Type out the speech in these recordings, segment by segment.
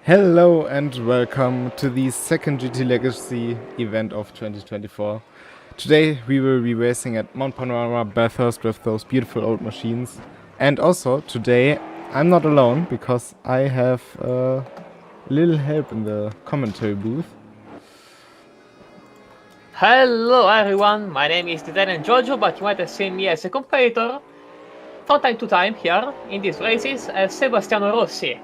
Hello and welcome to the second GT Legacy event of 2024. Today we will be racing at Mount Panorama Bathurst with those beautiful old machines. And also today I'm not alone because I have a little help in the commentary booth. Hello everyone, my name is Titan Giorgio, but you might have seen me as a competitor from time to time here in these races as Sebastiano Rossi.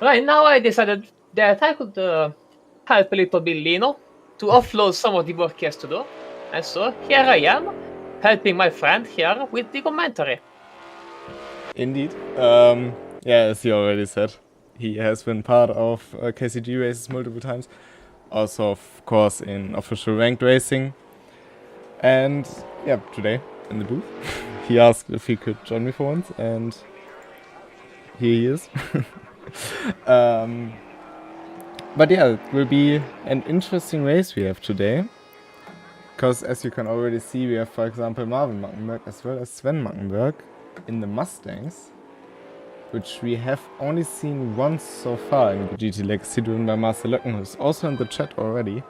Right now I decided that I could help a little bit Lino to offload some of the work he has to do. And so here I am, helping my friend here with the commentary. Indeed. Yeah, as you already said, he has been part of KCG races multiple times. Also, of course, in official ranked racing. And yeah, today in the booth, he asked if he could join me for once, and here he is. But yeah, it will be an interesting race we have today. Because as you can already see, we have, for example, Marvin Mackenberg as well as Sven Mackenberg in the Mustangs, which we have only seen once so far in the GT Legacy, driven by Marcel Löcken, who's also in the chat already,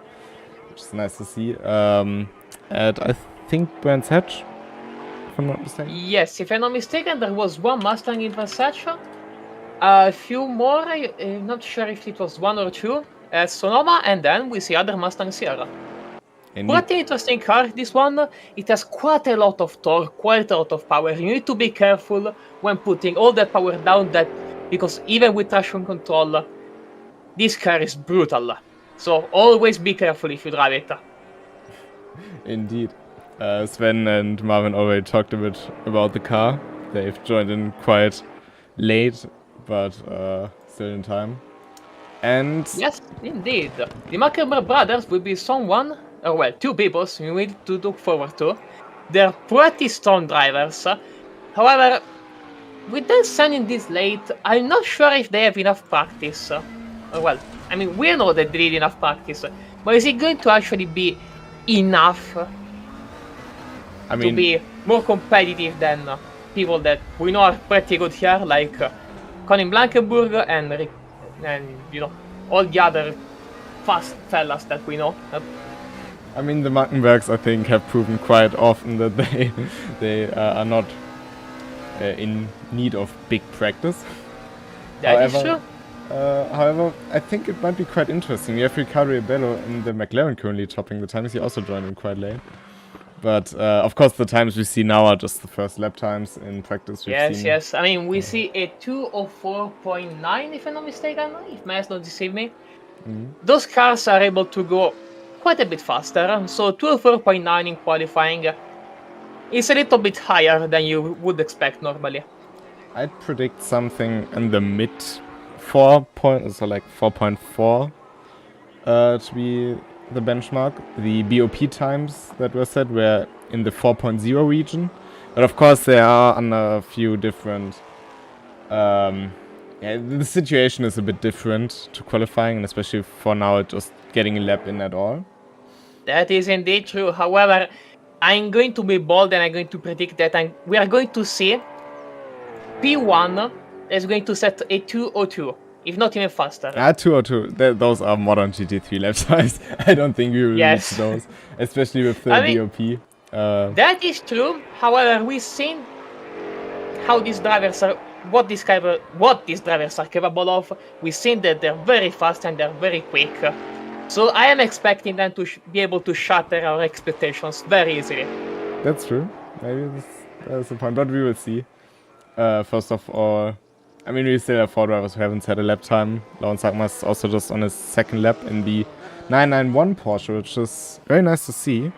which is nice to see. And I think Brands Hatch, if I'm not mistaken. Yes, if I'm not mistaken, there was one Mustang in Versace. A few more, I'm not sure if it was one or two, as Sonoma, and then we see other Mustangs here. Quite an interesting car, this one. It has quite a lot of torque, quite a lot of power. You need to be careful when putting all that power down, because even with traction control, this car is brutal. So always be careful if you drive it. Indeed. Sven and Marvin already talked a bit about the car. They've joined in quite late, but still in time. And yes, indeed. The Mackenberg brothers will be someone, or well, two people you need to look forward to. They're pretty strong drivers. However, with them signing this late, I'm not sure if they have enough practice. Well, I mean, we know that they need enough practice, but is it going to actually be enough to be more competitive than people that we know are pretty good here, like Colin Blankenburg and you know, all the other fast fellas that we know. I mean, the Mackenbergs, I think, have proven quite often that they are not in need of big practice. That is true. However, I think it might be quite interesting. We have Riccardo Rebello in the McLaren currently topping the times. He also joined in quite late. But, of course, the times we see now are just the first lap times in practice. Yes. I mean, we see a 204.9, if I'm not mistaken, if my eyes don't deceive me. Those cars are able to go quite a bit faster. So 204.9 in qualifying is a little bit higher than you would expect normally. I'd predict something in the mid 4 point, so like 4.4 to be the benchmark. The BOP times that were set were in the 4.0 region, but of course they are under a few different the situation is a bit different to qualifying, and especially for now just getting a lap in at all. That is indeed true. However, I'm going to be bold and I'm going to predict that we are going to see P1 is going to set a 202. If not even faster. 202. Those are modern GT3 lap times. I don't think we will reach those, especially with the BOP. That is true. However, we've seen how these drivers are, what these drivers are capable of. We've seen that they're very fast and they're very quick. So I am expecting them to be able to shatter our expectations very easily. That's true. Maybe that's the point, but we will see. First of all, I mean, we still have 4 drivers who haven't set a lap time. Lauren Sagma is also just on his second lap in the 991 Porsche, which is very nice to see.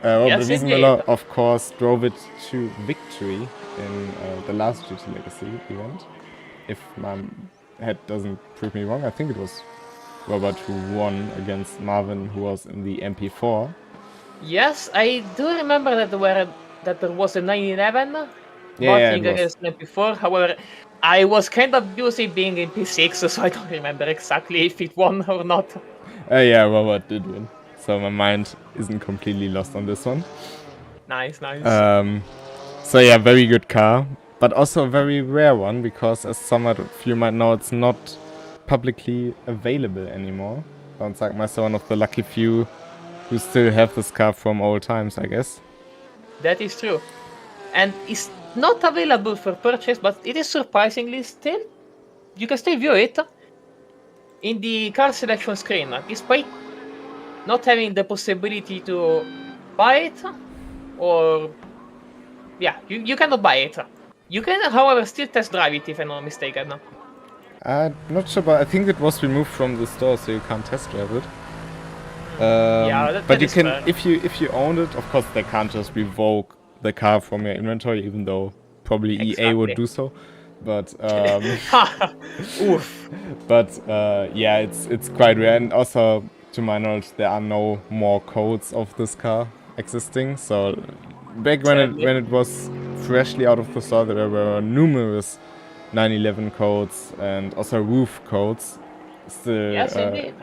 Yes, Wiesenmüller, of course, drove it to victory in the last GT Legacy event. If my head doesn't prove me wrong, I think it was Robert who won against Marvin, who was in the MP4. Yes, I do remember that there was a 911. Against MP4. However, I was kind of busy being in P6, so I don't remember exactly if it won or not. Yeah, Robert did win. So my mind isn't completely lost on this one. Nice. So yeah, very good car. But also a very rare one, because as some of you might know, it's not publicly available anymore. Sounds like myself one of the lucky few who still have this car from old times, I guess. That is true. And it's not available for purchase, but it is surprisingly still, you can still view it in the car selection screen, despite not having the possibility to buy it, or yeah, you cannot buy it. You can, however, still test drive it if I'm not mistaken. I'm not sure, but I think it was removed from the store, so you can't test drive it. Yeah, but you is can, fair. if you owned it, of course they can't just revoke the car from your inventory, even though probably EA would do so. But oof. But yeah, it's quite rare, and also to my knowledge, there are no more codes of this car existing. So back when it was freshly out of the store, there were numerous 911 codes and also roof codes still. Yes, indeed.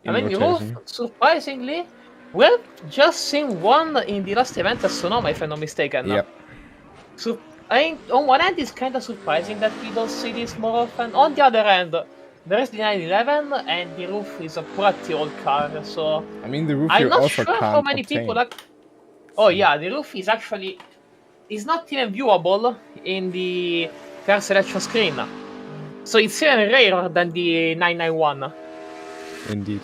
I mean, rotation. surprisingly, we've just seen one in the last event at Sonoma, if I'm not mistaken. Yep. So, I mean, on one hand, it's kind of surprising that we don't see this more often. On the other hand, there is the 911, and the roof is a pretty old car, so... I mean, the roof I'm not also sure can't how many obtain. people... Oh yeah, the roof is actually... is not even viewable in the car selection screen. So it's even rarer than the 991. Indeed.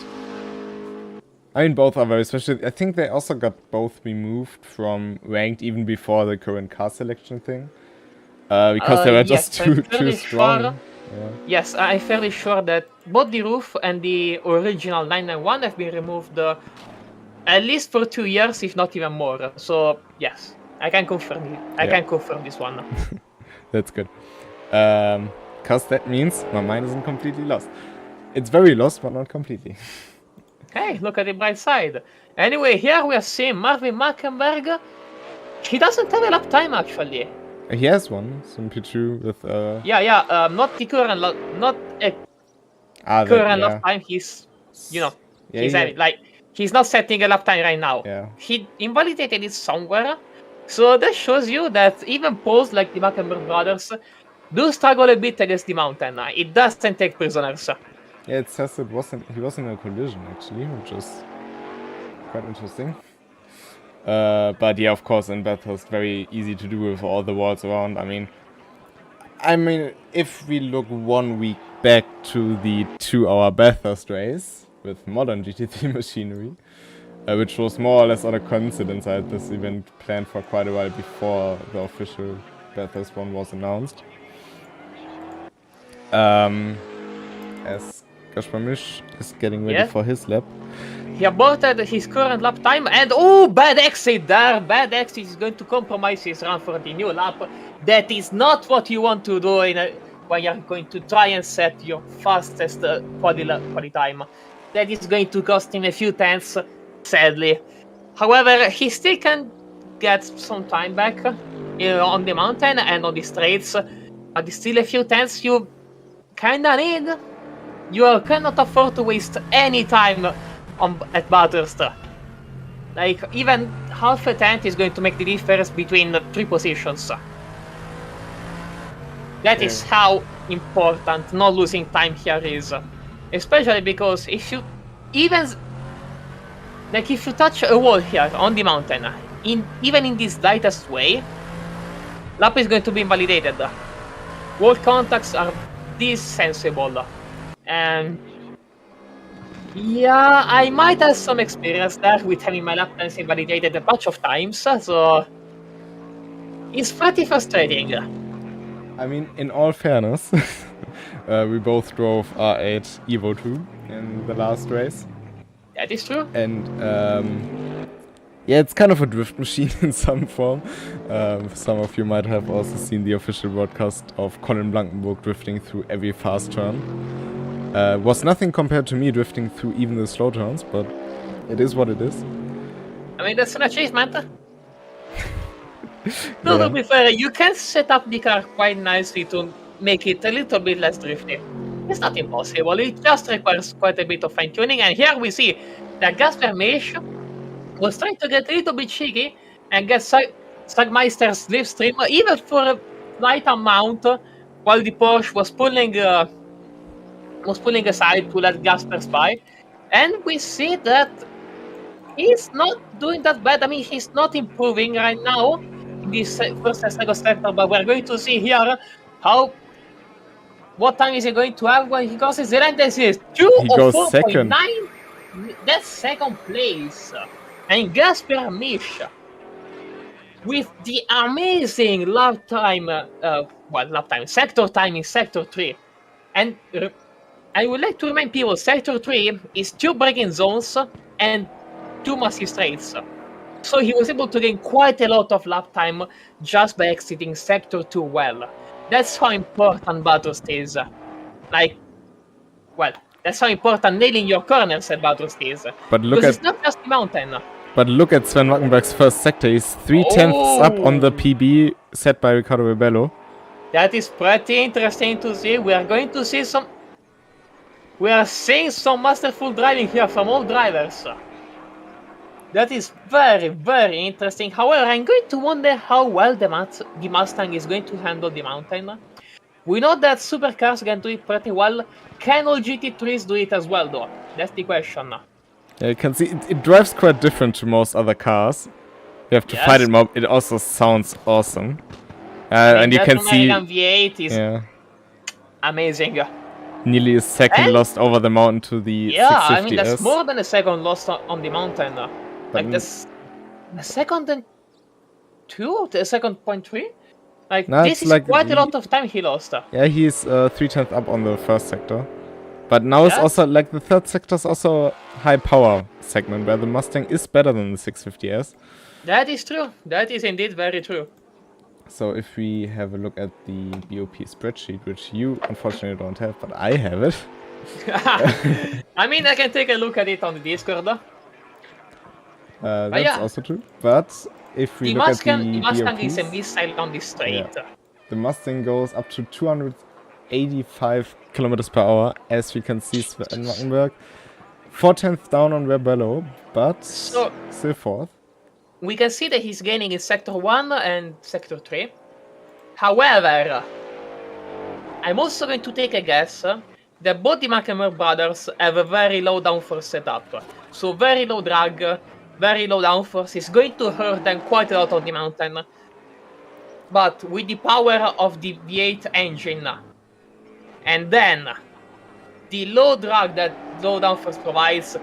I mean, both are very special. I think they also got both removed from ranked even before the current car selection thing. Because they were just too strong. Sure. Yeah. Yes, I'm fairly sure that both the roof and the original 991 have been removed at least for 2 years, if not even more. So, yes, I can confirm it. I can confirm this one. That's good. Because that means my mind isn't completely lost. It's very lost, but not completely. Hey, look at the bright side. Anyway, here we are seeing Marvin Markenberg. He doesn't have a lap time, actually. He has one, some P2 with... not the current lap... Not a current lap time, he's... You know, he's not setting a lap time right now. Yeah. He invalidated it somewhere. So that shows you that even pros like the Markenberg brothers do struggle a bit against the mountain. It doesn't take prisoners. Yeah, it says he was in a collision actually, which is quite interesting. But yeah, of course, in Bathurst, very easy to do with all the walls around. I mean, if we look 1 week back to the 2-hour Bathurst race with modern GT3 machinery, which was more or less on a coincidence. I had this event planned for quite a while before the official Bathurst one was announced. As Kashmamish is getting ready for his lap. He aborted his current lap time, and bad exit there! Bad exit is going to compromise his run for the new lap. That is not what you want to do when you're going to try and set your fastest quali time. That is going to cost him a few tenths, sadly. However, he still can get some time back on the mountain and on the straights, but still a few tenths you kinda need. You cannot afford to waste any time at Bathurst. Like, even half a tenth is going to make the difference between the 3 positions. That is how important not losing time here is. Especially because if you touch a wall here on the mountain, even in this lightest way, lap is going to be invalidated. Wall contacts are this sensible. And yeah, I might have some experience there with having my lap times invalidated a bunch of times, so it's pretty frustrating. I mean, in all fairness, we both drove R8 Evo 2 in the last race. That is true. And yeah, it's kind of a drift machine in some form. Some of you might have also seen the official broadcast of Colin Blankenburg drifting through every fast turn. Was nothing compared to me drifting through even the slow turns, but it is what it is. I mean, that's an achievement. No, to be fair, you can set up the car quite nicely to make it a little bit less drifty. It's not impossible, it just requires quite a bit of fine-tuning, and here we see that Gasper Mesh was trying to get a little bit cheeky and get Sagmeister's slipstream, even for a slight amount, while the Porsche was pulling was pulling aside to let Gasper by, and we see that he's not doing that bad. I mean, he's not improving right now in this first and second sector, but we're going to see here what time is he going to have when he crosses the line. This is 2 He or goes 4.9. second. That's second place. And Gasper Mish with the amazing sector time in Sector 3. And I would like to remind people, Sector 3 is 2 braking zones and 2 massive straights. So he was able to gain quite a lot of lap time just by exiting Sector 2 well. That's how important Bathurst is. That's how important nailing your corners at Bathurst is. But look because at it's not just the mountain. But look at Sven Wackenberg's first sector. He's 0.3 up on the PB set by Riccardo Rebello. That is pretty interesting to see. We are going to see some. We are seeing some masterful driving here from all drivers. That is very, very interesting. However, I'm going to wonder how well the Mustang is going to handle the mountain. We know that supercars can do it pretty well. Can all GT3s do it as well, though? That's the question. Yeah, you can see it drives quite different to most other cars. You have to fight it more. It also sounds awesome. And you can see V8 is amazing. Nearly a second lost over the mountain to the 650S. I mean that's more than a second lost on the mountain. Like this, a second and 2, a second 0.3. Like this is like quite a lot of time he lost. Yeah, he's 0.3 up on the first sector. But now it's also like the third sector is also a high power segment where the Mustang is better than the 650S. That is true. That is indeed very true. So if we have a look at the BOP spreadsheet, which you unfortunately don't have, but I have it. I mean, I can take a look at it on the Discord. That's also true. But if we look at the Mustang BOPs, is a missile on the straight. Yeah. The Mustang goes up to 285 kilometers per hour, as we can see Sven Wackenberg. 4/10 down on Rebello, but still fourth. We can see that he's gaining in Sector 1 and Sector 3. However, I'm also going to take a guess that both the Wackenberg brothers have a very low downforce setup. So very low drag, very low downforce is going to hurt them quite a lot on the mountain. But with the power of the V8 engine, and then the low drag that low downforce provides,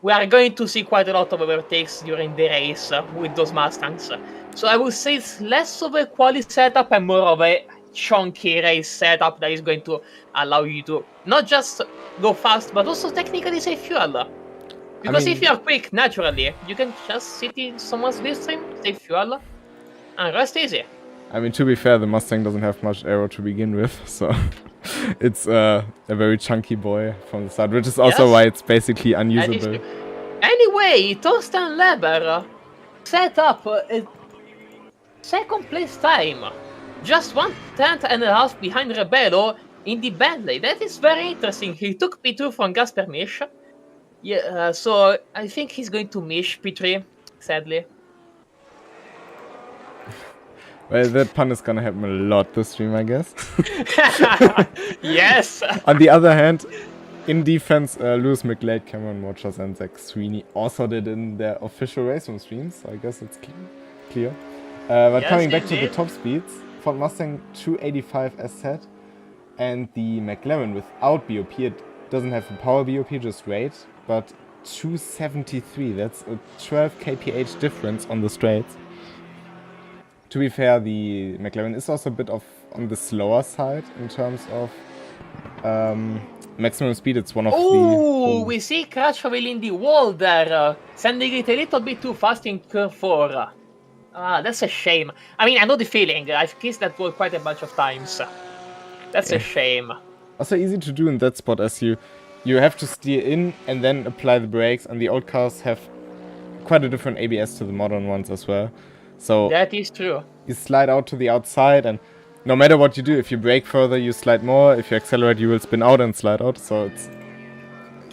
we are going to see quite a lot of overtakes during the race with those Mustangs. So I would say it's less of a quality setup and more of a chunky race setup that is going to allow you to not just go fast, but also technically save fuel. Because if you are quick, naturally, you can just sit in someone's slipstream, save fuel, and rest easy. I mean, to be fair, the Mustang doesn't have much aero to begin with, so it's a very chunky boy from the start, which is also why it's basically unusable. Anyway, Torsten Leber set up a second place time, just 1/10.5 behind Rebello in the Bentley. That is very interesting. He took P2 from Gasper Mish. Yeah, so I think he's going to miss P3, sadly. Well, that pun is gonna happen a lot this stream, I guess. Yes! On the other hand, in defense, Lewis McGlade, Cameron Watchers, and Zach Sweeney also did in their official race room streams, so I guess it's clear. But coming back to the top speeds, Ford Mustang 285 as said, and the McLaren without BOP, it doesn't have a power BOP, just rate, but 273, that's a 12 kph difference on the straights. To be fair, the McLaren is also a bit on the slower side in terms of maximum speed. It's one of the... Oh, we see Crutchville in the wall there, sending it a little bit too fast in curve 4. That's a shame. I mean, I know the feeling. I've kissed that wall quite a bunch of times. That's a shame. Also easy to do in that spot, as you have to steer in and then apply the brakes, and the old cars have quite a different ABS to the modern ones as well. So that is true. You slide out to the outside, and no matter what you do, if you brake further, you slide more. If you accelerate, you will spin out and slide out. So it's...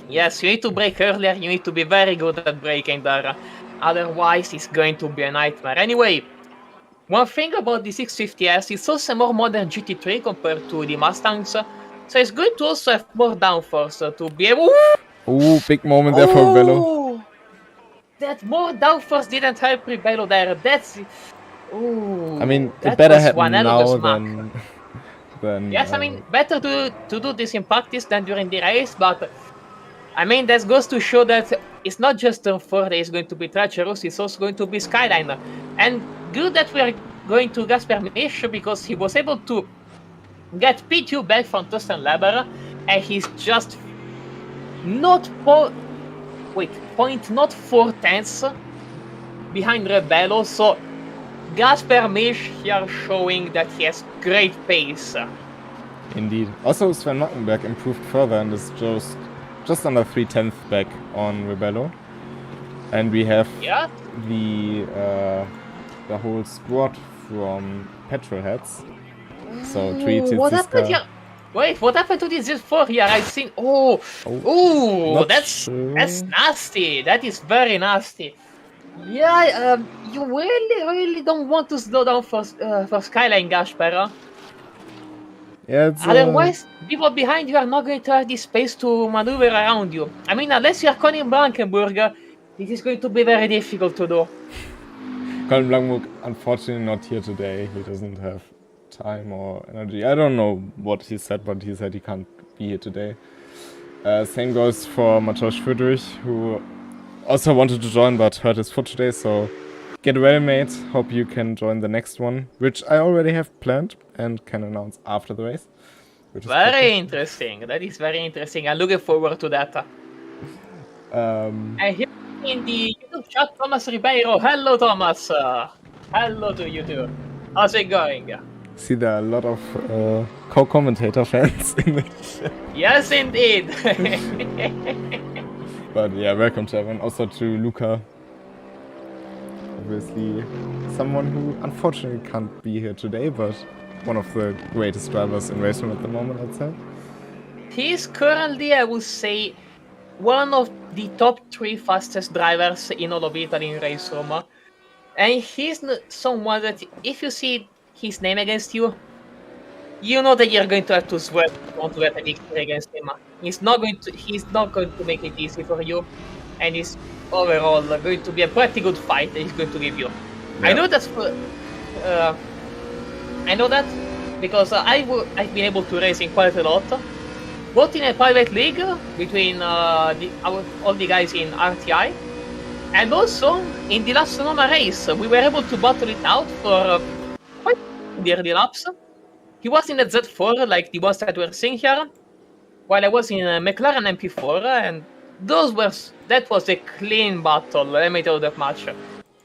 Yes, you need to brake earlier. You need to be very good at braking there. Otherwise, it's going to be a nightmare. Anyway, one thing about the 650S, it's also a more modern GT3 compared to the Mustangs. So it's going to also have more downforce to be able. Oh, big moment there for Rebello. Oh, that more downforce didn't help Rebello there. That's. I mean, Ooh, it that better was one happen hell of a now smack. than. Yes, I mean, better to do this in practice than during the race, but I mean, that goes to show that it's not just turn 4 that is going to be treacherous, it's also going to be Skyline. And good that we are going to Gasper Mish because he was able to get P2 back from Tuscan Leber, and he's just not point not 4/10 behind Rebello, so Gasper Mish here showing that he has great pace. Indeed. Also, Sven Mackenberg improved further and is just under 3/10 back on Rebello. And we have the whole squad from Petrolheads. So, Treat, what happened here? Wait, what happened to this Z4 here? I've seen. That's nasty. That is very nasty. Yeah, you really don't want to slow down for Skyline, Gasper. Yeah, otherwise, people behind you are not going to have the space to maneuver around you. I mean, unless you're Colin Blankenburg, this is going to be very difficult to do. Colin Blankenburg, unfortunately, not here today. He doesn't have time or energy. I don't know what he said, but he said he can't be here today. Same goes for Mateusz Friedrich, who also wanted to join but hurt his foot today, so get well, mate. Hope you can join the next one, which I already have planned and can announce after the race. Which is very interesting. That is very interesting. I'm looking forward to that. And here in the YouTube chat, Thomas Ribeiro. Hello, Thomas. Hello to you too. How's it going? See, there are a lot of co-commentator fans in the chat. Yes, indeed. But yeah, welcome to everyone. Also to Luca. Obviously, someone who unfortunately can't be here today, but one of the greatest drivers in racing at the moment, I'd say. He's currently, I would say, one of the top 3 fastest drivers in all of Italy in race room. And he's someone that if you see his name against you, you know that you're going to have to sweat if you want to get a victory against him. He's not going to make it easy for you, and he's overall going to be a pretty good fight that he's going to give you. Yeah. I know that because I've been able to race him quite a lot, both in a private league between all the guys in RTI, and also in the last Sonoma race. We were able to battle it out for quite the early laps. He was in the Z4, like the ones that we're seeing here, while I was in a McLaren MP4, and that was a clean battle, let me tell you that much.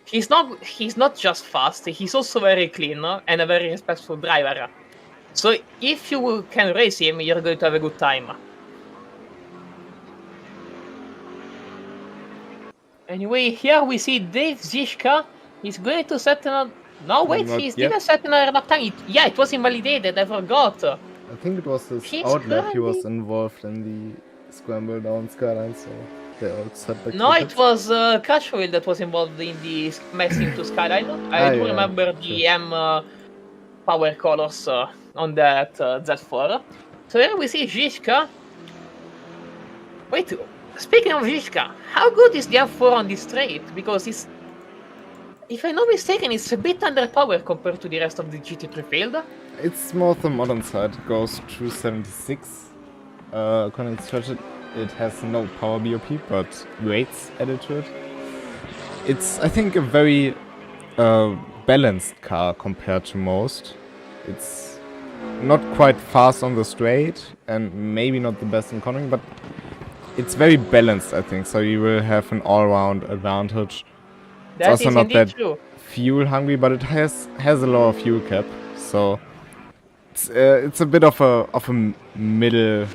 He's not just fast, he's also very clean and a very respectful driver. So if you can race him, you're going to have a good time. Anyway, here we see Dave Zizka. He's going to set another... No, wait, he didn't set another lap time. It was invalidated, I forgot. I think it was his outlap he was involved in the scramble down Skyline, so they all set back. No, it was Crashwheel that was involved in the messing to Skyline. I do remember the M power colors on that Z4. So here we see Zizka. Wait, speaking of Zizka, how good is the M4 on this straight? Because it's, if I'm not mistaken, it's a bit underpowered compared to the rest of the GT3 field. It's more the modern side, it goes 276. According to Stretch it has no power BOP, but weights added to it. It's, I think, a very balanced car compared to most. It's not quite fast on the straight, and maybe not the best in cornering, but it's very balanced, I think, so you will have an all-round advantage. It's also not that fuel hungry, but it has a lower fuel cap, so it's a bit of a middle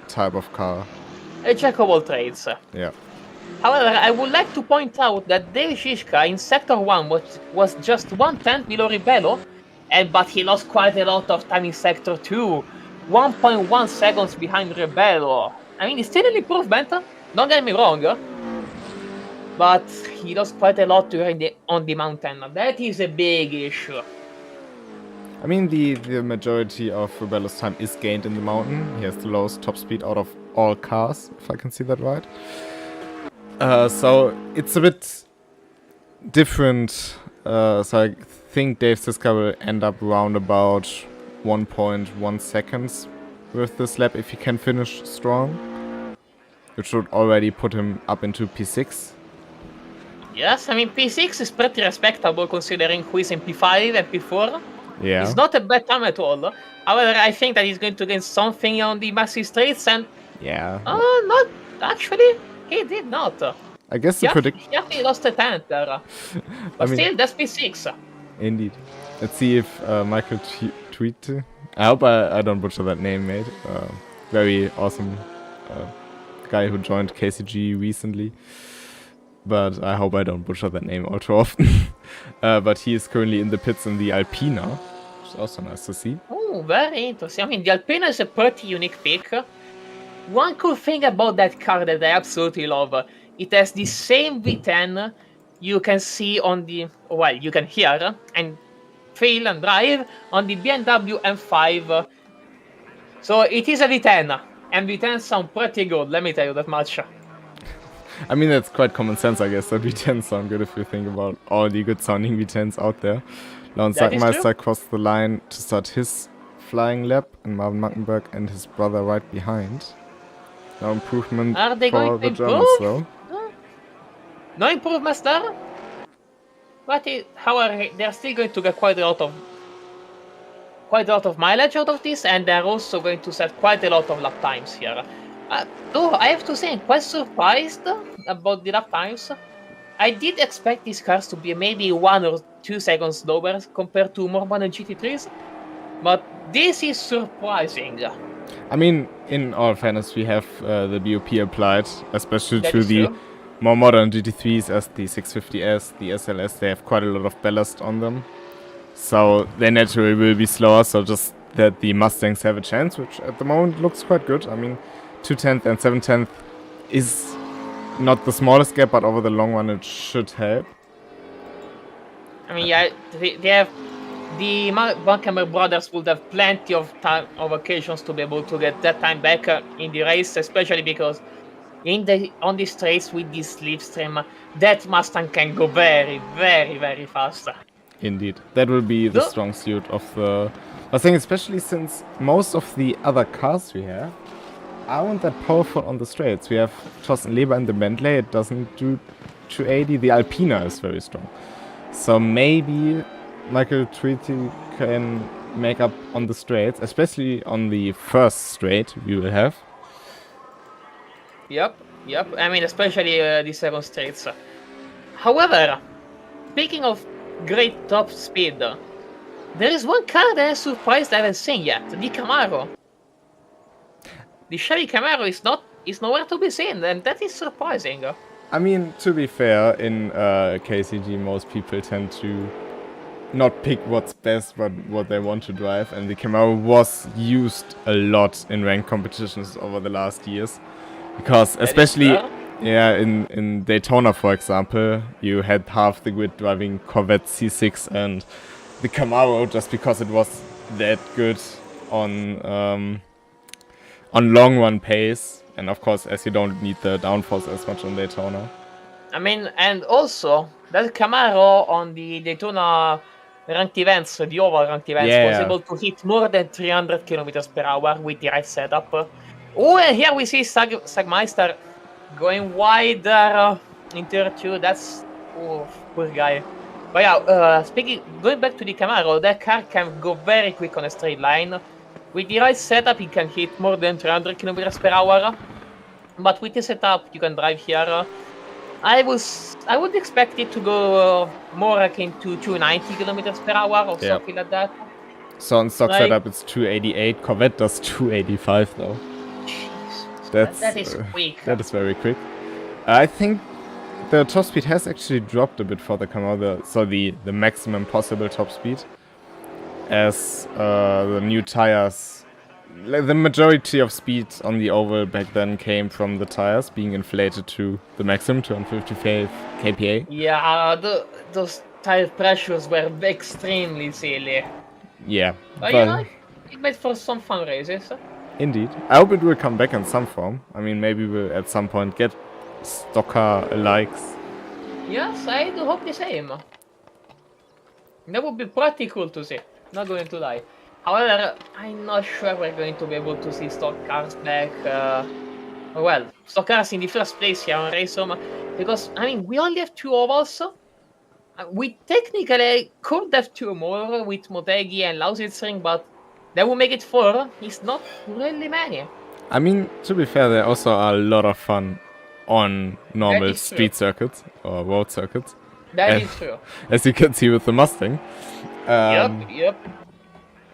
type of car. A jack of all trades. Yeah. However, I would like to point out that Dave Zizka in Sector 1 was just 1/10 below Rebello, but he lost quite a lot of time in Sector 2. 1.1 seconds behind Rebello. I mean, it's still an improvement, don't get me wrong, but he lost quite a lot on the mountain. That is a big issue. I mean, the majority of Rebello's time is gained in the mountain. He has the lowest top speed out of all cars, if I can see that right. So it's a bit different. So I think Dave Siska will end up around about 1.1 seconds with this lap if he can finish strong, which would already put him up into P6. Yes, I mean P6 is pretty respectable considering who is in P5 and P4. Yeah. It's not a bad time at all. However, I think that he's going to gain something on the massive straights and... Yeah. Not actually. He did not. I guess the He actually lost a tenth there. But still, that's P6. Indeed. Let's see if Michael tweeted. I hope I don't butcher that name, mate. Very awesome guy who joined KCG recently. But I hope I don't butcher that name all too often. But he is currently in the pits in the Alpina, which is also nice to see. Oh, very interesting. I mean, the Alpina is a pretty unique pick. One cool thing about that car that I absolutely love, it has the same V10 you can see on the... Well, you can hear and feel and drive on the BMW M5. So it is a V10, and V10 sound pretty good, let me tell you that much. I mean, that's quite common sense, I guess, that V10s sound good if you think about all the good sounding V10s out there. Lauren Sackmeister crossed the line to start his flying lap, and Marvin Mackenberg and his brother right behind. No improvement for the Germans, though. No improvements there? But however, they're still going to get quite a lot of mileage out of this, and they're also going to set quite a lot of lap times here. Though I have to say, I'm quite surprised about the lap times. I did expect these cars to be maybe 1 or 2 seconds slower compared to more modern GT3s, but this is surprising. I mean, in all fairness, we have the BOP applied, especially to the more modern GT3s as the 650S, the SLS. They have quite a lot of ballast on them, so they naturally will be slower, so just that the Mustangs have a chance, which at the moment looks quite good. I mean, 2/10 and 7/10 is not the smallest gap, but over the long run it should help. I mean, yeah, they have... The Bunker brothers would have plenty of time, of occasions to be able to get that time back in the race, especially because on the straights with this slipstream, that Mustang can go very, very, very fast. Indeed, that will be the strong suit of the... I think especially since most of the other cars we have aren't that powerful on the straights. We have Thorsten Leber in the Bentley, it doesn't do 280. The Alpina is very strong. So maybe Michael Tweety can make up on the straights, especially on the first straight we will have. Yep. I mean, especially the second straights. However, speaking of great top speed, there is one car that I'm surprised I haven't seen yet, the Camaro. The Chevy Camaro is nowhere to be seen, and that is surprising. I mean, to be fair, in KCG most people tend to not pick what's best, but what they want to drive, and the Camaro was used a lot in ranked competitions over the last years, because especially in Daytona, for example, you had half the grid driving Corvette C6 and the Camaro just because it was that good on long run pace, and of course as you don't need the downforce as much on Daytona. I mean, and also that Camaro on the Daytona ranked events, the oval ranked events, was able to hit more than 300 kilometers per hour with the right setup. Oh, and here we see Sagmeister going wide there in turn 2. That's... oh, poor guy. But yeah, going back to the Camaro, that car can go very quick on a straight line. With the right setup, it can hit more than 300 kilometers per hour. But with the setup you can drive here, I would expect it to go more akin to 290 kilometers per hour or something like that. So on stock setup it's 288. Corvette does 285 though. Jeez, that is quick. That is very quick. I think the top speed has actually dropped a bit for the Camaro, so the maximum possible top speed, as the new tires... The majority of speed on the oval back then came from the tires being inflated to the maximum, 255 kPa. Yeah, those tire pressures were extremely silly. Yeah, But you know, it made for some fun races. indeed. I hope it will come back in some form. I mean, maybe we'll at some point get stocker likes. Yes, I do hope the same. That would be pretty cool to see. Not going to lie. However, I'm not sure we're going to be able to see stock cars back. Well, stock cars in the first place here on Racom, because I mean we only have 2 ovals. We technically could have 2 more with Motegi and Lausitzring, but that would make it 4. It's not really many. I mean, to be fair, there also are a lot of fun on normal is street true. circuits or road circuits. That is true. As you can see with the Mustang. Yep.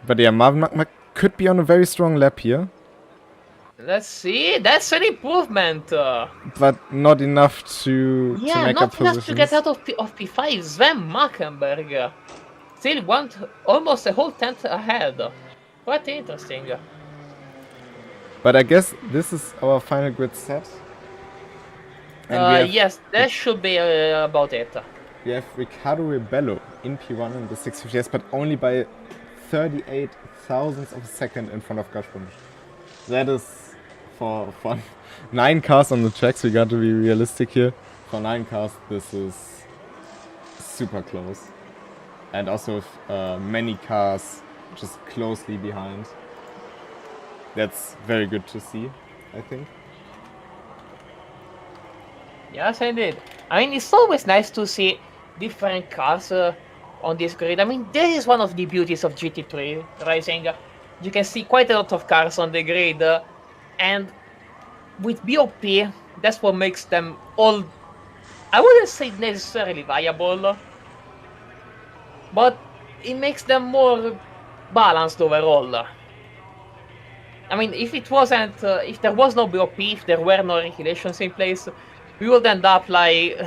But yeah, Marvin Mack could be on a very strong lap here. Let's see. That's an improvement. But not enough to make up not enough positions. to get out of P5. Sven Mackenberg still want almost a whole tenth ahead. Quite interesting. But I guess this is our final grid set. And Yes, that should be about it. we have Ricardo Rebello in P1 in the 650S, but only by 38 thousandths of a second in front of Gashpon. That is for fun. 9 cars on the tracks, we got to be realistic here. For 9 cars, this is super close. And also with many cars just closely behind. That's very good to see, I think. Yes, indeed. I mean, it's always nice to see different cars on this grid. I mean, this is one of the beauties of GT3 racing. You can see quite a lot of cars on the grid, and with BOP, that's what makes them all, I wouldn't say necessarily viable, but it makes them more balanced overall. I mean, if it wasn't, if there was no BOP, if there were no regulations in place, we would end up like,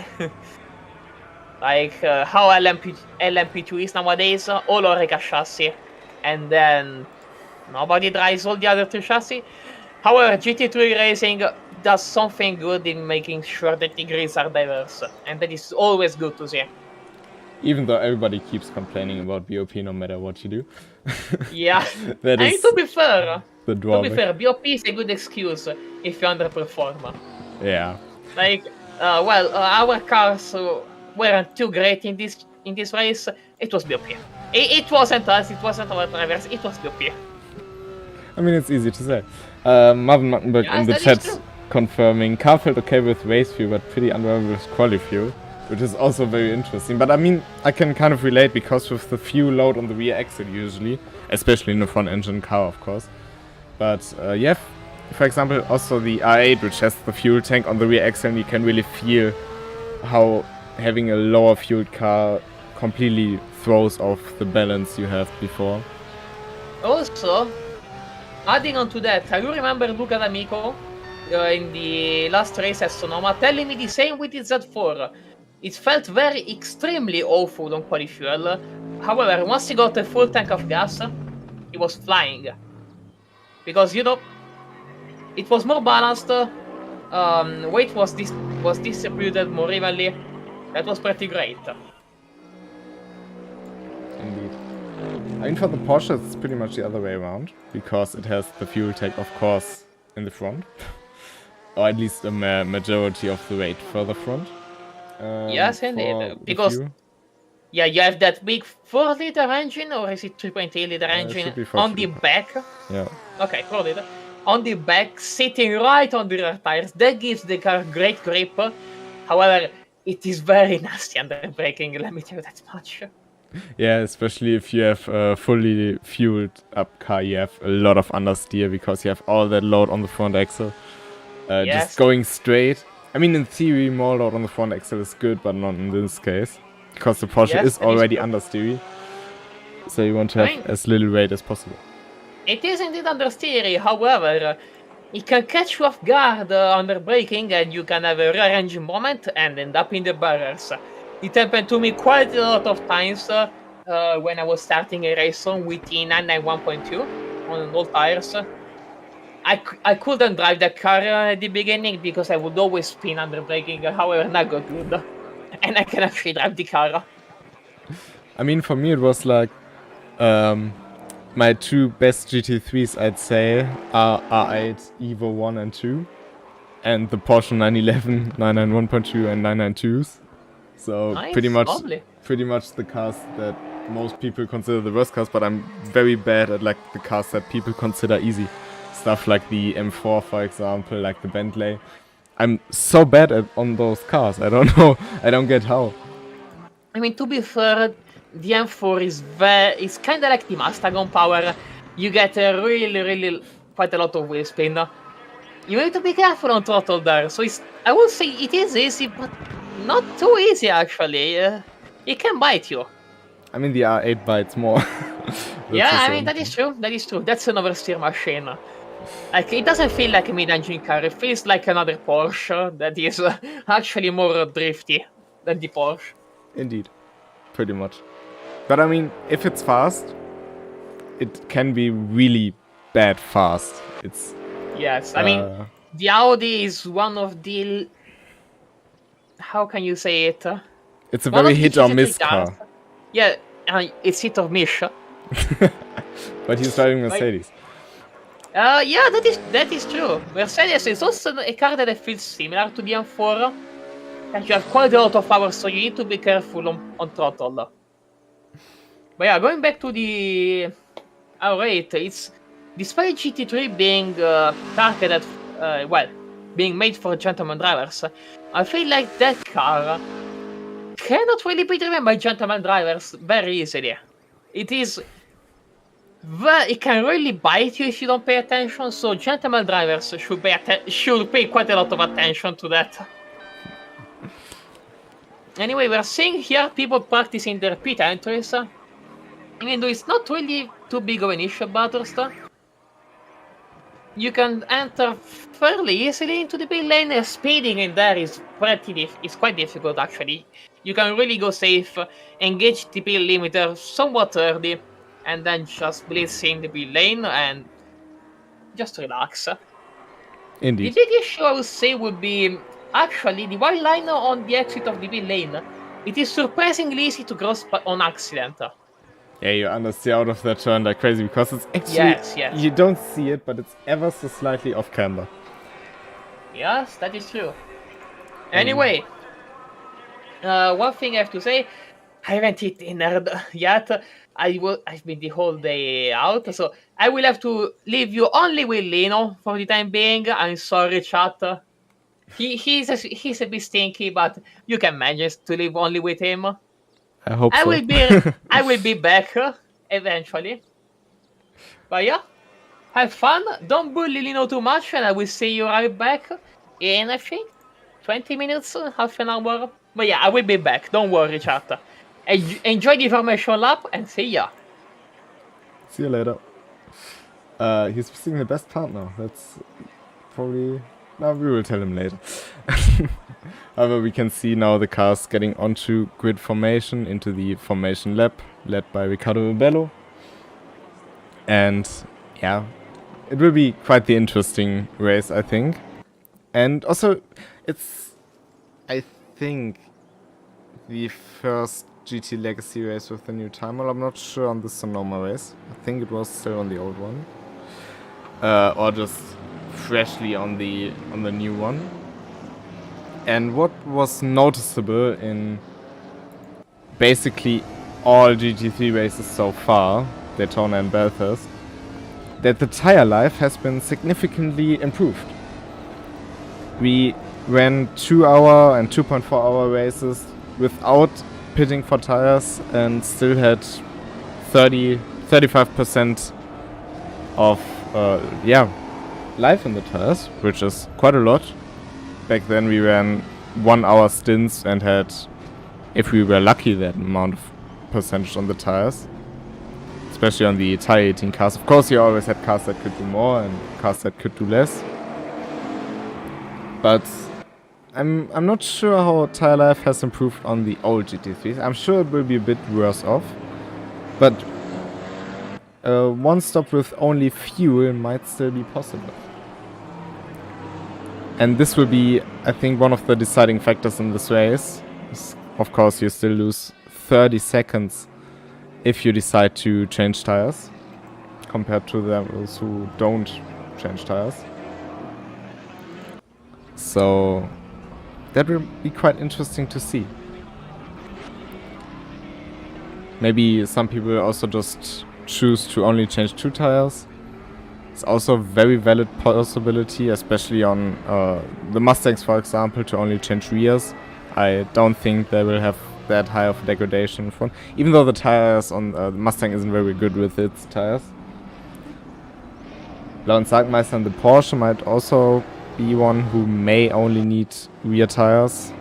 how LMP2 is nowadays, all Oreca chassis, and then nobody drives all the other 3 chassis. However, GT3 Racing does something good in making sure that the grids are diverse, and that is always good to see. Even though everybody keeps complaining about BOP no matter what you do. Yeah, That and is to be fair, drawback. BOP is a good excuse if you underperform. Yeah. Like, our cars weren't too great in this race. It was BOP. It wasn't us. It wasn't our drivers. It was BOP. I mean, it's easy to say. Marvin Mattenberg in the chat confirming car felt okay with race fuel, but pretty unreliable with quali fuel, which is also very interesting. But I mean, I can kind of relate because with the fuel load on the rear axle usually, especially in the front engine car, of course. But yeah, for example, also the R8, which has the fuel tank on the rear axle, and you can really feel how having a lower fueled car completely throws off the balance you have before. Also, adding on to that, I do remember Luca D'Amico in the last race at Sonoma telling me the same with the Z4. It felt extremely awful on quali fuel. However, once he got a full tank of gas, he was flying. Because, you know, it was more balanced, weight was distributed more evenly. That was pretty great. Indeed. I mean, for the Porsche, it's pretty much the other way around, because it has the fuel tank, of course, in the front. Or at least a majority of the weight for the front. Yes, indeed. Because, yeah, you have that big 4-liter engine, or is it 3.8-liter engine on the back? Yeah. Okay, 4-liter. On the back, sitting right on the rear tires. That gives the car great grip. However, it is very nasty under braking, let me tell you that much. Yeah, especially if you have a fully fueled up car, you have a lot of understeer because you have all that load on the front axle. Yes. Just going straight. I mean, in theory, more load on the front axle is good, but not in this case. Because the Porsche is already understeery. So you want to have as little weight as possible. It is indeed understeery, however, it can catch you off guard under braking, and you can have a rear engine moment and end up in the barriers. It happened to me quite a lot of times when I was starting a race with the 991.2 on all tires. I couldn't drive the car at the beginning because I would always spin under braking, however, not good. And I can actually drive the car. I mean, for me it was like, my two best GT3s, I'd say, are R8 Evo 1 and 2, and the Porsche 911, 991.2 and 992s. So Nice, pretty lovely. much the cars that most people consider the worst cars, but I'm very bad at like the cars that people consider easy. Stuff like the M4, for example, like the Bentley. I'm so bad on those cars. I don't know. I don't get how. I mean, to be fair, the M4 is kind of like the Mustang on power. You get a really quite a lot of wheel spin. You need to be careful on throttle there. So I would say it is easy, but not too easy actually. It can bite you. I mean, the R8 bites more. Yeah, I mean, that is true. That is true. That's an oversteer machine. Like, it doesn't feel like a mid-engine car. It feels like another Porsche that is actually more drifty than the Porsche. Indeed. Pretty much. But I mean, if it's fast, it can be really bad fast. It's... Yes, I mean, the Audi is one of the... How can you say it? It's a very hit or miss cars. car. Yeah, it's hit or miss. But he's driving Mercedes. Yeah, that is true. Mercedes is also a car that feels similar to the M4. And you have quite a lot of power, so you need to be careful on throttle. But yeah, going back to the R8, it's despite GT3 being targeted, being made for gentleman drivers, I feel like that car cannot really be driven by gentleman drivers very easily. It can really bite you if you don't pay attention, so gentleman drivers should pay quite a lot of attention to that. Anyway, we're seeing here people practicing their pit entries. Even though it's not really too big of an issue at Bathurst, you can enter fairly easily into the pit lane. Speeding in there is quite difficult actually. You can really go safe, engage the pit limiter somewhat early, and then just blitz in the pit lane and just relax. Indeed. The big issue I would say would be actually the white line on the exit of the pit lane. It is surprisingly easy to cross on accident. Yeah, you understeer out of that turn like crazy because it's actually... Yes. You don't see it, but it's ever so slightly off camber. Yes, that is true. Anyway, one thing I have to say, I haven't hit dinner yet. I've been the whole day out, so I will have to leave you only with Lino for the time being. I'm sorry, chat. He's a bit stinky, but you can manage to live only with him. I hope so. I will be back eventually. But yeah, have fun. Don't bully Lino too much, and I will see you right back in, I think, 20 minutes, half an hour. But yeah, I will be back. Don't worry, chat. Enjoy the information lab, and see ya. See you later. He's missing the best part now. That's probably... No, we will tell him later. However, we can see now the cars getting onto grid formation into the formation lab, led by Riccardo Rubello. And yeah, it will be quite the interesting race, I think. And also, it's, I think, the first GT Legacy race with the new timer. I'm not sure on the Sonoma race. I think it was still on the old one. Or just freshly on the new one. And what was noticeable in basically all GT3 races so far, Daytona and Bathurst, that the tire life has been significantly improved. We ran 2-hour and 2.4-hour races without pitting for tires and still had 35% of life in the tires, which is quite a lot. Back then we ran 1 hour stints and had, if we were lucky, that amount of percentage on the tires. Especially on the tire eating cars. Of course you always had cars that could do more and cars that could do less. But I'm not sure how tire life has improved on the old GT3s. I'm sure it will be a bit worse off. But one stop with only fuel might still be possible. And this will be, I think, one of the deciding factors in this race. Of course, you still lose 30 seconds if you decide to change tires. compared to those who don't change tires. So that will be quite interesting to see. Maybe some people also just choose to only change 2 tires. It's also a very valid possibility, especially on the Mustangs, for example, to only change rears. I don't think they will have that high of degradation in front, even though the tires on the Mustang isn't very good with its tires. Laut Sagmeister and the Porsche might also be one who may only need rear tires.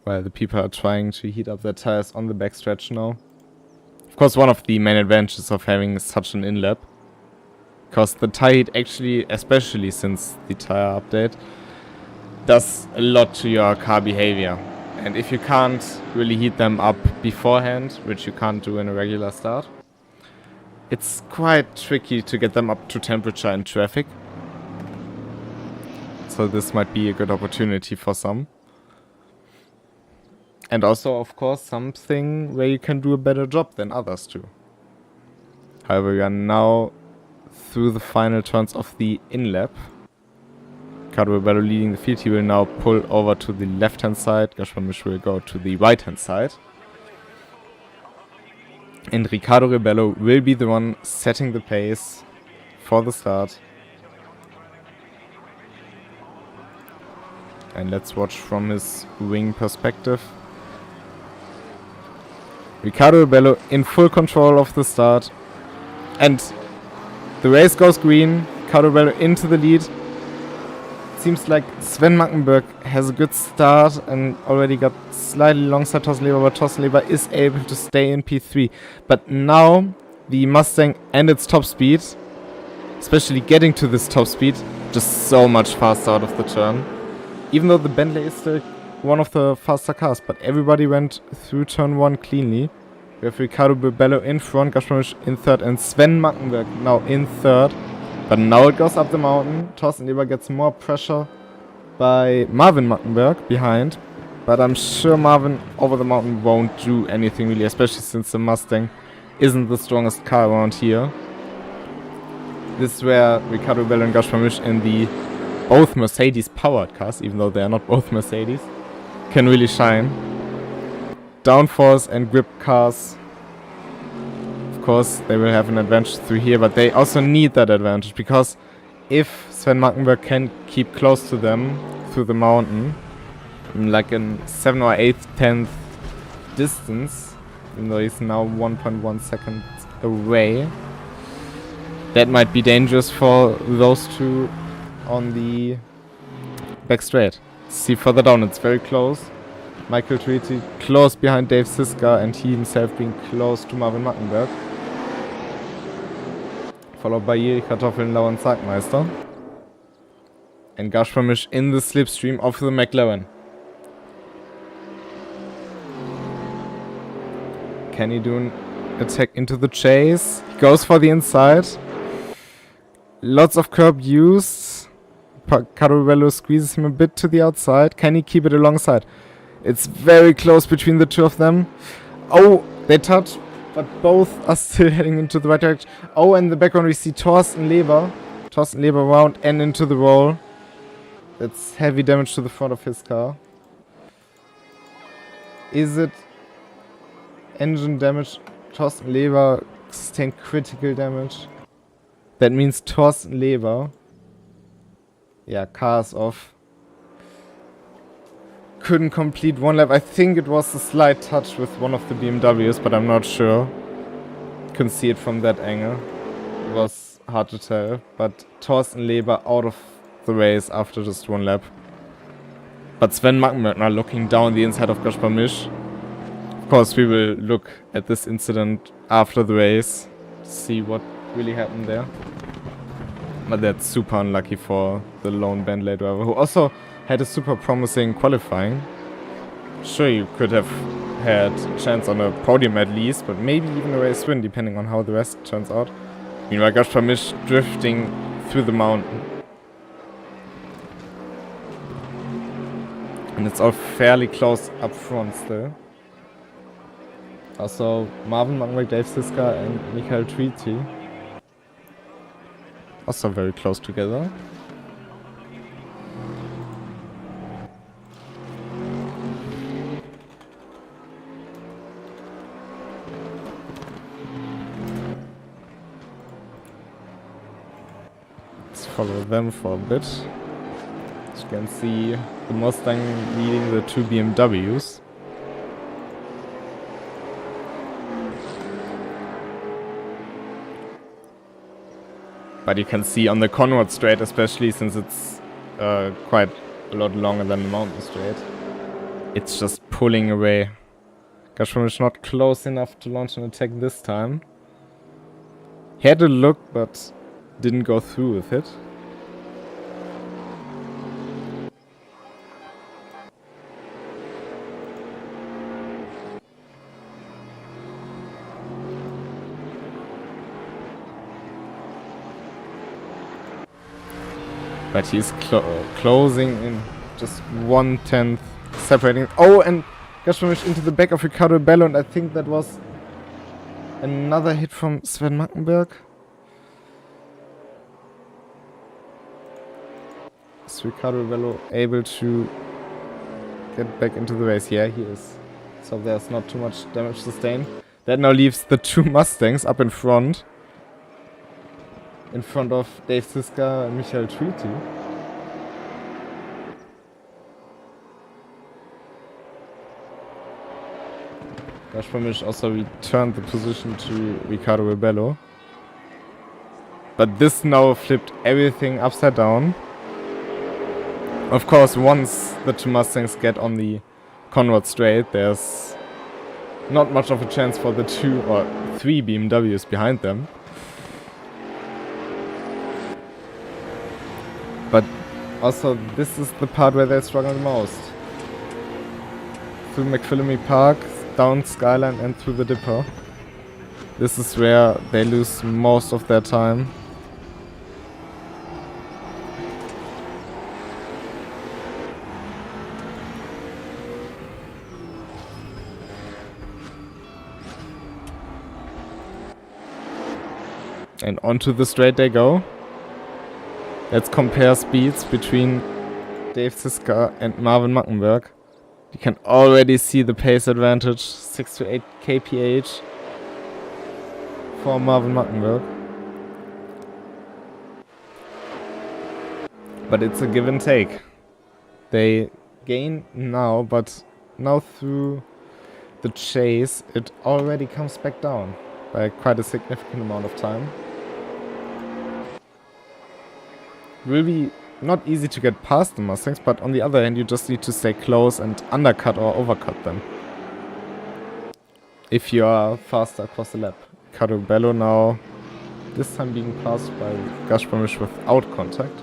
While the people are trying to heat up their tires on the backstretch now. Of course, one of the main advantages of having such an in-lap, because the tire heat actually, especially since the tire update, does a lot to your car behavior. And if you can't really heat them up beforehand, which you can't do in a regular start, it's quite tricky to get them up to temperature in traffic. So this might be a good opportunity for some. And also, of course, something where you can do a better job than others do. However, we are now through the final turns of the in-lap. Riccardo Rebello leading the field. He will now pull over to the left-hand side. Gaspar Misch will go to the right-hand side. And Riccardo Rebello will be the one setting the pace for the start. And let's watch from his wing perspective. Riccardo Rebello in full control of the start. And the race goes green. Riccardo Rebello into the lead. Seems like Sven Mackenberg has a good start and already got slightly alongside Thorsten Leber, but Thorsten Leber is able to stay in P3. But now the Mustang and its top speed, especially getting to this top speed, just so much faster out of the turn. Even though the Bentley is still one of the faster cars, but everybody went through turn 1 cleanly. We have Riccardo Rebello in front, Gaspar Misch in third, and Sven Mackenberg now in third. But now it goes up the mountain. Thorsten Leber gets more pressure by Marvin Mackenberg behind. But I'm sure Marvin over the mountain won't do anything really, especially since the Mustang isn't the strongest car around here. This is where Riccardo Rebello and Gaspar Misch in the both Mercedes powered cars, even though they are not both Mercedes, can really shine. Downforce and grip cars, of course, they will have an advantage through here, but they also need that advantage, because if Sven Mackenberg can keep close to them through the mountain, like in 7th or 8th, 10th distance, even though he's now 1.1 seconds away, that might be dangerous for those two on the back straight. See further down, it's very close. Michael Tweety close behind Dave Siska, and he himself being close to Marvin Mackenberg. Followed by Jiri Kartoffeln, Lauren Sagmeister. And Gaspar Misch in the slipstream of the McLaren. Can he do an attack into the chase? He goes for the inside. Lots of curb used. Riccardo Rebello squeezes him a bit to the outside. Can he keep it alongside? It's very close between the two of them. Oh, they touch, but both are still heading into the right direction. Oh, and in the background we see Thorsten Leber. Thorsten Leber round and into the roll. That's heavy damage to the front of his car. Is it engine damage? Thorsten Leber sustained critical damage. That means Thorsten Leber, yeah, car's off. Couldn't complete one lap. I think it was a slight touch with one of the BMWs, but I'm not sure. Couldn't see it from that angle. It was hard to tell. But Thorsten Leber out of the race after just one lap. But Sven Mackenberg now looking down the inside of Gaspar Misch. Of course, we will look at this incident after the race, see what really happened there. But that's super unlucky for the lone Bentley driver, who also had a super promising qualifying. Sure, you could have had a chance on a podium at least, but maybe even a race win, depending on how the rest turns out. Meanwhile, Gaspar Misch drifting through the mountain. And it's all fairly close up front still. Also Marvin Mangweg, Dave Siska and Michael Tweety. Also very close together. Let's follow them for a bit. As you can see, the Mustang leading the two BMWs. But you can see on the Conrad straight, especially since it's quite a lot longer than the mountain straight, it's just pulling away. Gashram is not close enough to launch an attack this time. He had a look, but didn't go through with it. But he's closing in just 1/10, separating. Oh, and Gashram into the back of Ricardo Bello, and I think that was another hit from Sven Mackenberg. Is Ricardo Bello able to get back into the race? Yeah, he is. So there's not too much damage sustained. That now leaves the two Mustangs up in front of Dave Siska and Michael Tweety. Gashram also returned the position to Ricardo Rebello. But this now flipped everything upside down. Of course, once the two Mustangs get on the Conrad straight, there's not much of a chance for the two or three BMWs behind them. But also, this is the part where they struggle the most. Through McPhillamy Park, down Skyline and through the Dipper. This is where they lose most of their time. And onto the straight they go. Let's compare speeds between Dave Siska and Marvin Mackenberg. You can already see the pace advantage, 6 to 8 kph for Marvin Mackenberg. But it's a give and take. They gain now, but now through the chase it already comes back down by quite a significant amount of time. Will be not easy to get past the Mustangs, but on the other hand you just need to stay close and undercut or overcut them if you are faster across the lap. Ricardo Bello now this time being passed by Gashram without contact.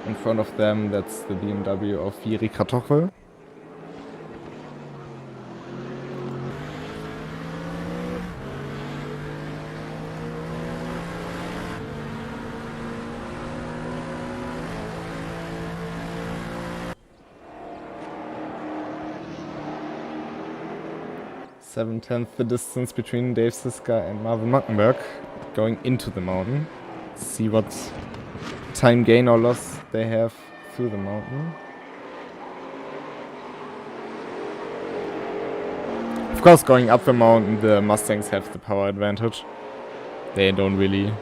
In front of them, that's the BMW of Jiri Kartoffel. Seven-tenths the distance between Dave Siska and Marvin Mackenberg going into the mountain. See what time gain or loss they have through the mountain. Of course, going up the mountain, the Mustangs have the power advantage. They don't really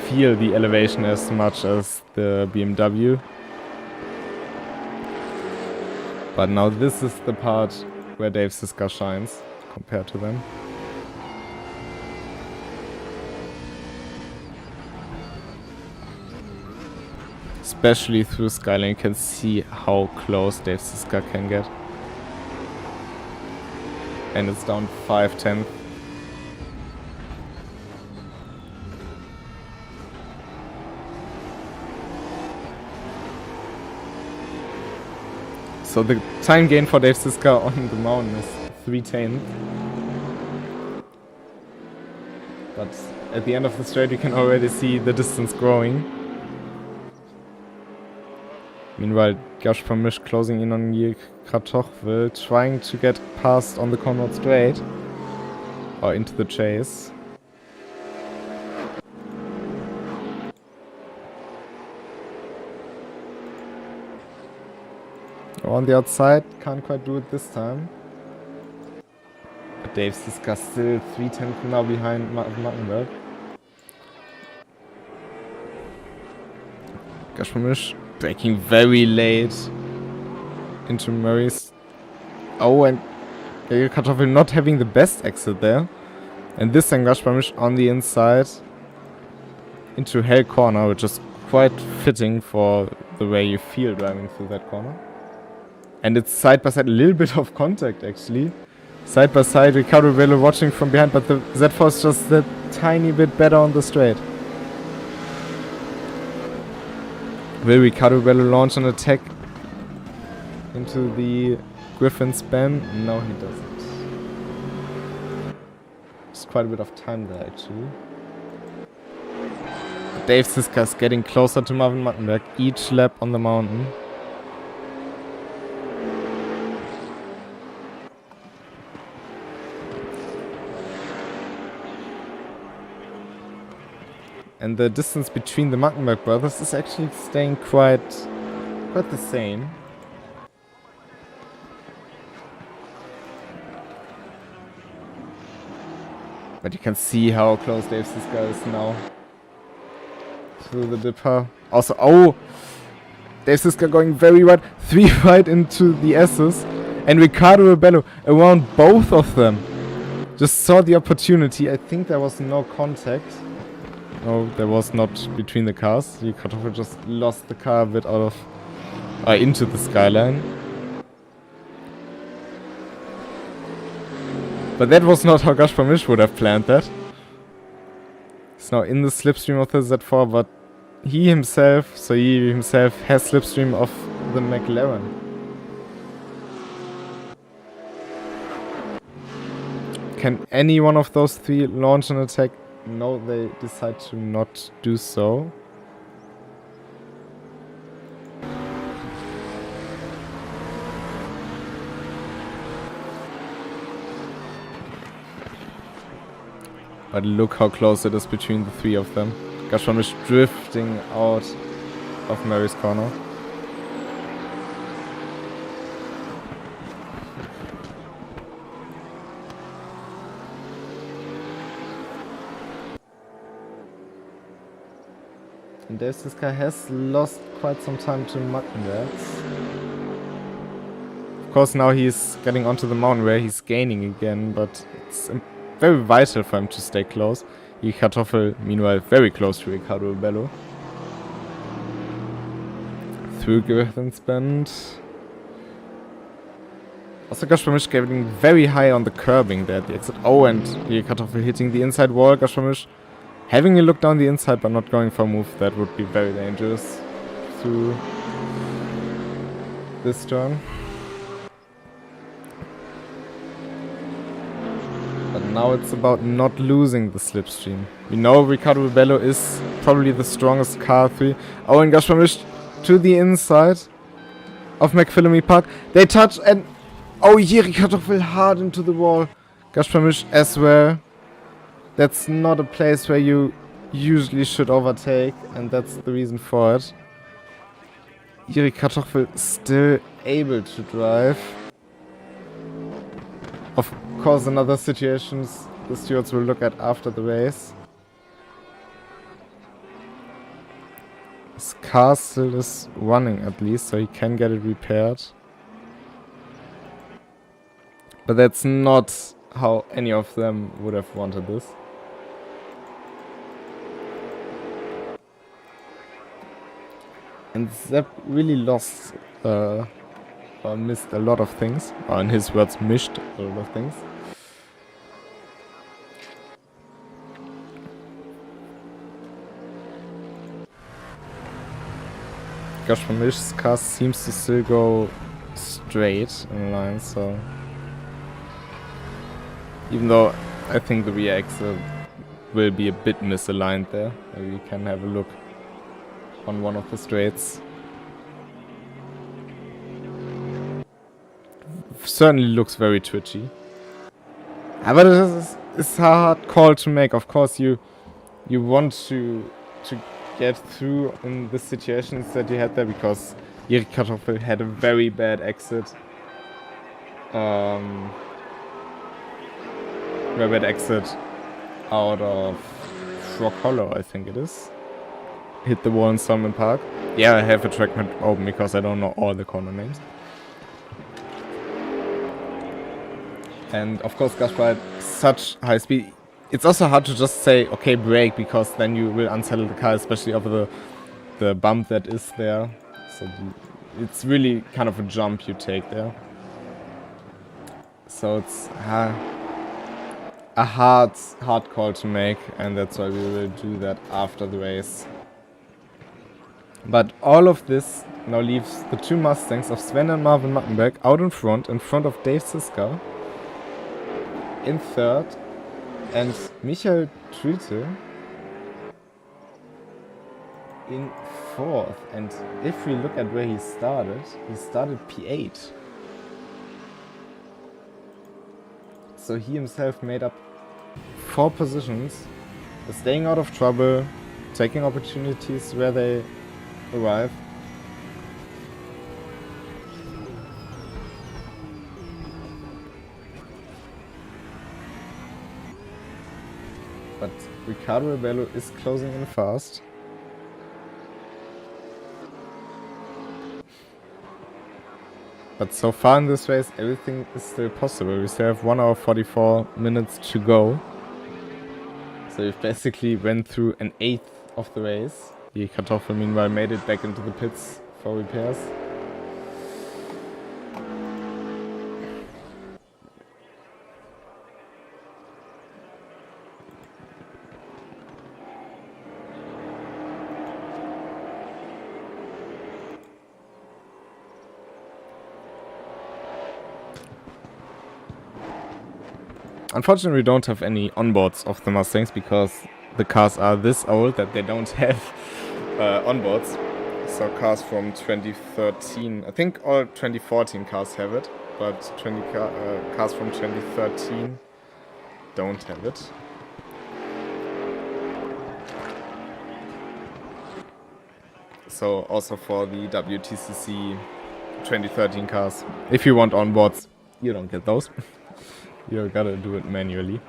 feel the elevation as much as the BMW. But now this is the part where Dave Siska shines compared to them. Especially through Skyline, you can see how close Dave Siska can get. And it's down 5/10. So the time gain for Dave Siska on the mountain is 3/10. But at the end of the straight you can already see the distance growing. Meanwhile, Gazpramish closing in on Yirik Kratochvil, trying to get past on the corner straight. Or into the chase. On the outside, can't quite do it this time. But Dave's discussed still 3/10 now behind Mattenberg. Gazpramish breaking very late into Murray's. Oh, and Kartoffel not having the best exit there. And this time Gazpramish on the inside into Hell corner, which is quite fitting for the way you feel driving through that corner. And it's side by side, a little bit of contact actually. Side by side, Ricardo Bello watching from behind, but the Z4 is just a tiny bit better on the straight. Will Ricardo Bello launch an attack into the Griffin's ban? No, he doesn't. There's quite a bit of time there actually. Dave Siska is getting closer to Marvin Mattenberg each lap on the mountain. And the distance between the Mattenberg brothers is actually staying quite the same. But you can see how close Dave Siska is now through the dipper. Also, oh! Dave Siska going very wide, 3 wide into the Asus. And Ricardo Rebello around both of them. Just saw the opportunity. I think there was no contact. No, there was not between the cars. Ricardo just lost the car a bit out of into the skyline. But that was not how Gazpramish would have planned that. He's now in the slipstream of the Z4, but he himself has slipstream of the McLaren. Can any one of those three launch an attack? No, they decide to not do so. But look how close it is between the three of them. Gazpramish drifting out of Mary's corner. And this guy has lost quite some time to Mattenbergs. Of course now he's getting onto the mountain where he's gaining again, but it's very vital for him to stay close. Kartoffel, meanwhile, very close to Ricardo Bello. Through Griffith's Bend. Also Gazpramish getting very high on the curbing there at the exit. Oh, and Kartoffel hitting the inside wall. Gazpramish having a look down the inside but not going for a move. That would be very dangerous through this turn. But now it's about not losing the slipstream. We know Ricardo Bello is probably the strongest car 3. Oh, and Gazpramish to the inside of McPhillamy Park. They touch and... Oh, here Ricardo will hard into the wall. Gazpramish as well. That's not a place where you usually should overtake, and that's the reason for it. Here Ricardo still able to drive. Of course, in other situations, the stewards will look at after the race. His car still is running at least, so he can get it repaired. But that's not how any of them would have wanted this. And Sepp really lost or missed a lot of things. Or in his words, missed a lot of things. Gazpramish's car seems to still go straight in line, so... Even though I think the rear axle will be a bit misaligned there. Maybe we can have a look on one of the straights. certainly looks very twitchy. But it's a hard call to make. Of course, you want to get through in the situations that you had there, because Erik Kartoffel had a very bad exit. Very bad exit out of Frog Hollow, I think it is. Hit the wall in Solomon Park. Yeah, I have a track map open because I don't know all the corner names. And of course, Gaspar had such high speed. It's also hard to just say, okay, brake, because then you will unsettle the car, especially over the bump that is there. So it's really kind of a jump you take there. So it's a hard call to make, and that's why we will do that after the race. But all of this now leaves the two Mustangs of Sven and Marvin Mattenberg out in front of Dave Siska in third, and Michael Trüte in fourth. And if we look at where he started P8. So he himself made up 4 positions, staying out of trouble, taking opportunities where they arrive. But Ricardo Rebello is closing in fast. But so far in this race, everything is still possible. We still have 1 hour 44 minutes to go. So we've basically went through an eighth of the race. The Kartoffel meanwhile made it back into the pits for repairs. Unfortunately, we don't have any onboards of the Mustangs because the cars are this old that they don't have onboards. So cars from 2013, I think all 2014 cars have it, but cars from 2013 don't have it. So also for the WTCC 2013 cars, if you want onboards, you don't get those. You gotta do it manually.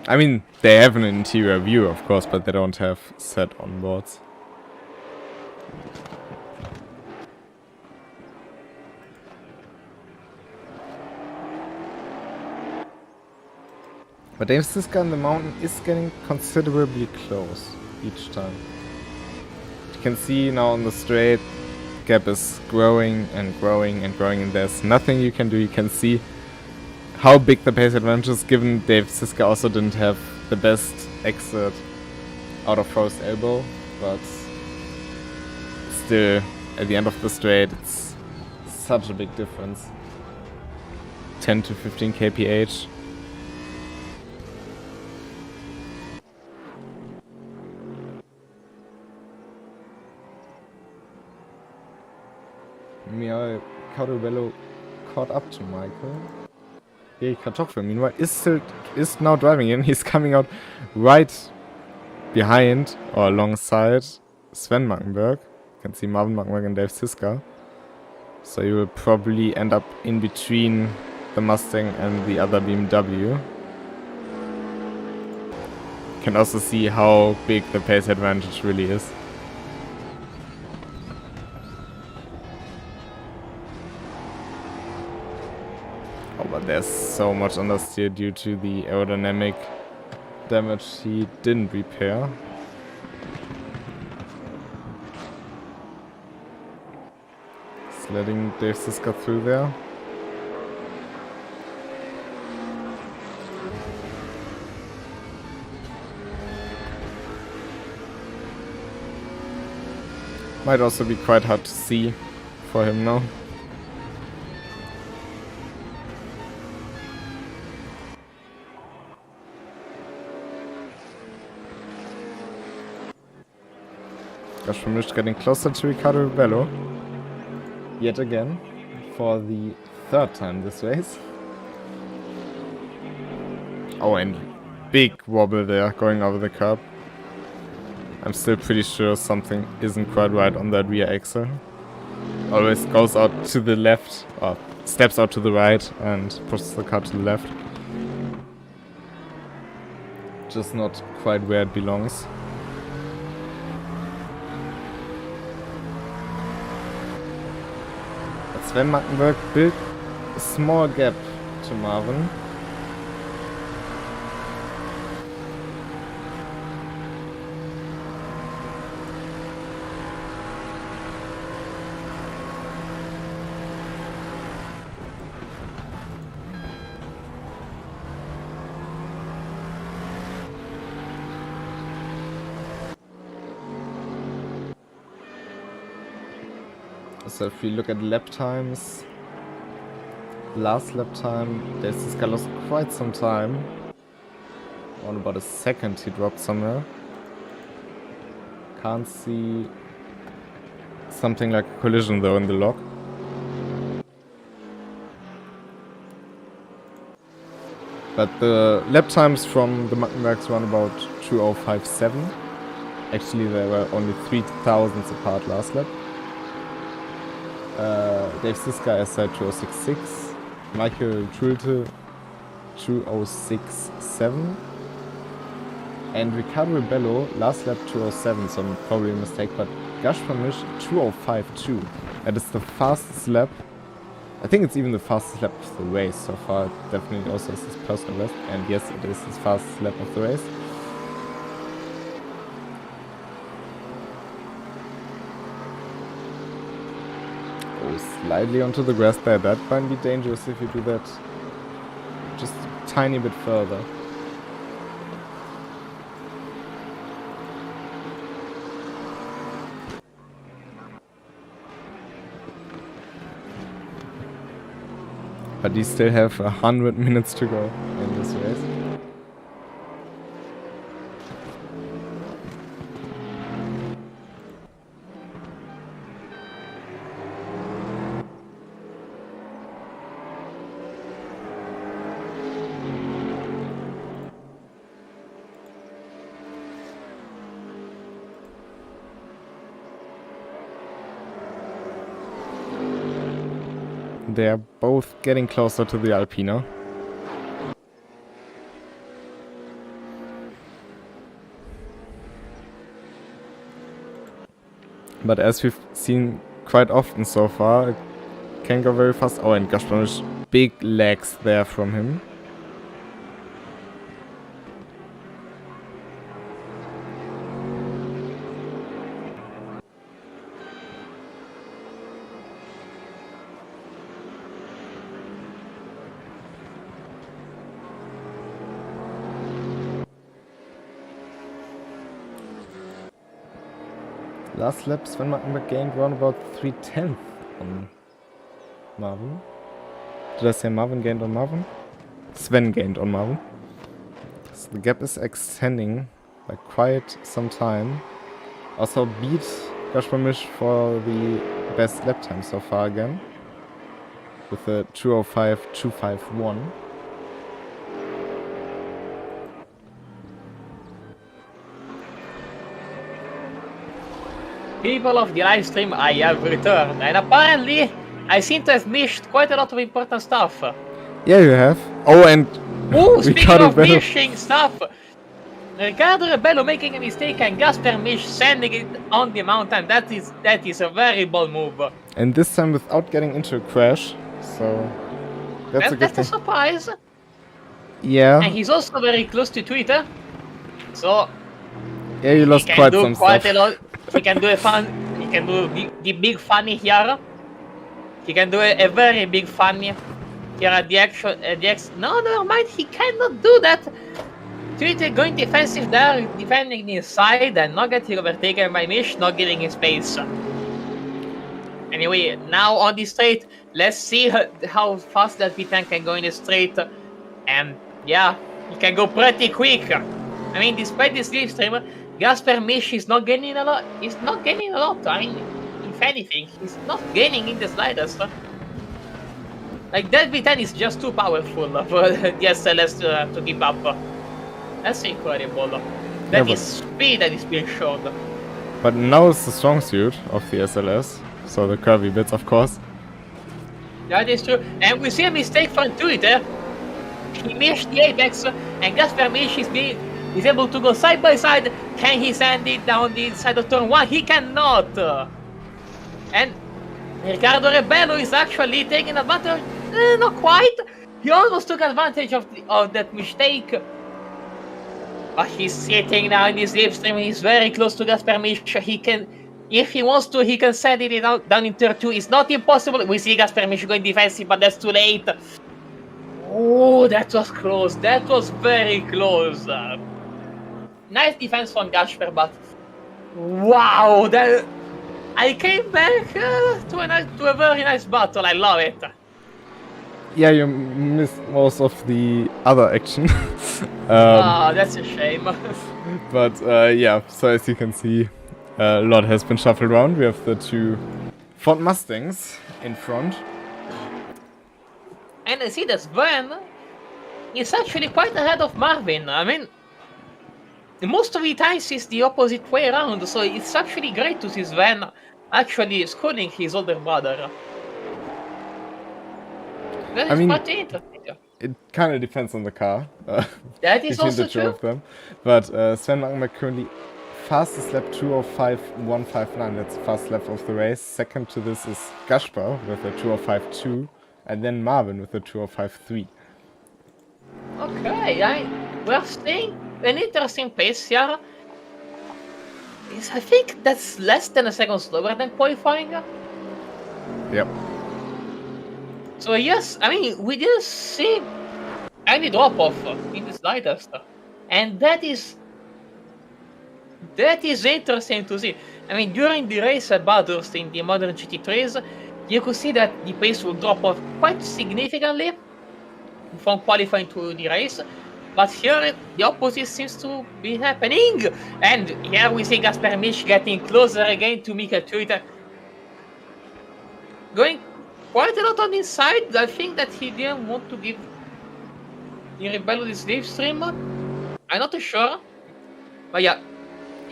I mean, they have an interior view, of course, but they don't have set onboards. But Dave Siska in the mountain is getting considerably close each time. You can see now on the straight, gap is growing and growing and growing, and there's nothing you can do. You can see how big the pace advantage is, given Dave Siska also didn't have the best exit out of Frost Elbow, but still at the end of the straight it's such a big difference. 10 to 15 kph. Meanwhile, Carubello caught up to Michael. Erik Kartoffel, meanwhile, is now driving in. He's coming out right behind or alongside Sven Mackenberg. You can see Marvin Mackenberg and Dave Siska. So you will probably end up in between the Mustang and the other BMW. You can also see how big the pace advantage really is. But there's so much understeer due to the aerodynamic damage he didn't repair. Just letting Dave Siska through there. Might also be quite hard to see for him now. Gosh, Misch getting closer to Ricardo Rebello. Yet again. for the third time this race. Oh, and big wobble there going over the curb. I'm still pretty sure something isn't quite right on that rear axle. Always goes out to the left, or steps out to the right and pushes the car to the left. Just not quite where it belongs. But Sven Mackenberg built a small gap to Marvin. So if we look at lap times, last lap time, this guy lost quite some time. On about a second he dropped somewhere. Can't see something like a collision though in the log. But the lap times from the Mackenbergs run about 2057. Actually they were only 3 thousandths apart last lap. Dave Siska is at 2066, Michael Schulte 2067, and Ricardo Rebello last lap 207, so probably a mistake, but Gaspar Misch 2052. That is the fastest lap. I think it's even the fastest lap of the race so far. It definitely also is his personal best, and yes, it is his fastest lap of the race. Slightly onto the grass there. That might be dangerous if you do that just a tiny bit further. But you still have 100 minutes to go in this race. They are both getting closer to the Alpina. But as we've seen quite often so far, it can go very fast. Oh, and Gasparish, big legs there from him. Last lap, Sven Mackenberg gained around about 3/10 on Marvin. Did I say Marvin gained on Marvin? Sven gained on Marvin. So the gap is extending by quite some time. Also beat Gaspar Misch for the best lap time so far again. With a 2:05.251. People of the live stream, I have returned, and apparently I seem to have missed quite a lot of important stuff. Yeah, you have. Oh, and speaking of missing stuff, Ricardo Rebello making a mistake and Gaspar Misch sending it on the mountain. That is a very bold move. And this time without getting into a crash, so that's a good That's a thing. surprise. Yeah. And he's also very close to Twitter, so Yeah, you lost he can quite do some quite stuff. a lot. He can do He can do the big funny here. He can do a very big funny here at the No, never mind. He cannot do that. Twitter going defensive there, defending inside and not getting overtaken by Misch, not giving him space. Anyway, now on the straight, let's see how fast that V10 can go in the straight. And yeah, he can go pretty quick. I mean, despite this slipstream, Gaspar Misch is not gaining a lot. He's not gaining a lot. I mean, if anything, he's not gaining in the slightest. Like, that V10 is just too powerful for the SLS to keep up. That's incredible. That is speed that is being shown. But now it's the strong suit of the SLS, so the curvy bits, of course. That is true. And we see a mistake from Twitter. He missed the apex, and Gasper Mish is able to go side by side. Can he send it down the inside of turn 1? He cannot. And Riccardo Rebello is actually taking advantage. Not quite. He almost took advantage of that mistake. But he's sitting now in his slipstream. He's very close to Gasper Mish. He can, if he wants to, he can send it down in turn 2. It's not impossible. We see Gasper Mish going defensive, but that's too late. Oh, that was close. That was very close. Nice defense from Gasper, but wow, I came back to a very nice battle. I love it. Yeah, you missed most of the other action. That's a shame. But yeah, so as you can see, a lot has been shuffled around. We have the two Ford Mustangs in front. And I see that Sven is actually quite ahead of Marvin. I mean, most of the times it's the opposite way around, so it's actually great to see Sven actually schooling his older brother. That is quite interesting. It kind of depends on the car. That is between also the two true. of them. But Sven Maggenberg currently fastest lap 2:05.159. That's the fastest lap of the race. Second to this is Gasper with a 2:05.2. And then Marvin with a 2:05.3. Okay, we're seeing an interesting pace here. I think that's less than a second slower than qualifying. Yep. So yes, I mean, we didn't see any drop-off in the slightest. And that is interesting to see. I mean, during the race at Bathurst in the modern GT3s, you could see that the pace will drop off quite significantly from qualifying to the race. But here, the opposite seems to be happening. And here we see Gasper Mish getting closer again to Mika Twitter. Going quite a lot on the inside. I think that he didn't want to give the Rebello the slipstream. I'm not too sure. But yeah,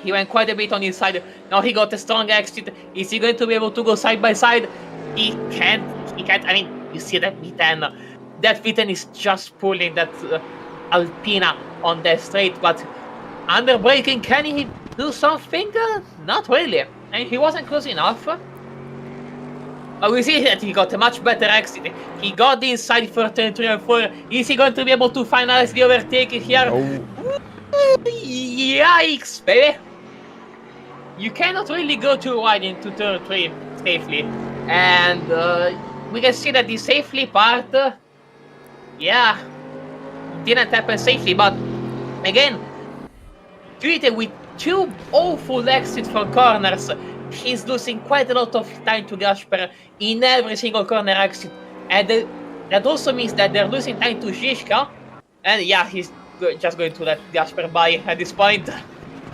he went quite a bit on the inside. Now he got a strong exit. Is he going to be able to go side by side? He can't. I mean, you see that V10. That V10 is just pulling that Alpina on the straight. But under braking, can he do something? Not really. And he wasn't close enough. But we see that he got a much better exit. He got the inside for turn 3 and 4. Is he going to be able to finalize the overtake here? Oh. Yikes, baby. You cannot really go too wide into turn 3 safely. And we can see that the safely part, yeah, didn't happen safely. But again, treated with two awful exits from corners, he's losing quite a lot of time to Gasper in every single corner exit. And that also means that they're losing time to Zizka. And yeah, he's just going to let Gasper by at this point.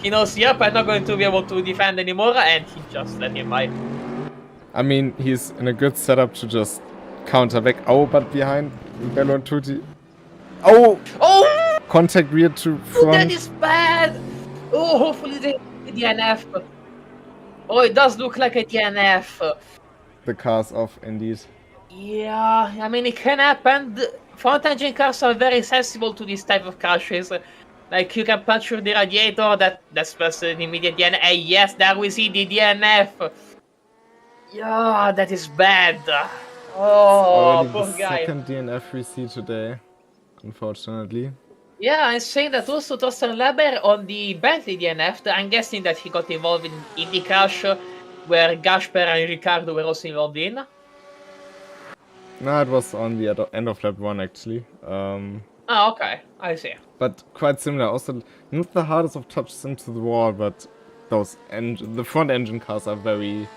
He knows, yep, I'm not going to be able to defend anymore, and he just let him by. I mean, he's in a good setup to just counter back. Oh, but behind Bello and Tutti. Oh! Oh! Contact rear to front. That is bad! Oh, hopefully they the DNF. Oh, it does look like a DNF. The car's off, indeed. Yeah, I mean, it can happen. Front engine cars are very sensible to this type of crashes. Like, you can puncture the radiator, that's plus an immediate DNF. Yes, there we see the DNF. Yeah, that is bad. Oh, poor the guy. Second DNF we see today, unfortunately. Yeah, I'm saying that also Torsten Leber on the Bentley DNF. I'm guessing that he got involved in the crash where Gasper and Riccardo were also involved in. No, it was on the end of lap 1 actually. Oh, okay, I see. But quite similar. Also, not the hardest of touches into the wall, but the front engine cars are very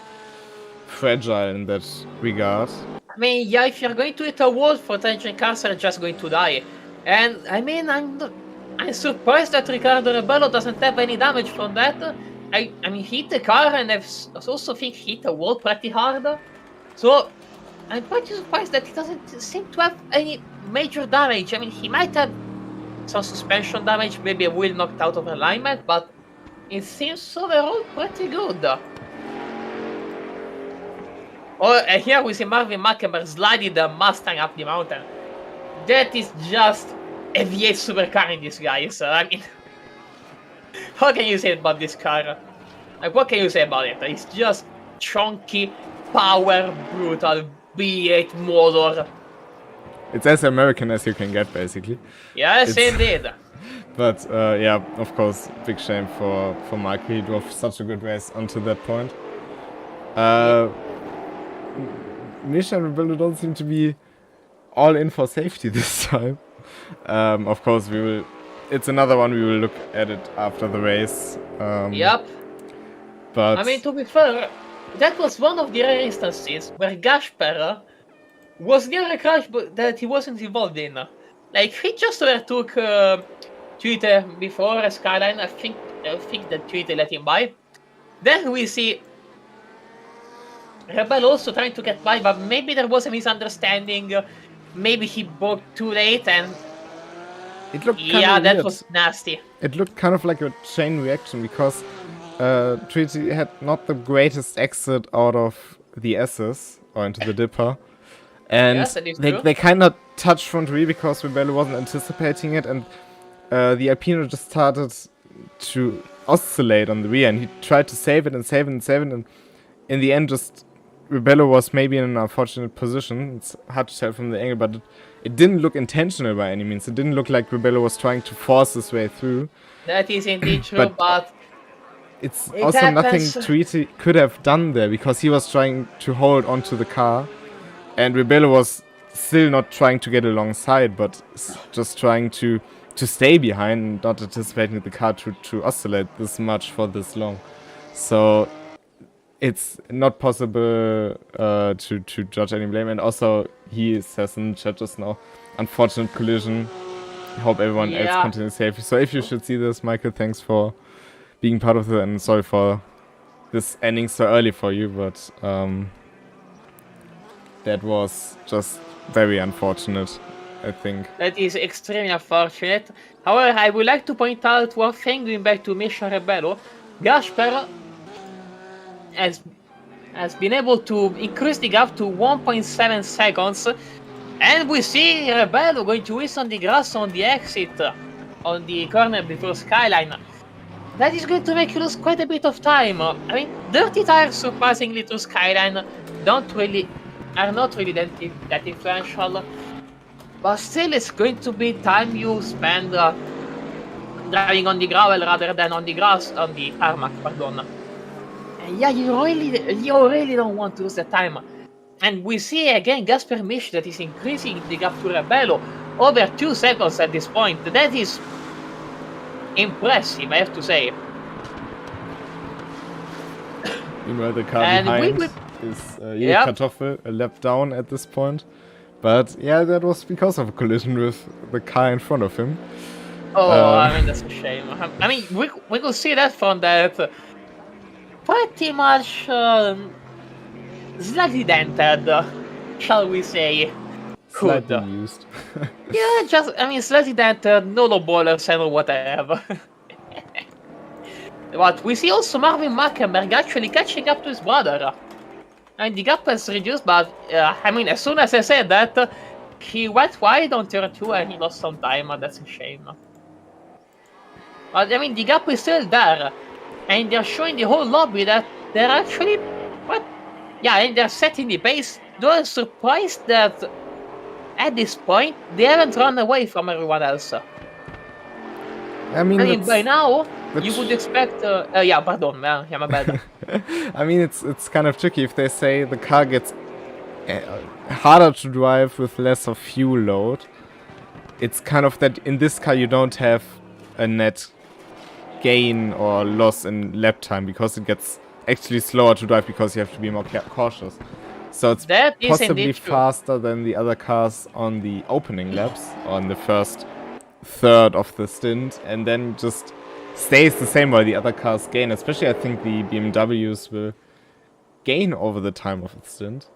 fragile in that regard. I mean, yeah, if you're going to hit a wall, front engine cars are just going to die. And I mean, I'm surprised that Riccardo Rebello doesn't have any damage from that. I mean, he hit the car, and I also think he hit a wall pretty hard. So I'm pretty surprised that he doesn't seem to have any major damage. I mean, he might have some suspension damage, maybe a wheel knocked out of alignment, but it seems overall pretty good. Oh, and here we see Marvin Mackenberg sliding the Mustang up the mountain. That is just a V8 supercar in disguise. I mean, what can you say about this car? Like, what can you say about it? It's just chunky, power, brutal V8 motor. It's as American as you can get, basically. Yes, indeed. But yeah, of course, big shame for Mark. He drove such a good race until that point. Misha and Rebello don't seem to be all in for safety this time. Of course, we will. It's another one we will look at it after the race. Yep. But I mean, to be fair, that was one of the rare instances where Gasper was near a crash but that he wasn't involved in. Like, he just overtook Twitter before Skyline. I think that Twitter let him by. Then we see Rebel also trying to get by, but maybe there was a misunderstanding. Maybe he broke too late, and it looked that weird. Was nasty. It looked kind of like a chain reaction because Treaty had not the greatest exit out of the S's or into the Dipper. And yes, they kind of touched front rear because Rebello wasn't anticipating it, and the Alpino just started to oscillate on the rear, and he tried to save it, and in the end just Rebello was maybe in an unfortunate position. It's hard to tell from the angle, but it didn't look intentional by any means. It didn't look like Rebello was trying to force his way through. That is indeed true, but it's also happens. Nothing Treaty could have done there because he was trying to hold onto the car, and Rebello was still not trying to get alongside, but just trying to stay behind and not anticipating the car to oscillate this much for this long. So it's not possible to judge any blame. And also, he says in the chat just now, unfortunate collision. I hope everyone else continues safely. So if you should see this, Michael, thanks for being part of it, and sorry for this ending so early for you, but that was just very unfortunate, I think. That is extremely unfortunate. However, I would like to point out one thing going back to Misha Rebello. Gasper has been able to increase the gap to 1.7 seconds, and we see Rebello going to whiz on the grass on the exit, on the corner before Skyline. That is going to make you lose quite a bit of time. I mean, dirty tires surprisingly to Skyline are not really that influential, but still it's going to be time you spend driving on the gravel rather than on the grass, on the tarmac, pardon. And yeah, you really don't want to lose the time. And we see again Gasper Misch that is increasing the gap to Rebello over 2 seconds at this point. That is impressive, I have to say. Meanwhile, the car behind is Kartoffel, a lap down at this point. But yeah, that was because of a collision with the car in front of him. Oh, I mean, that's a shame. I mean, we could see that from that pretty much slightly dented, shall we say. Slightly used. Yeah, slightly dented, no low ballers and whatever. But we see also Marvin Mackenberg actually catching up to his brother. And the gap has reduced, but as soon as I said that, he went wide on turn 2 and he lost some time, that's a shame. But the gap is still there. And they're showing the whole lobby that they're actually, and they're setting the pace. Though I'm surprised that at this point, they haven't run away from everyone else. By now, you would expect... my bad. I mean, it's kind of tricky if they say the car gets harder to drive with less of fuel load. It's kind of that in this car you don't have a net gain or loss in lap time because it gets actually slower to drive because you have to be more cautious. So it's possibly faster than the other cars on the opening laps, on the first third of the stint, and then just stays the same while the other cars gain. Especially I think the BMWs will gain over the time of the stint.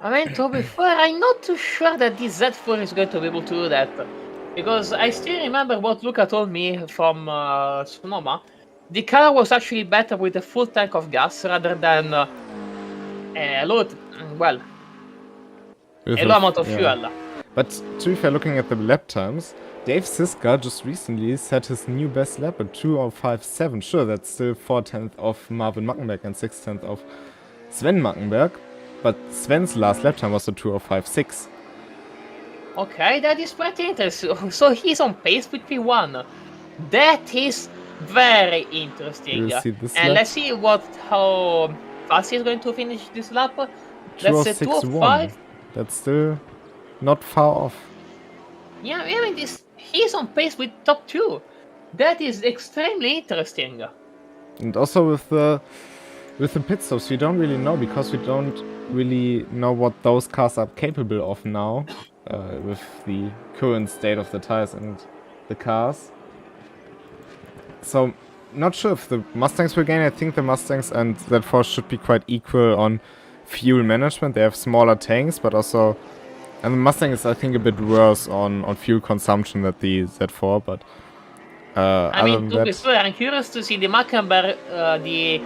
I mean, to be fair, I'm not too sure that this Z4 is going to be able to do that. Because I still remember what Luca told me from Sonoma. The car was actually better with a full tank of gas rather than a low, well, a low amount of fuel. But to be fair, looking at the lap times, Dave Siska just recently set his new best lap at 2:05.7. Sure, that's still 4/10 of Marvin Mackenberg and 6/10 of Sven Mackenberg, but Sven's last lap time was a 2:05.6. Okay, that is pretty interesting. So he's on pace with P1. That is very interesting. You see this And lap? let's see how fast he's going to finish this lap. Let's say 2:05. That's still not far off. Yeah, I mean, he's on pace with top 2. That is extremely interesting. And also with the pit stops, we don't really know, because we don't really know what those cars are capable of now, with the current state of the tires and the cars. So, not sure if the Mustangs will gain. I think the Mustangs and Z4 should be quite equal on fuel management. They have smaller tanks, but also... And the Mustang is, I think, a bit worse on fuel consumption than the Z4, but... I mean, to be fair, I'm curious to see the Mackenberg, the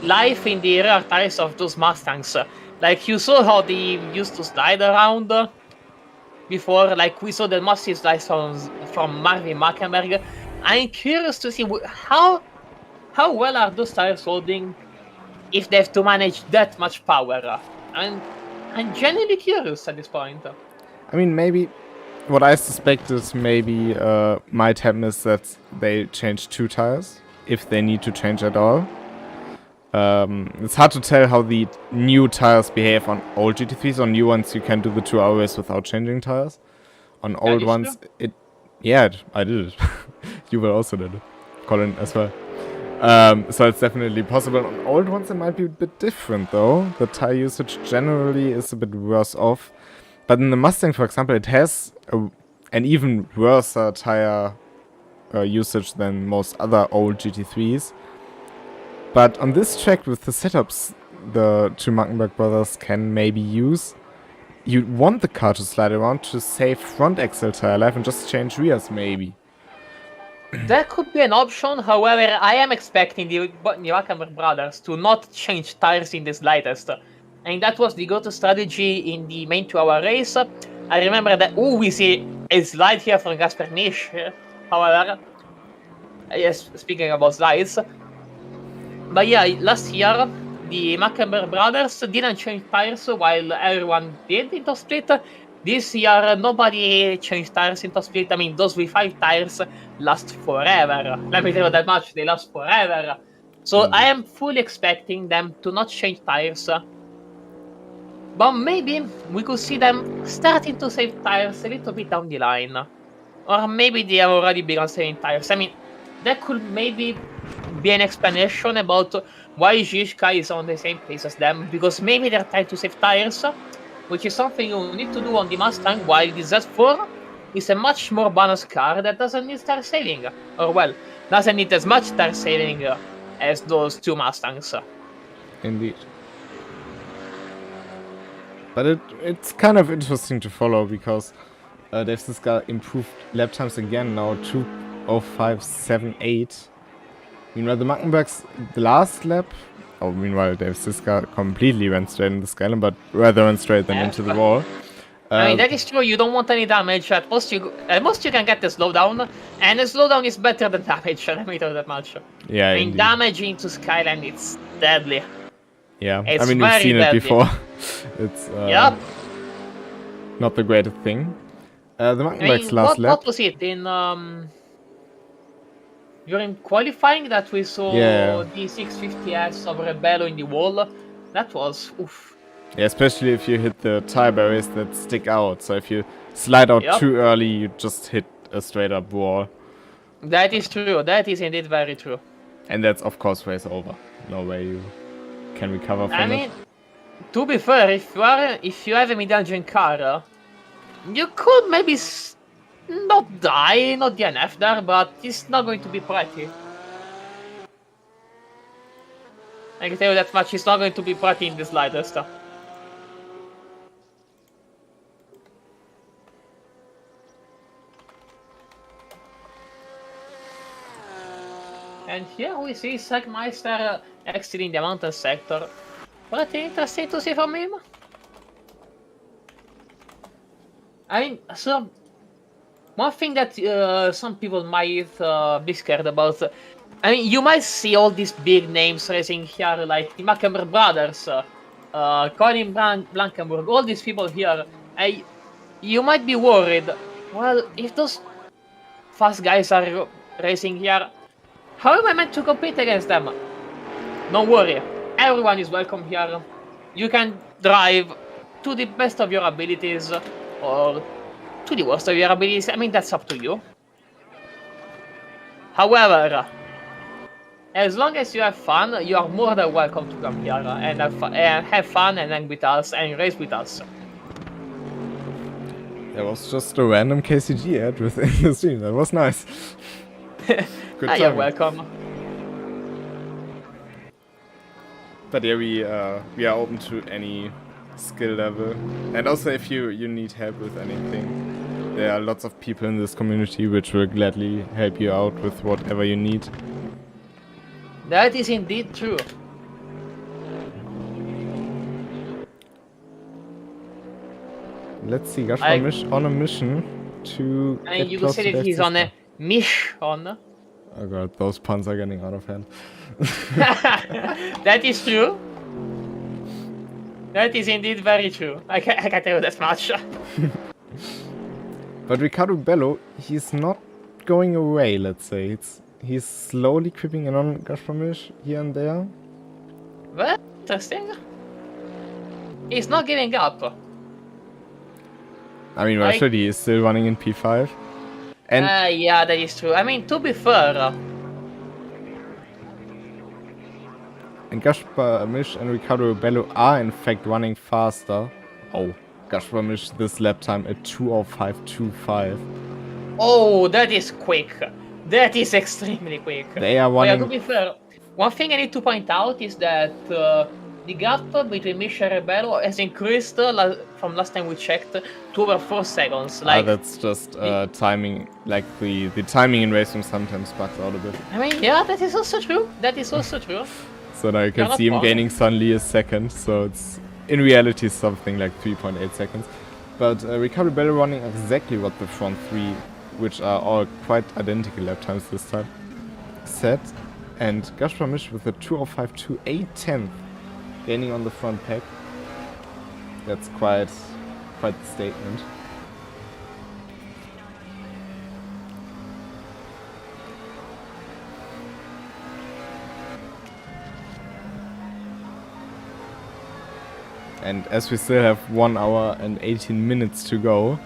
life in the rear tires of those Mustangs. Like, you saw how they used to slide around before, like we saw the massive slides from Marvin Mackenberg. I'm curious to see how well are those tires holding if they have to manage that much power. I'm genuinely curious at this point. I mean, maybe what I suspect is maybe might happen is that they change 2 tires, if they need to change at all. It's hard to tell how the new tires behave on old GT3s. On new ones, you can do the 2 hours without changing tires. On old ones, I did it. You will also did it, Colin, as well. So it's definitely possible. On old ones, it might be a bit different, though. The tire usage generally is a bit worse off. But in the Mustang, for example, it has an even worse tire usage than most other old GT3s. But on this track, with the setups the 2 Mackenberg brothers can maybe use, you want the car to slide around to save front axle tire life and just change rears, maybe. That could be an option. However, I am expecting the Mackenberg brothers to not change tires in the slightest. And that was the go-to strategy in the main 2-hour race. I remember that, we see a slide here from Gasper Nish. However, yes, speaking about slides. But yeah, last year, the Mackenberg brothers didn't change tires while everyone did in top split. This year, nobody changed tires in top split. I mean, those V5 tires last forever. Let me tell you that much, they last forever. So I am fully expecting them to not change tires. But maybe we could see them starting to save tires a little bit down the line. Or maybe they have already begun saving tires. I mean, that could maybe be an explanation about why Zizka is on the same place as them. Because maybe they're trying to save tires, which is something you need to do on the Mustang, while the Z4 is a much more balanced car that doesn't need tire saving. Or, well, doesn't need as much tire saving as those 2 Mustangs. Indeed. But it's kind of interesting to follow, because Dave Siska improved lap times again now, 2:05.78. Meanwhile, the Mackenbergs, the last lap, meanwhile Dave Siska completely went straight in the Skyline, but rather went straight than into the wall. I mean, that is true, you don't want any damage. At most you can get the slowdown, and the slowdown is better than damage, let me tell you that much. Yeah, I mean, indeed. damage into Skyline, it's deadly. Yeah, it's I mean, we've seen deadly. it before. It's Yep. not the greatest thing. The Mackenberg's last lap. What was it? During qualifying that we saw the 650S of Rebello in the wall. That was oof. Yeah, especially if you hit the tire barriers that stick out. So if you slide out too early, you just hit a straight up wall. That is true. That is indeed very true. And that's of course race over. No way you can recover from it. I mean, to be fair, if you have a mid-engine car, you could maybe not die, not DNF there, but it's not going to be pretty. I can tell you that much. It's not going to be pretty in the slightest. And here we see Sackmeister exiting the mountain sector. Pretty interesting to see from him. I mean, so one thing that some people might be scared about. I mean, you might see all these big names racing here, like the Mackenberg brothers, Colin Blankenburg, all these people here. You might be worried. Well, if those fast guys are racing here, how am I meant to compete against them? Don't worry, everyone is welcome here. You can drive to the best of your abilities, or to the worst of your abilities. I mean, that's up to you. However, as long as you have fun, you are more than welcome to come here and have fun and hang with us and race with us. There was just a random KCG ad within the stream. That was nice. Good time. You're welcome. But yeah, we are open to any skill level, and also if you need help with anything, there are lots of people in this community which will gladly help you out with whatever you need. That is indeed true. Let's see, Gaspar on a mission to. And you could say that he's on a mission. Oh god, those puns are getting out of hand. That is true. That is indeed very true. I can tell you that much. But Ricardo Bello, he's not going away, let's say. He's slowly creeping in on Gaspar here and there. Well, interesting. He's not giving up. I mean, why should he? He's still running in P5. And yeah, that is true. I mean, to be fair. And Gaspar Misch and Ricardo Bello are in fact running faster. Oh, Gaspar Misch this lap time at 2:05.25. Oh, that is quick. That is extremely quick. They are running. Yeah, to be fair, one thing I need to point out is that the gap between Misch and Bello has increased from last time we checked to over 4 seconds. Like that's just timing. Like the timing in racing sometimes bugs out a bit. I mean, yeah, that is also true. That is also true. So now you can see him gaining suddenly a second. So it's in reality something like 3.8 seconds. But Ricardo Bello running exactly what the front three, which are all quite identical lap times this time, set. And Gaspar Misch with a 2:05.2 8/10 gaining on the front pack. That's quite the statement. And as we still have 1 hour and 18 minutes to go,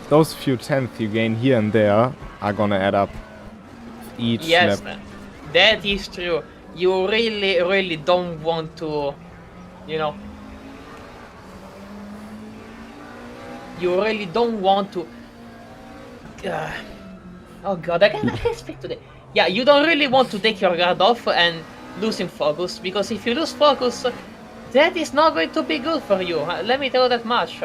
those few tenths you gain here and there are gonna add up each yes, lap. That is true. You really don't want to, you know, you really don't want to. Oh god, I can't speak today. Yeah, you don't really want to take your guard off and lose in focus, because if you lose focus, that is not going to be good for you. Let me tell you that much.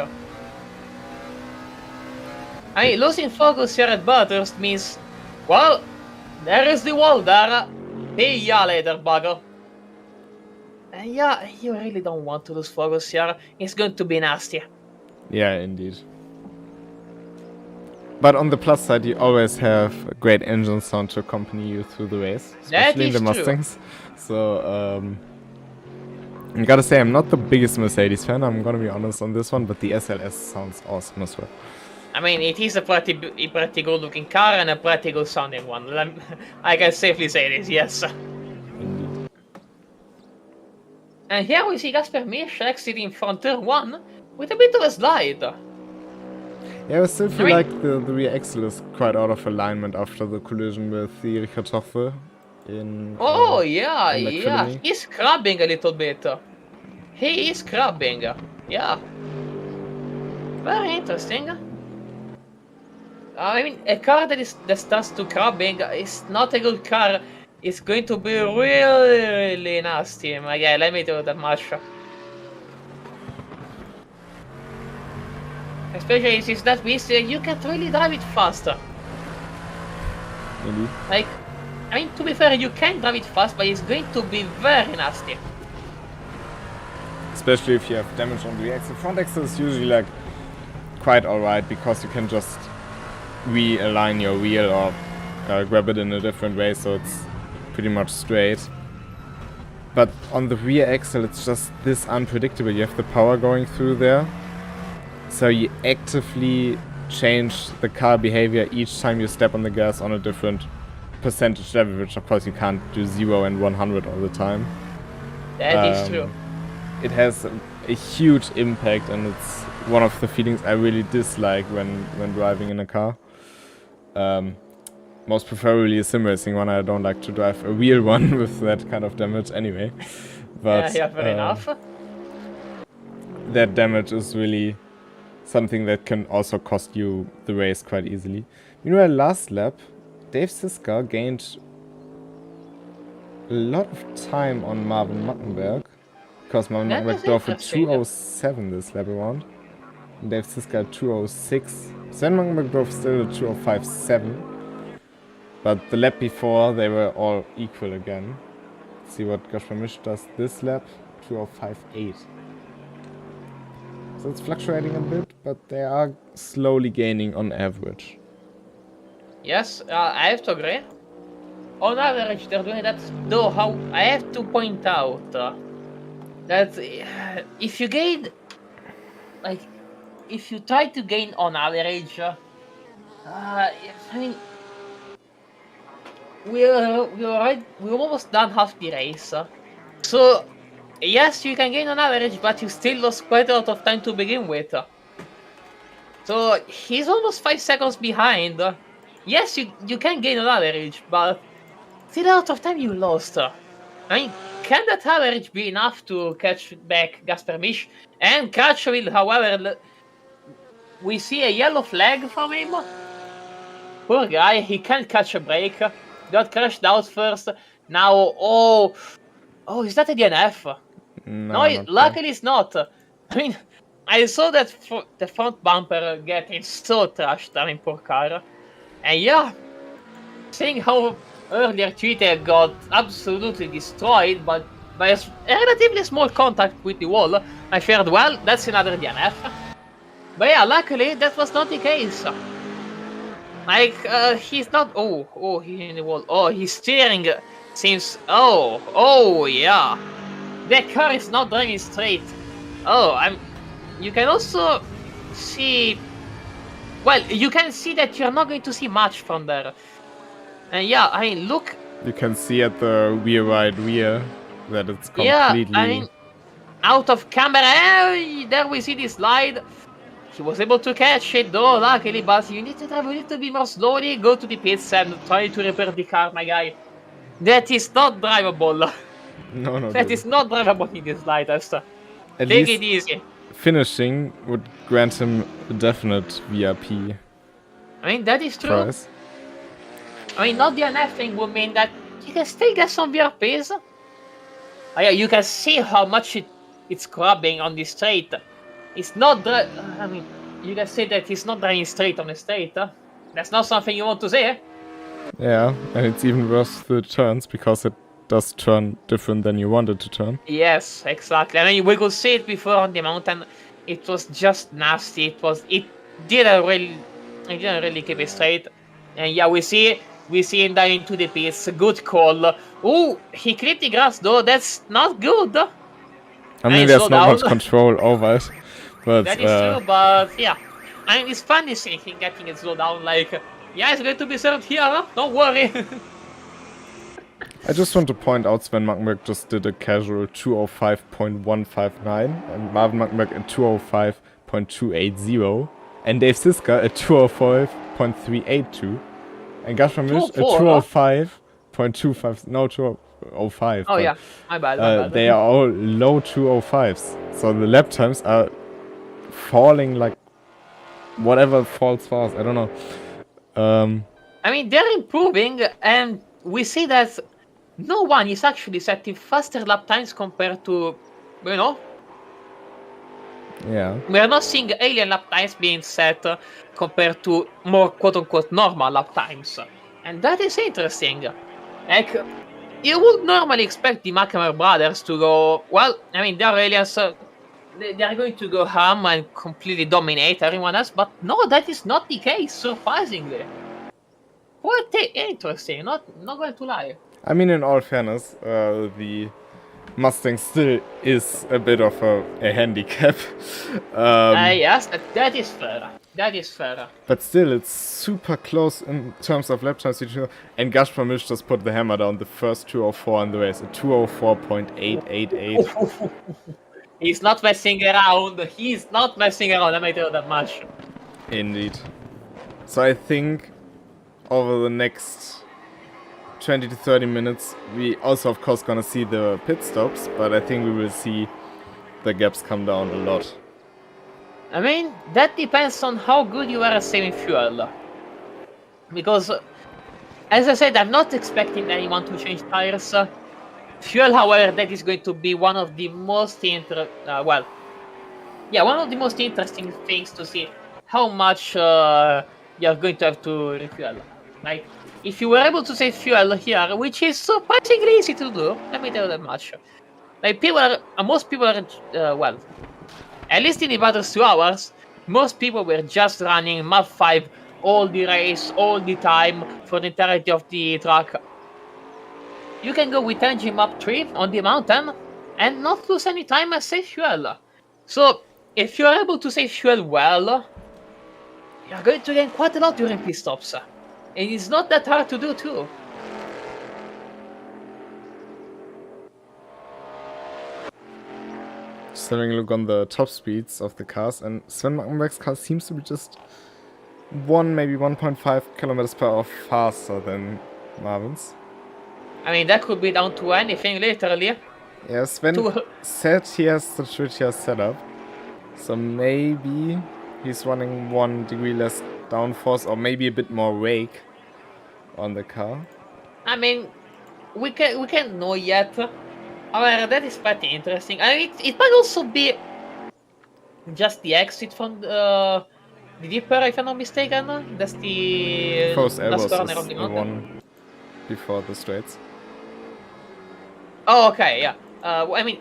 I mean, losing focus here at Bathurst means, well, there is the wall there. See ya later, bugger. Yeah, you really don't want to lose focus here. It's going to be nasty. Yeah, indeed. But on the plus side, you always have a great engine sound to accompany you through the race, especially in the Mustangs. So, I gotta say, I'm not the biggest Mercedes fan, I'm gonna be honest on this one, but the SLS sounds awesome as well. I mean, it is a pretty good looking car and a pretty good sounding one. I can safely say this, yes. Indeed. And here we see Gaspar Misch exiting from turn 1 with a bit of a slide. Yeah, I still feel like the rear axle is quite out of alignment after the collision with the Richard Hoppe in... Oh, yeah, he's crabbing a little bit. He is crabbing, yeah. Very interesting. I mean, a car that starts to crabbing is not a good car. It's going to be really nasty. Yeah, let me tell you that much. Especially since that means you can't really drive it faster. Indeed. Like, I mean, to be fair, you can drive it fast, but it's going to be very nasty. Especially if you have damage on the rear axle. Front axle is usually like quite alright because you can just realign your wheel or grab it in a different way, so it's pretty much straight. But on the rear axle, it's just this unpredictable. You have the power going through there, so you actively change the car behavior each time you step on the gas on a different percentage level, which of course you can't do 0 and 100 all the time. That is true. It has a huge impact, and it's one of the feelings I really dislike when driving in a car. Most preferably a sim racing one. I don't like to drive a real one with that kind of damage anyway. But yeah, fair enough. That damage is really something that can also cost you the race quite easily. Meanwhile, last lap, Dave Siska gained a lot of time on Marvin Mackenberg, because Marvin Mackenberg drove a 2:07 this lap around. And Dave Siska 2:06. Sven Mackenberg drove still a 2:05.7. But the lap before, they were all equal again. Let's see what Gashpamish does this lap, 2:05.8. So it's fluctuating a bit, but they are slowly gaining on average. Yes, I have to agree. On average, they're doing that. Though, how I have to point out that if you gain, like, if you try to gain on average, I mean, we're almost done half the race. So, yes, you can gain on average, but you still lost quite a lot of time to begin with. So he's almost 5 seconds behind. Yes, you can gain on average, but still a lot of time you lost. I mean, can that average be enough to catch back Gasper-Misch? And Crutchfield, however, we see a yellow flag from him. Poor guy, he can't catch a break. Got crashed out first. Now, oh, is that a DNF? No, luckily it's not. I mean, I saw that the front bumper getting so trashed. I mean, poor car. And yeah, seeing how earlier Twitter got absolutely destroyed, but by a relatively small contact with the wall, I fared well. That's another DNF. But yeah, luckily that was not the case. Like, he's not. Oh, he's in the wall. Oh, his steering seems. Oh, yeah. That car is not driving straight. You can also see. Well, you can see that you're not going to see much from there. And yeah, I mean, look. You can see at the rear that it's completely. Yeah, I mean, out of camera. There we see the slide. He was able to catch it though, luckily, but you need to drive a little bit more slowly, go to the pits and try to repair the car, my guy. That is not drivable. No. That is not drivable in the slightest. At Take least it easy. Finishing would grant him a definite VIP. I mean, that is true. Prize. I mean, not the NF thing would mean that you can still get some VRPs. Oh, yeah, you can see how much it's grabbing on the straight. It's not I mean, you can say that it's not driving straight on the straight. That's not something you want to say. Yeah, and it's even worse the turns, because it does turn different than you wanted to turn. Yes, exactly. I mean, we could see it before on the mountain. It was just nasty. It didn't really keep it straight. And yeah, we see him dive into the pits. Good call. Oh, he clipped the grass though. That's not good. I mean, there's not much control over it. But, that is true, but yeah. I mean, it's funny seeing him getting it slowed down, like, yeah, it's going to be served here, huh? Don't worry. I just want to point out Sven Mackenberg just did a casual 2:05.159, and Marvin Mackenberg a 2:05.280, and Dave Siska a 2:05.382, and Gasper-Misch a 2:05.25, no, 2:05. Oh yeah, my bad. They are all low 2:05s, so the lap times are falling like whatever falls fast. I don't know. I mean, they're improving, and we see that no one is actually setting faster lap times compared to, Yeah. We're not seeing alien lap times being set compared to more quote-unquote normal lap times, and that is interesting. Like, you would normally expect the Macamar brothers to go, well, I mean, they're aliens, they are going to go ham and completely dominate everyone else, but no, that is not the case, surprisingly. Quite interesting, not going to lie. I mean, in all fairness, the Mustang still is a bit of a handicap. Yes, that is fair. That is fair. But still, it's super close in terms of lap times. And Gashpamish just put the hammer down the first 204 in the race. A 204.888. He's not messing around. He's not messing around, let me tell you that much. Indeed. So I think over the next 20 to 30 minutes, we also, of course, gonna see the pit stops, but I think we will see the gaps come down a lot. I mean, that depends on how good you are at saving fuel. Because, as I said, I'm not expecting anyone to change tires. Fuel, however, that is going to be one of the most one of the most interesting things to see how much you're going to have to refuel. Like, if you were able to save fuel here, which is surprisingly easy to do, let me tell you that much. Like, most people are, at least in the Bathurst 2 hours, most people were just running map 5 all the race, all the time, for the entirety of the track. You can go with engine map 3 on the mountain and not lose any time and save fuel. So, if you're able to save fuel well, you're going to gain quite a lot during pit stops. And it's not that hard to do too. Just having a look on the top speeds of the cars, and Sven Mackenberg's car seems to be just 1, maybe 1.5 kilometers per hour faster than Marvin's. I mean, that could be down to anything, literally. Yeah, Sven said he has the Twitter set up, so maybe he's running 1 degree less downforce, or maybe a bit more wake on the car. I mean, we can't know yet. However, that is pretty interesting. I mean, it might also be just the exit from the Dipper, if I'm not mistaken. That's the last corner of the mountain. One before the straights. Oh, okay, yeah. I mean,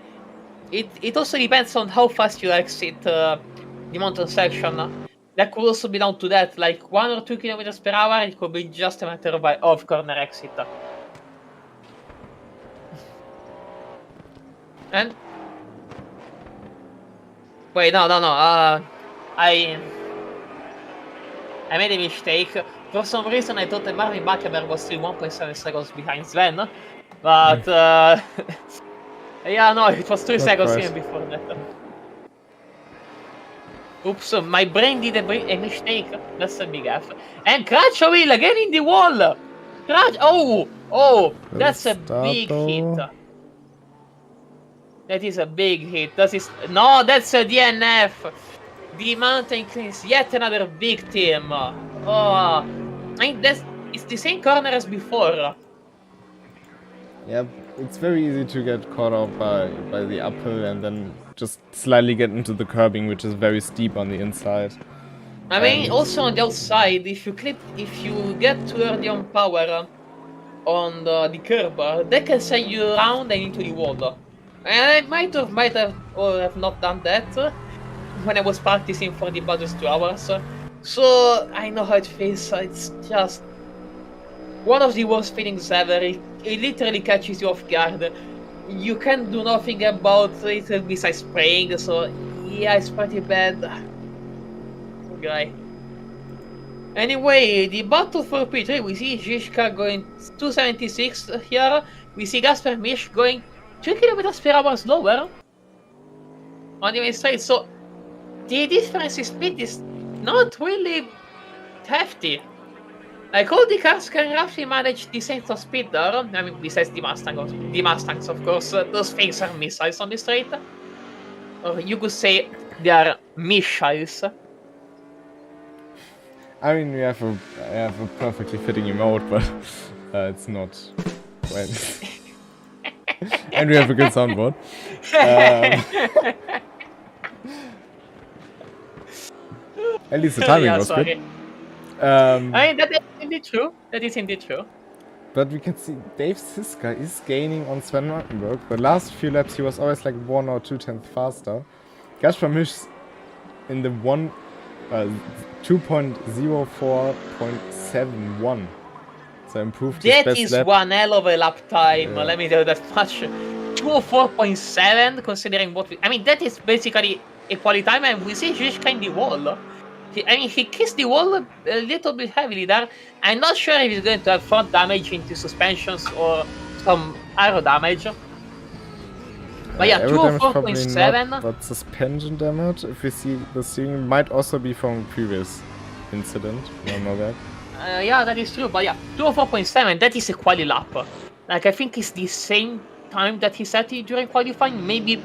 it also depends on how fast you exit the mountain section. That could also be down to that, like 1 or 2 kilometers per hour. It could be just a matter of corner exit. And wait, no. I made a mistake. For some reason, I thought that Marvin Buckenberg was still 1.7 seconds behind Sven, but yeah, no, it was 3 seconds even before that. Oops, my brain did a mistake. That's a big F. And Crash wheel again in the wall. Crash! Oh, that's a big hit. That is a big hit. That's a DNF. The mountain cleans yet another victim. Oh, I mean, it's the same corner as before. Yeah, it's very easy to get caught up by the uphill and then just slightly get into the curbing, which is very steep on the inside. I mean, also on the outside, if you get too early on power on the curb, that can send you around and into the wall. And I might have or have not done that when I was practicing for the Bathurst 2 hours. So I know how it feels. It's just one of the worst feelings ever. It literally catches you off guard. You can't do nothing about it besides spraying. So yeah, it's pretty bad. Guy. Anyway, the battle for P3, we see Zizka going 276 here. We see Gasper Mish going 3 kilometers per hour slower on the main straight. So the difference in speed is not really hefty. Like, all the cars can roughly manage the same top speed there. I mean, besides the Mustangs, of course. Those things are missiles on the straight. Or you could say they are missiles. I mean, we have a perfectly fitting emote, but it's not. Well. And we have a good soundboard. At least the timing was good. I mean, that is indeed true. But we can see Dave Siska is gaining on Sven Markenberg. The last few laps he was always like 1 or 2 tenths faster. Gaspar Misch in the 2.04.71. So improved his That best is lap. one hell of a lap time, Yeah. let me tell you that much. 204.7 considering what we... I mean, that is basically a quality time, and we see Zizka in the wall. He kissed the wall a little bit heavily there. I'm not sure if he's going to have front damage into suspensions or some aero damage. But yeah, Aero damage probably 204.7. not, but suspension damage, if we see the steering, might also be from previous incident. We don't know that. Yeah, that is true. But yeah, 204.7, that is a quali lap. Like, I think it's the same time that he set it during qualifying. Maybe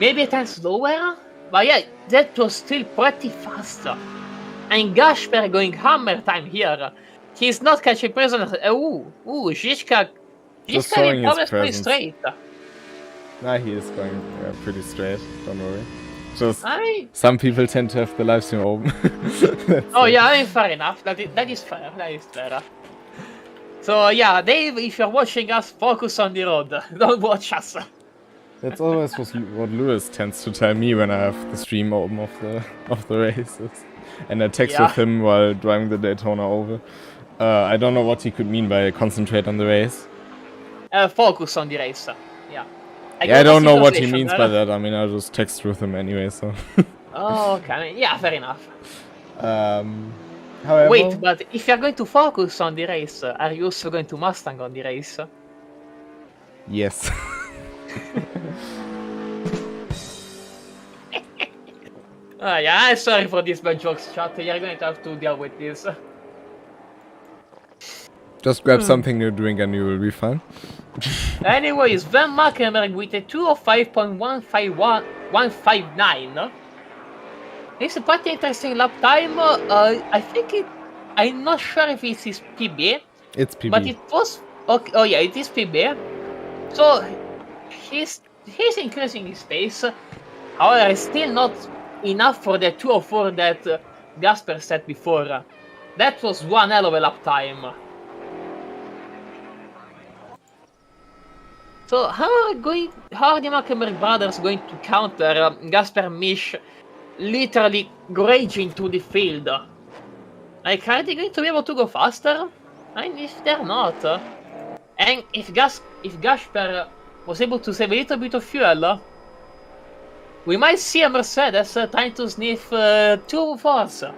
a time slower. But yeah, that was still pretty fast. And Gasper going hammer time here. He's not catching prisoners. Zizka Just showing his is pretty presence. straight. Nah, he is going pretty straight, don't worry. Just, I... some people tend to have the live stream open. Oh yeah, I mean, fair enough. That is fair. That is fair. So yeah, Dave, if you're watching us, focus on the road. Don't watch us. That's always what Lewis tends to tell me when I have the stream open of the races. And I text with him while driving the Daytona over. I don't know what he could mean by concentrate on the race. Focus on the race. Yeah. I don't know what he means by that. I mean, I just text with him anyway, so. Oh, okay. Yeah, fair enough. However... Wait, but if you're going to focus on the race, are you also going to Mustang on the race? Yes. Yeah, I'm sorry for this bad jokes, chat. You're going to have to deal with this. Just grab something to drink and you will be fine. Anyways, Van Mackenberg with a 205.159. It's a pretty interesting lap time. I think I'm not sure if it's his PB. It's PB. But it was... Okay, oh yeah, it is PB. So, he's increasing his pace. However, it's still not enough for the 204 that Gasper set before. That was one hell of a lap time. So how are the Mackenberg brothers going to counter Gasper Misch literally raging to the field? Like, are they going to be able to go faster? I mean, if they're not, and if Gasper was able to save a little bit of fuel, we might see a Mercedes trying to sniff 204s.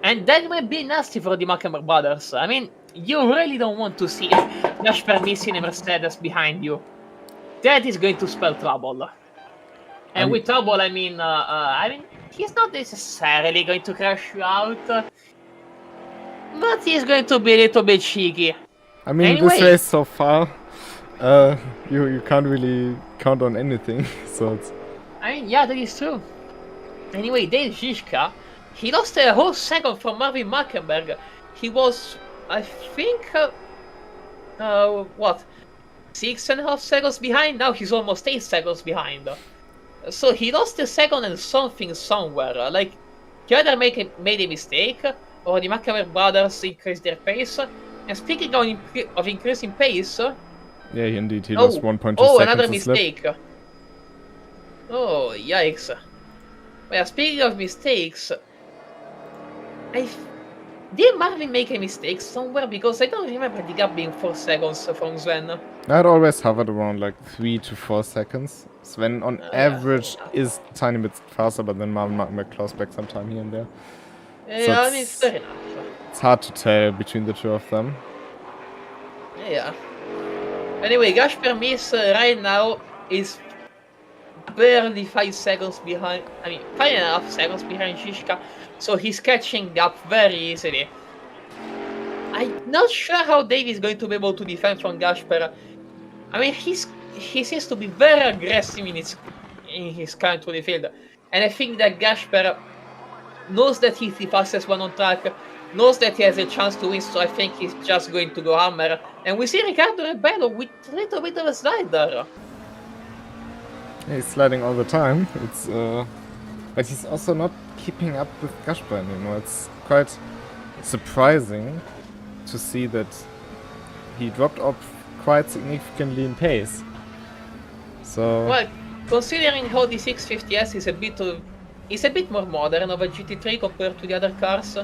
And that might be nasty for the Mackenberg brothers. I mean, you really don't want to see Gasper missing a Mercedes behind you. That is going to spell trouble. And with trouble, I mean, he's not necessarily going to crash you out, but he's going to be a little bit cheeky. I mean, anyway, this race so far, you can't really count on anything, so it's... I mean, yeah, that is true. Anyway, Dave Zizka, he lost a whole second from Marvin Mackenberg. He was, I think, 6.5 seconds behind? Now he's almost 8 seconds behind. So he lost a second and something somewhere. Like, he either made a mistake, or the Mackenberg brothers increased their pace. And speaking of increasing pace... Yeah, indeed, he lost 1.2 seconds. Oh, another mistake. Oh, yikes. Well, speaking of mistakes... Did Marvin make a mistake somewhere? Because I don't remember the gap being 4 seconds from Sven. I'd always hovered around like 3 to 4 seconds. Sven on average is a tiny bit faster, but then Marvin Mackenberg claws back some time here and there. Yeah, So I mean, fair enough. It's hard to tell between the two of them. Yeah. Anyway, Gasper Misch right now is barely 5 seconds behind. I mean, 5.5 seconds behind Zizka. So he's catching up very easily. I'm not sure how Dave is going to be able to defend from Gasper. I mean, he seems to be very aggressive in his current to the field. And I think that Gasper knows that he's the fastest one on track, knows that he has a chance to win, so I think he's just going to go hammer. And we see Riccardo Rebello with a little bit of a slider. He's sliding all the time. It's but he's also not keeping up with Gasper anymore. It's quite surprising to see that he dropped off quite significantly in pace. So Well, considering how the 650S is a bit more modern of a GT3 compared to the other cars,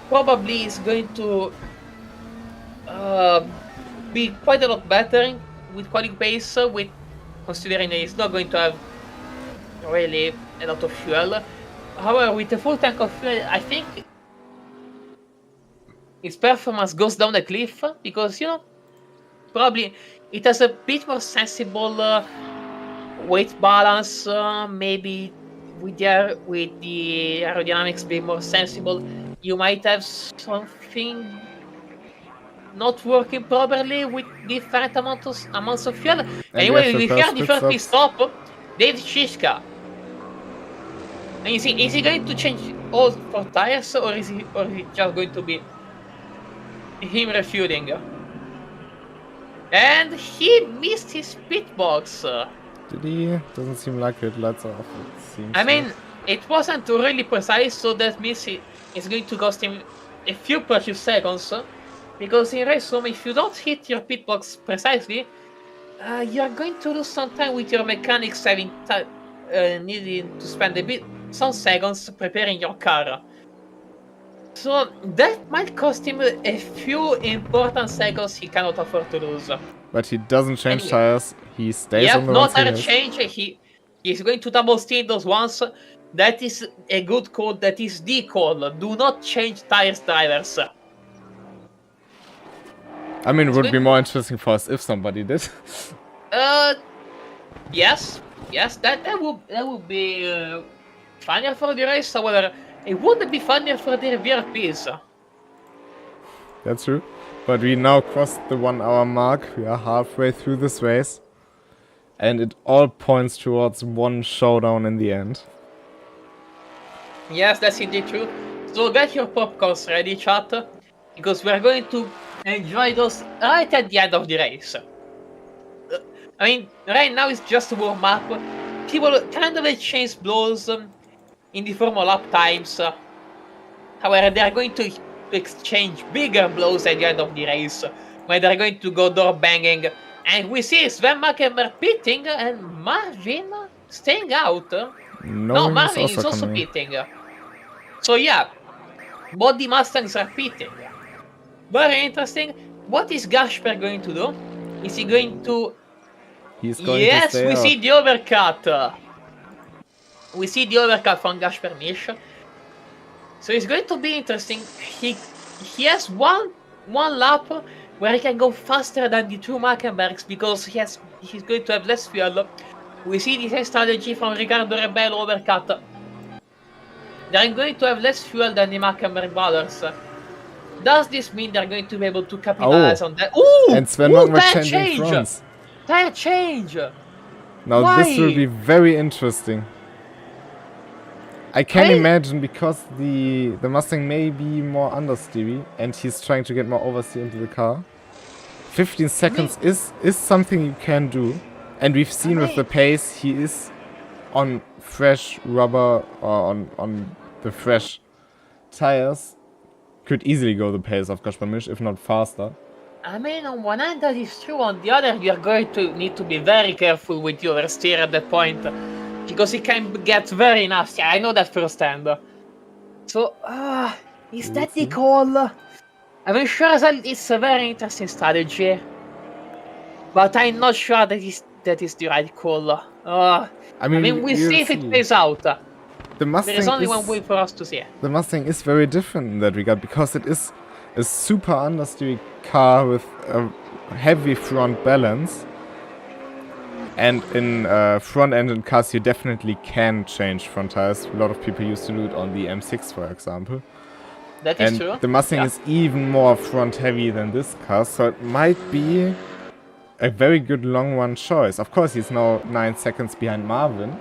probably is going to be quite a lot better with quality pace, with considering that it's not going to have really a lot of fuel. However, with a full tank of fuel, I think its performance goes down a cliff because, you know, probably it has a bit more sensible weight balance, maybe with the aerodynamics being more sensible, you might have something not working properly with different amounts of fuel. Anyway, we hear the first pit stop, Dave Shishka. And is he going to change all 4 tires, or is it just going to be him refueling? And he missed his pit box. did he? Doesn't seem like it. Lights are off. It seems. I mean, it wasn't really precise, so that means it's going to cost him a few precious seconds. Because in race home, if you don't hit your pit box precisely, you're going to lose some time with your mechanics having needing to spend some seconds preparing your car. So that might cost him a few important seconds he cannot afford to lose. But he doesn't change tires. He stays on the not ones he tire has. change. He's going to double steam those ones. That is a good call. That is the call. Do not change tires, drivers. I mean, it would be more interesting for us if somebody did. Yes, that would be funnier for the race. However, it wouldn't be funnier for the VRPs. That's true. But we now crossed the 1 hour mark. We are halfway through this race. And it all points towards one showdown in the end. Yes, that's indeed true. So get your popcorns ready, chat. Because we're going to enjoy those right at the end of the race. I mean, right now it's just a warm-up. People kind of exchange blows in the form of lap times. However, they are going to exchange bigger blows at the end of the race, where they're going to go door banging. And we see Sven Mackenberg pitting and Marvin staying out. No, Marvin is also pitting. So yeah, both the Mustangs are pitting. Very interesting. What is Gasper going to do? Is he going to... He's going to stay out. See the overcut. We see the overcut from Gasper Mish. So it's going to be interesting. He has one lap where he can go faster than the 2 Mackenbergs because he's going to have less fuel. We see the same strategy from Ricardo Rebello overcut. They're going to have less fuel than the Mackenberg brothers. Does this mean they're going to be able to capitalize on that? Ooh! And Sven Mackenberg changing fronts. Tire change! Now this will be very interesting. I can imagine because the Mustang may be more understeery and he's trying to get more oversteer into the car. 15 seconds is something you can do. And we've seen with the pace he is on fresh rubber or on the fresh tires. Could easily go the pace of Gasper Mish, if not faster. I mean, on one hand that is true, on the other you're going to need to be very careful with your oversteer at that point. Because it can get very nasty, I know that firsthand. So, is that the call? I'm sure it's a very interesting strategy. But I'm not sure that is the right call. I mean, we'll see if it plays out. There is only one way for us to see. The Mustang is very different in that regard because it is a super understeery car with a heavy front balance. And in front-engine cars you definitely can change front tires. A lot of people used to do it on the M6, for example. That is true. The Mustang is even more front-heavy than this car, so it might be a very good long-run choice. Of course, he's now 9 seconds behind Marvin.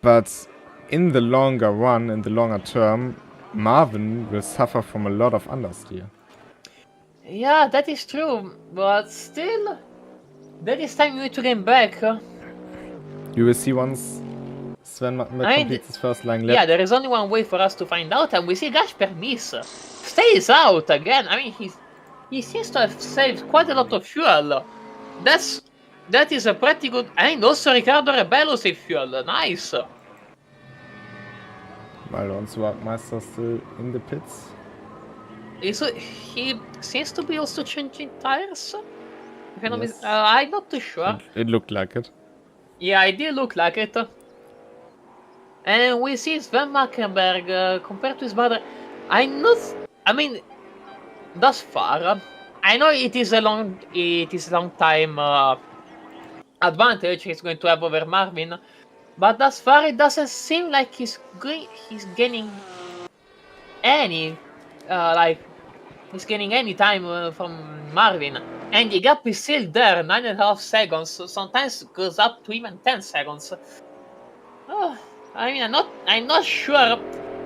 But in the longer run, in the longer term, Marvin will suffer from a lot of understeer. Yeah, that is true, but still, there is time you need to gain back. You will see once Sven I mean, completes his first lying lap. yeah, there is only one way for us to find out, and we see Gasper miss. Stays out again. I mean, he seems to have saved quite a lot of fuel. That is a pretty good. And also Ricardo Rebello saved fuel. Nice. Alonso Wagmeister still in the pits. He seems to be also changing tires. Yes. I'm not too sure. It looked like it. Yeah, it did look like it. And we see Sven Mackenberg compared to his brother. I mean, thus far, I know it is a long time advantage he's going to have over Marvin, but thus far it doesn't seem like he's gaining any he's gaining any time from Marvin, and the gap is still there, 9.5 seconds. Sometimes goes up to even 10 seconds. Oh, I mean, I'm not sure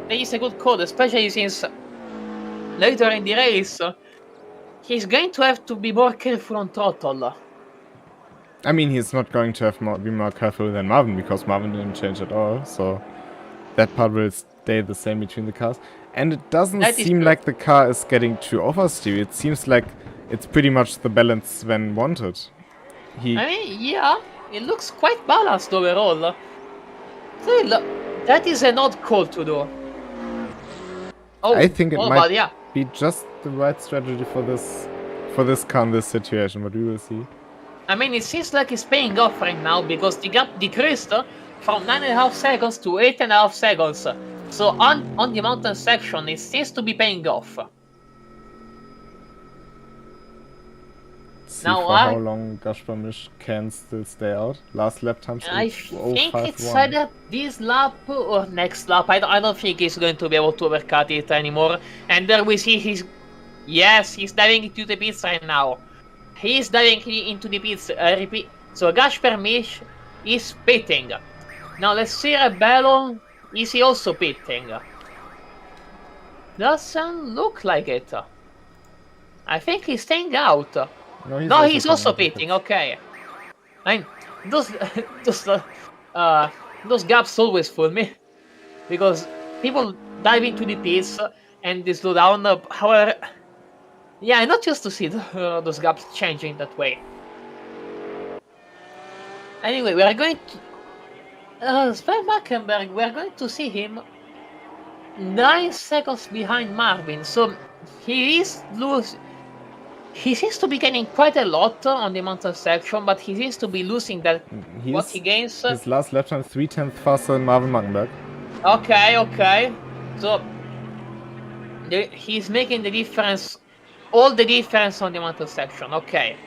that is a good call, especially since later in the race he's going to have to be more careful on throttle. I mean, he's not going to be more careful than Marvin, because Marvin didn't change at all, so that part will stay the same between the cars. And it doesn't seem like the car is getting too oversteer. It seems like it's pretty much the balance Sven wanted. I mean, yeah, it looks quite balanced overall. Still, that is an odd call to do. Oh, I think it might yeah. be just the right strategy for this car in this situation, but we will see. I mean, it seems like it's paying off right now, because the gap decreased from 9.5 seconds to 8.5 seconds. So on the mountain section, it seems to be paying off. See now, for how long Gashpamish can still stay out. Last lap time. I think it's either this lap or next lap. I don't think he's going to be able to overcut it anymore. And there we see he's diving into the pits right now. He's diving into the pits. Repeat. So Gashpamish is pitting. Now let's see Rebello. Is he also pitting? Doesn't look like it. I think he's staying out. No, he's also pitting. Okay. I mean, those gaps always fool me, because people dive into the pits and they slow down. However, yeah, I'm not used to see those gaps changing that way. Anyway, we are going to Sven Mackenberg. We are going to see him 9 seconds behind Marvin. So he is losing. He seems to be gaining quite a lot on the mountain section, but he seems to be losing what he gains. His last lap time 0.3 faster than Marvin Mackenberg. Okay. So he's making the difference, all the difference on the mountain section. Okay.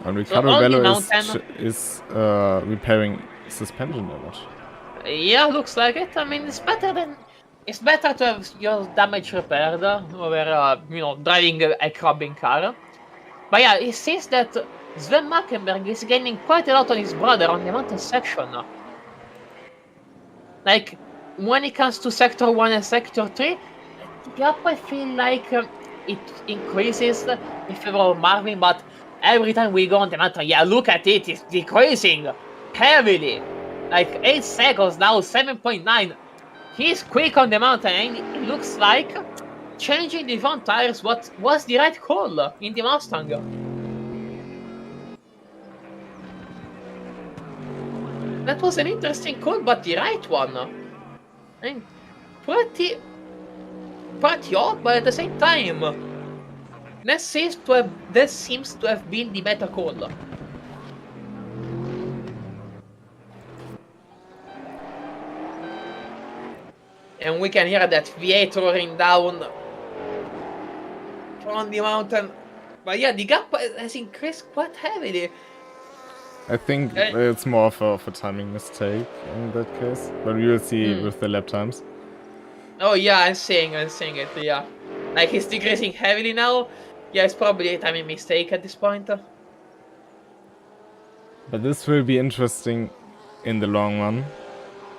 And Ricardo Bello is repairing suspension damage. Yeah, looks like it. I mean, it's better to have your damage repaired over driving a crabbing car. But yeah, it seems that Sven Mackenberg is gaining quite a lot on his brother on the mountain section. Like, when it comes to Sector 1 and Sector 3, the gap I feel like it increases in favor of Marvin, but every time we go on the mountain, yeah, look at it, it's decreasing heavily. Like 8 seconds now, 7.9. He's quick on the mountain, and it looks like changing the front tires was the right call in the Mustang. That was an interesting call, but the right one. I mean, pretty odd, but at the same time, that seems to have been the better call. And we can hear that V8 roaring down from the mountain. But yeah, the gap has increased quite heavily. I think it's more of a timing mistake in that case. But we will see with the lap times. Oh yeah, I'm seeing it, yeah. Like, he's decreasing heavily now. Yeah, it's probably a timing mistake at this point. But this will be interesting in the long run.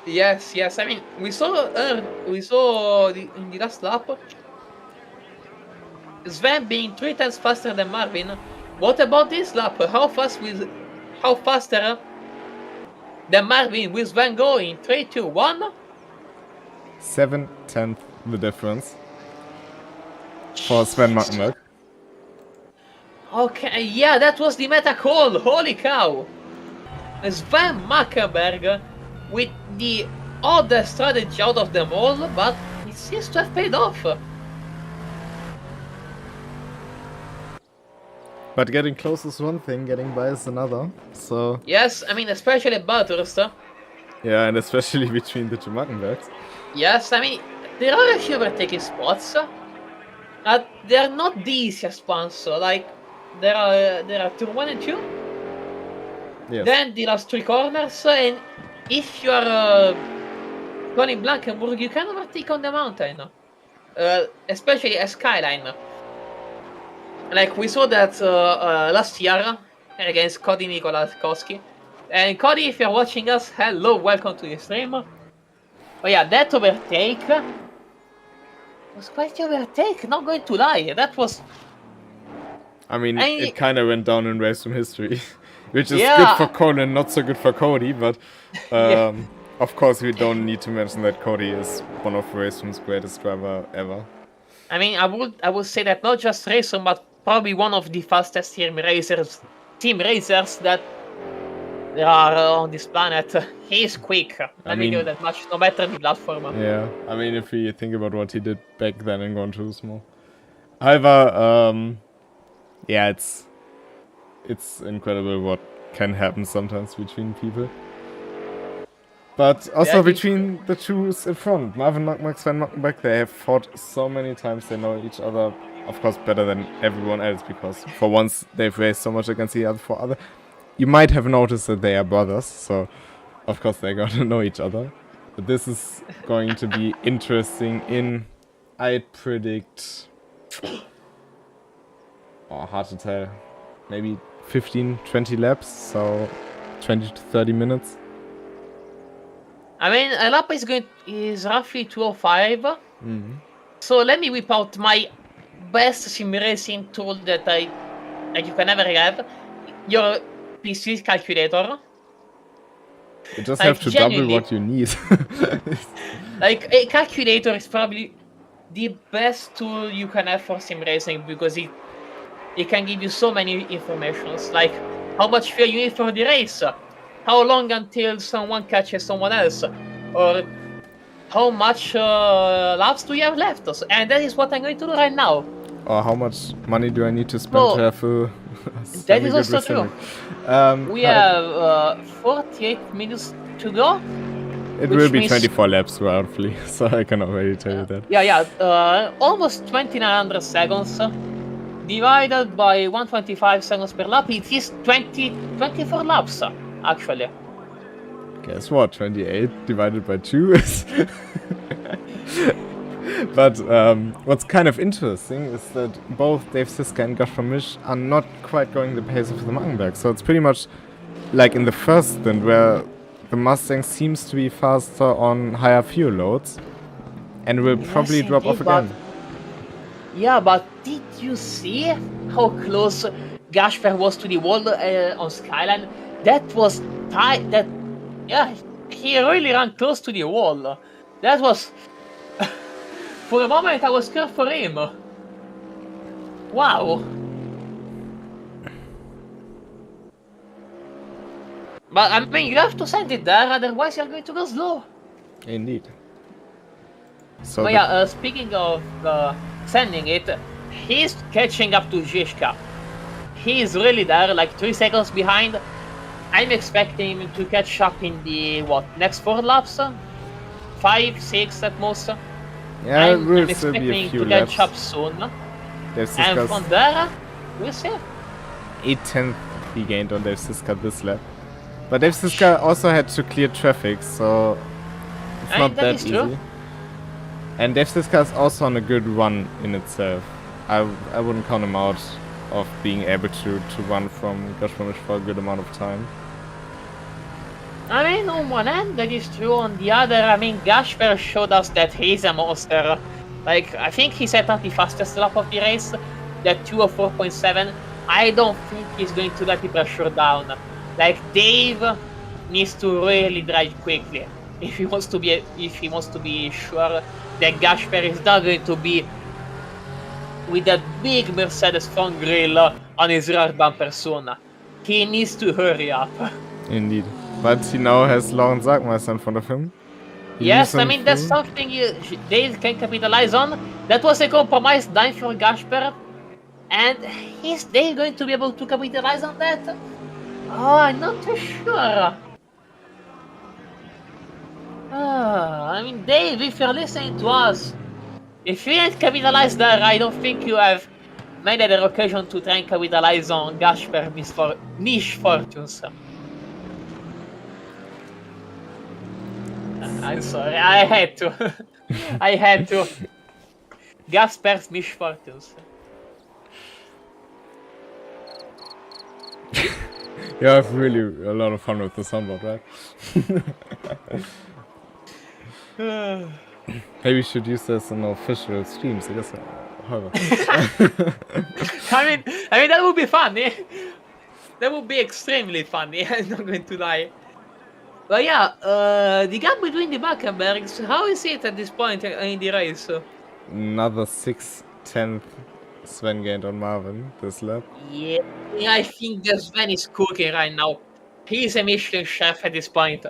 Yes. I mean, we saw in the last lap Sven being 3 times faster than Marvin. What about this lap? How faster Then Marvin with Van Gogh in 3, 2, 1. 7/10 the difference for Sven Mackenberg. Okay, yeah, that was the meta call. Holy cow! Sven Mackenberg with the oddest strategy out of them all, but it seems to have paid off. But getting close is one thing, getting by is another. So Yes, I mean, especially Bathurst. yeah, and especially between the two Mackenbergs. Yes, I mean, there are a few overtaking spots. But they're not the easiest ones. So, like, there are turn 1 and 2. Yes. Then the last 3 corners, and if you are going in Blankenburg, you can overtake on the mountain. Especially a skyline. Like we saw that last year against Cody Nikolaskowski. And Cody, if you're watching us, hello, welcome to the stream. But yeah, that overtake was quite the overtake, not going to lie. That was... I mean, it kind of went down in race from history, which is good for Cody and not so good for Cody, but of course we don't need to mention that Cody is one of Racem's greatest driver ever. I mean, I would say that not just Racem, but probably one of the fastest team racers that there are on this planet. He is quick. Let me know that much, no matter the platform. Yeah, I mean, if we think about what he did back then in Gran Turismo. However, yeah, it's incredible what can happen sometimes between people. But also between the two in front, Marvin Mackenberg, Sven Mackenberg, they have fought so many times, they know each other, of course, better than everyone else, because for once they've raced so much against the other. You might have noticed that they are brothers, so of course they got to know each other. But this is going to be interesting in, I'd predict, hard to tell, maybe 15-20 laps, so 20 to 30 minutes. I mean, a lap is roughly 2:05. So let me whip out my best sim racing tool that you can ever have. Your PC calculator. You just have to double what you need. Like, a calculator is probably the best tool you can have for sim racing, because it can give you so many informations, like how much fuel you need for the race, how long until someone catches someone else, or how much laps do you have left. And that is what I'm going to do right now. Or how much money do I need to spend to have a that is also true. We have 48 minutes to go. It will be 24 laps roughly, so I can already tell you that. Yeah, almost 2900 seconds. Divided by 125 seconds per lap, it is 24 laps, actually. Guess what? 28 divided by 2 is... But what's kind of interesting is that both Dave Siska and Gosh Mish are not quite going the pace of the Mackenberg. So it's pretty much like in the first stint, where the Mustang seems to be faster on higher fuel loads and will probably drop off again. Yeah, but did you see how close Gasper was to the wall on Skyline? That was tight. He really ran close to the wall. That was... For a moment, I was scared for him. Wow. But I mean, you have to send it there, otherwise you're going to go slow. Indeed. So but yeah, speaking of sending it, he's catching up to Zizka. He is really there, like 3 seconds behind. I'm expecting him to catch up in the, next 4 laps? 5, 6 at most. Yeah, I'm expecting to catch up soon. And from there, we'll see. 8/10 he gained on Dave Siska this lap. But Dave Siska also had to clear traffic, so it's not that easy. True. And Dave Siska is also on a good run in itself. I wouldn't count him out of being able to run from Gosh for a good amount of time. I mean, on one end, that is true. On the other, I mean, Gasper showed us that he's a monster. Like, I think he set up the fastest lap of the race, that 2:04.7. I don't think he's going to let the pressure down. Like, Dave needs to really drive quickly if he wants to be sure that Gasper is not going to be with that big Mercedes front grille on his rear bumper soon. He needs to hurry up. Indeed. But he now has Lauren Sagmeister in front of him. He Yes, leaves I him mean, that's through. something they can capitalize on. That was a compromise done for Gasper. And is they going to be able to capitalize on that? Oh, I'm not too sure. I mean, Dave, if you're listening to us, if you ain't capitalized there, I don't think you have made other occasion to try and capitalize on Gasper niche fortunes. I'm sorry, I had to. I had to. Gasper's niche fortunes. You have really a lot of fun with the soundboard, right? Maybe we should use this in official streams, I guess. However. I mean that would be funny. That would be extremely funny. I'm not going to lie. But yeah, the gap between the Buckenbergs, how is it at this point in the race? Another 6/10 Sven gained on Marvin this lap. Yeah, I think that Sven is cooking right now. He's a Michelin chef at this point.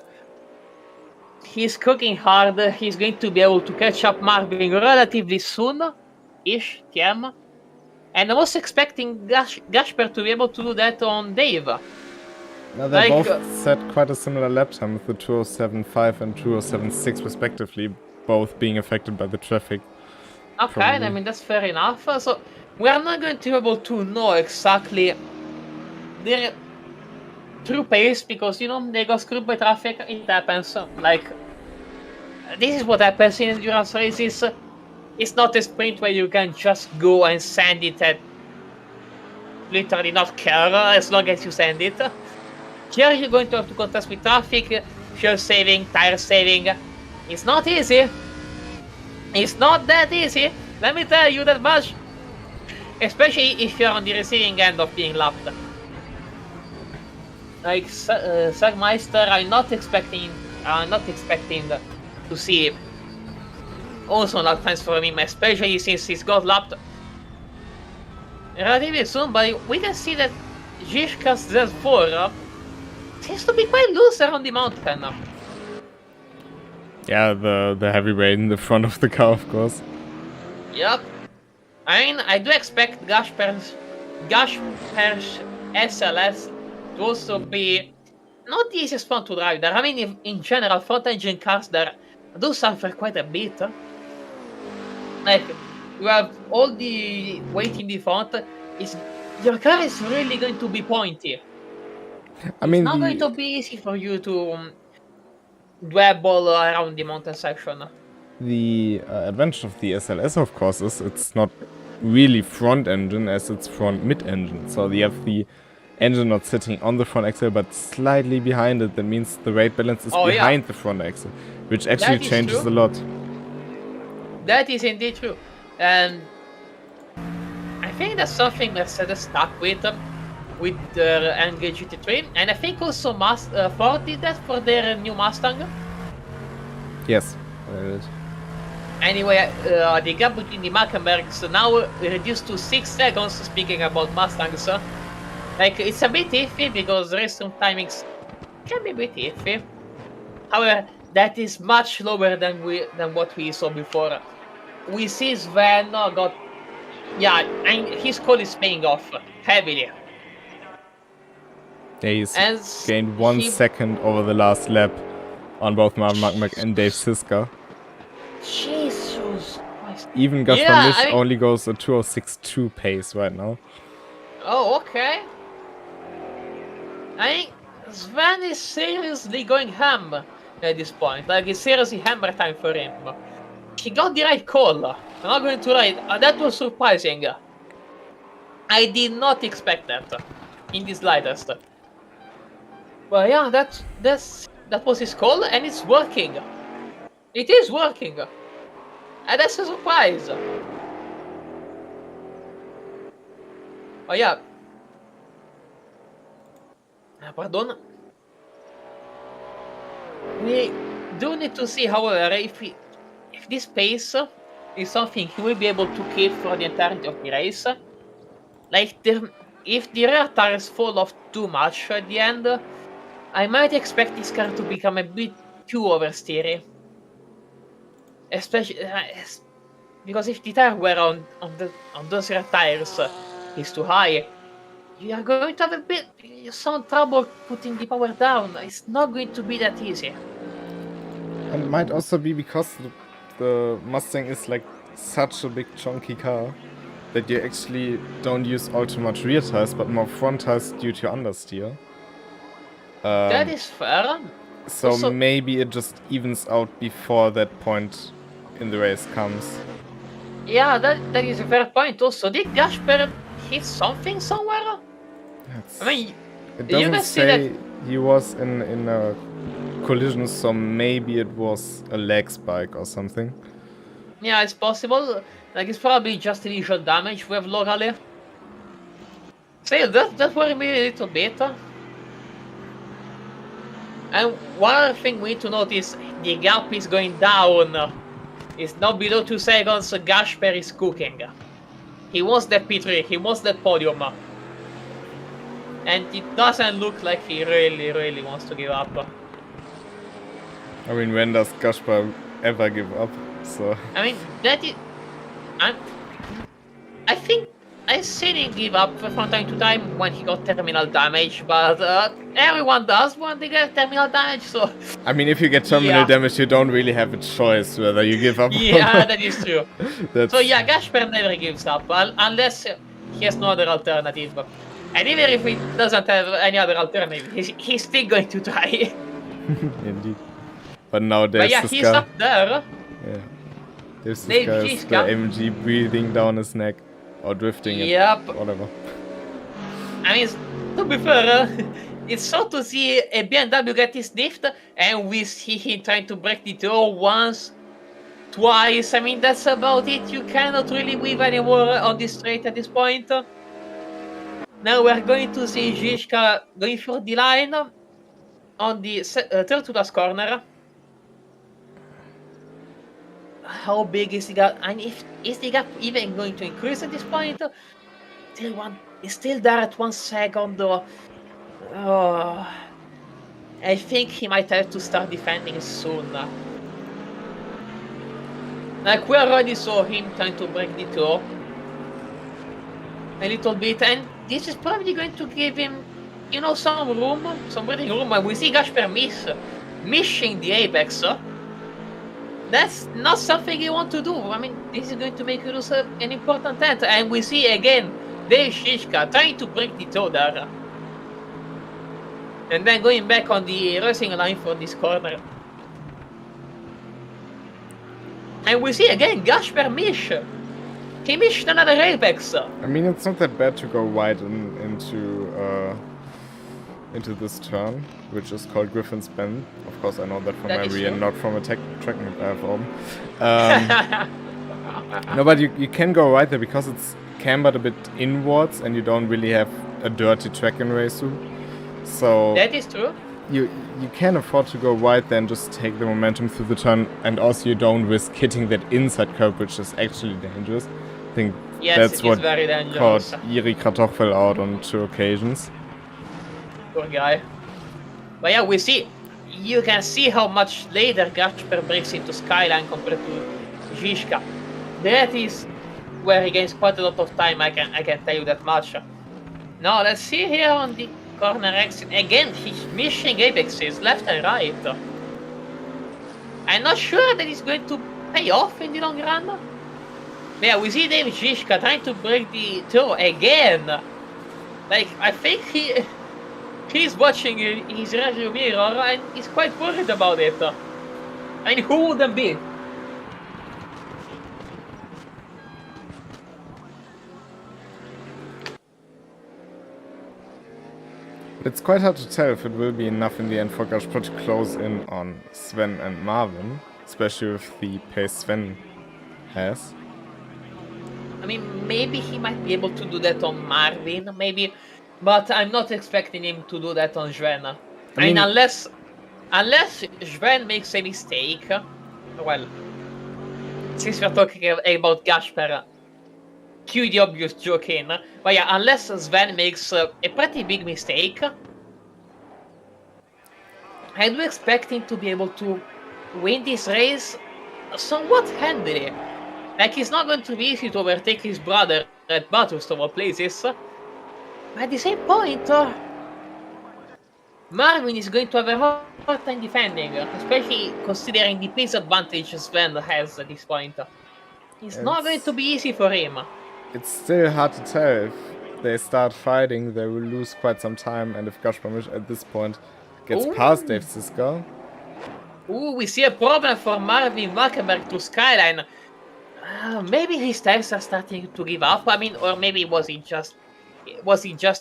He's cooking hard. He's going to be able to catch up Marvin relatively soon-ish, TM. And I was expecting Gasper to be able to do that on Dave. Now they both set quite a similar lap time with the 207.5 and 207.6 respectively, both being affected by the traffic. Okay, probably. I mean that's fair enough. So we are not going to be able to know exactly their true pace because they got screwed by traffic. It happens. Like this is what happens in endurance races. It's not a sprint where you can just go and send it at literally not care as long as you send it. Here you're going to have to contest with traffic, fuel saving, tire saving. It's not easy. It's not that easy. Let me tell you that much. Especially if you're on the receiving end of being lapped. Like Sagmeister, I'm not expecting to see also lap times from him, especially since he's got lapped relatively soon. But we can see that Zizka's Z4 seems to be quite loose around the mountain. Yeah, the heavyweight in the front of the car, of course. Yep. I mean, I do expect Gasper's SLS to also be not the easiest one to drive there. I mean, in general, front engine cars there do suffer quite a bit. Like, you have all the weight in the front. Your car is really going to be pointy. I mean, it's not going to be easy for you to dwell around the mountain section. The advantage of the SLS, of course, is it's not really front engine as it's front mid engine. So you have the engine not sitting on the front axle but slightly behind it. That means the weight balance is behind the front axle, which actually changes a lot. That is indeed true. And I think that's something Mercedes stuck with their NG GT3. And I think also Ford did that for their new Mustang. Yes. Anyway, the gap between the Mackenbergs now reduced to 6 seconds, speaking about Mustangs. Like, it's a bit iffy because race timings can be a bit iffy. However, that is much lower than what we saw before. We see Sven got... Yeah, and his call is paying off heavily. He's gained 1 second over the last lap on both Marvin Magmac and Dave Siska. Jesus Christ. Even Gaspar Misch only goes a 206.2 pace right now. Oh, okay. I think Sven is seriously going ham at this point. Like, it's seriously hammer time for him. He got the right call. I'm not going to lie. That was surprising. I did not expect that in the slightest. But yeah, that was his call, and it's working. It is working. And that's a surprise. Oh yeah. Pardon. We do need to see, however, if this pace is something he will be able to keep for the entirety of the race. Like, if the rear tires fall off too much at the end, I might expect this car to become a bit too oversteery. Especially because if the tire wear on those rear tires is too high, you are going to have some trouble putting the power down. It's not going to be that easy. And it might also be because the Mustang is like such a big chunky car that you actually don't use all too much rear tires, but more front tires due to understeer. That is fair. So Also, maybe it just evens out before that point in the race comes. yeah, that is a fair point. Also, did Gasper hit something somewhere? I mean, It you doesn't can see say that. he was in a collision, so maybe it was a leg spike or something. Yeah, it's possible. Like, it's probably just initial damage with locally. Still, that worried me a little bit. And one other thing we need to notice, the gap is going down. It's not below 2 seconds. Gasper is cooking. He wants that P3. He wants that podium. And it doesn't look like he really wants to give up. I mean, when does Gaspar ever give up? So I mean, that is... I think I've seen him give up from time to time when he got terminal damage, but everyone does when they get terminal damage, so... I mean, if you get terminal damage, you don't really have a choice whether you give up or Yeah, not. that is true. So yeah, Gasper never gives up, unless he has no other alternative. And even if he doesn't have any other alternative, he's still going to try. Indeed. But now there's But yeah, this he's guy. up there. Yeah. There's this guy with the AMG breathing down his neck. Or drifting it. Yep. Whatever. I mean, to be fair, it's so to see a BMW get his lift, and we see him trying to break the door once, twice. I mean, that's about it. You cannot really weave anymore on this straight at this point. Now we're going to see Zizka going for the line on the third to last corner. How big is the gap? And is the gap even going to increase at this point? It's still there at 1 second. I think he might have to start defending soon. Like, we already saw him trying to break the toe a little bit, and this is probably going to give him, you know, some room, some breathing room. And we see Gasper missing the apex. That's not something you want to do. I mean, this is going to make you lose an important end. And we see again Dave Shishka trying to break the toe there. And then going back on the racing line for this corner. And we see again Gasper miss. He missed another apex. I mean, it's not that bad to go wide into this turn, which is called Griffin's Bend. Of course, I know that from memory and not from a tracking album. No, but you can go right there because it's cambered a bit inwards and you don't really have a dirty track in Reisu. So that is true. You can afford to go wide there and just take the momentum through the turn, and also you don't risk hitting that inside curve, which is actually dangerous. I think that's what caught Iri Kartoffel out on 2 occasions. Poor guy. But yeah, we see. You can see how much later Gasper breaks into Skyline compared to Zizka. That is where he gains quite a lot of time, I can tell you that much. Now let's see here on the corner exit. Again, he's missing apexes left and right. I'm not sure that it's going to pay off in the long run. But yeah, we see David Zizka trying to break the toe again. Like, I think he's watching his rearview mirror and he's quite worried about it. I mean, who wouldn't be? It's quite hard to tell if it will be enough in the end for Gasper to close in on Sven and Marvin, especially with the pace Sven has. I mean, maybe he might be able to do that on Marvin, maybe, but I'm not expecting him to do that on Sven. I mean, unless unless Sven makes a mistake, well, since we're talking about Gasper, cue the obvious joke in, but yeah, unless Sven makes a pretty big mistake, I do expect him to be able to win this race somewhat handily. Like, it's not going to be easy to overtake his brother at Bathurst of all places, but at the same point, Marvin is going to have a hard time defending, especially considering the pace advantage Sven has at this point. It's not going to be easy for him. It's still hard to tell. If they start fighting, they will lose quite some time, and if Gashpamish at this point gets past Dave Sisko. Ooh, we see a problem for Marvin Wackenberg to Skyline. Maybe his tires are starting to give up. I mean, or maybe was it just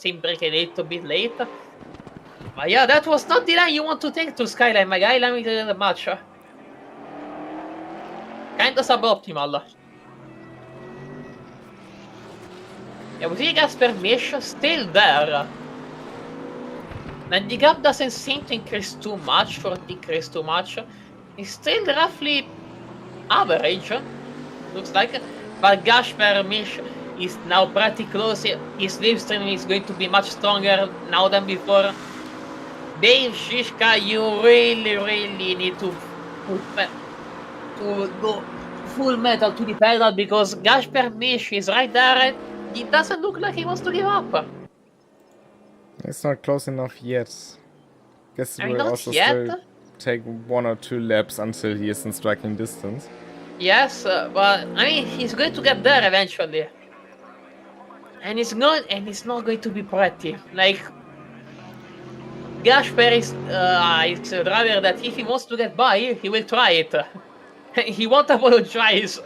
him breaking a little bit late? But yeah, that was not the line you want to take to Skyline, my guy. Let me tell you the match. Kinda suboptimal. Yeah, we see Gasper Mish still there. And the gap doesn't seem to increase too much or decrease too much. It's still roughly average, looks like. But Gasper Mish is now pretty close. His slipstream is going to be much stronger now than before. Dave Shishka, you really need to go full metal to the pedal because Gasper Mish is right there. It doesn't look like he wants to give up. It's not close enough yet. Guess it will also yet. still take 1 or 2 laps until he is in striking distance. Yes, but I mean he's going to get there eventually, and it's not going to be pretty. Like Gasper is a driver that if he wants to get by, he will try it. He won't apologize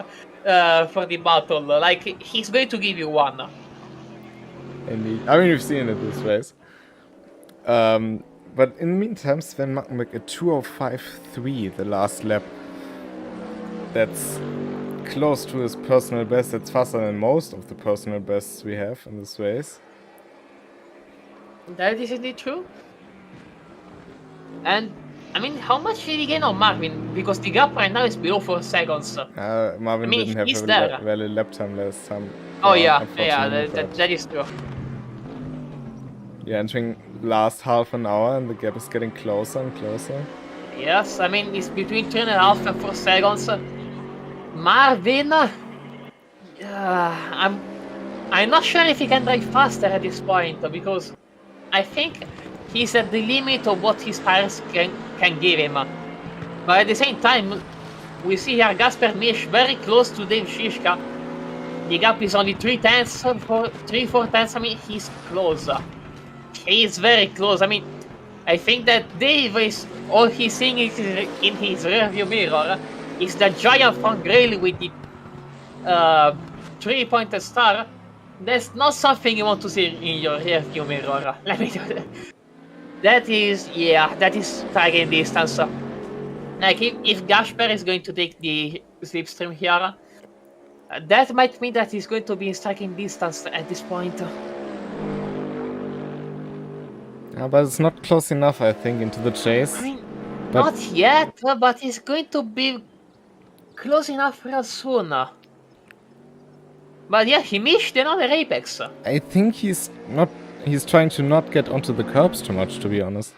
for the battle. Like he's going to give you one. Indeed. I mean, we've seen it this race. But in the meantime, Sven Mackenbeck a 2:05.3 the last lap. That's close to his personal best. That's faster than most of the personal bests we have in this race. That is indeed true. And I mean, how much did he gain on Marvin? Because the gap right now is below 4 seconds. Marvin didn't have a valid lap time last time. Oh yeah, that is true. Yeah, entering last half an hour and the gap is getting closer and closer. Yes, I mean, it's between 3.5 and 4 seconds. Marvin, I'm not sure if he can drive faster at this point because I think he's at the limit of what his tires can give him. But at the same time, we see here Gasper Mish very close to Dave Shishka. The gap is only 3 tenths, 3-4 tenths. I mean, he's close. He is very close. I mean, I think that Dave is all he's seeing is in his rearview mirror is the giant front grille with the 3-pointed star. That's not something you want to see in your rearview mirror. Let me tell you. That is striking distance. Like if Gasper is going to take the slipstream here, that might mean that he's going to be in striking distance at this point. Yeah, but it's not close enough, I think, into the chase. I mean, not yet, but it's going to be close enough real soon. But yeah, he missed another apex. I think he's trying to not get onto the curbs too much, to be honest.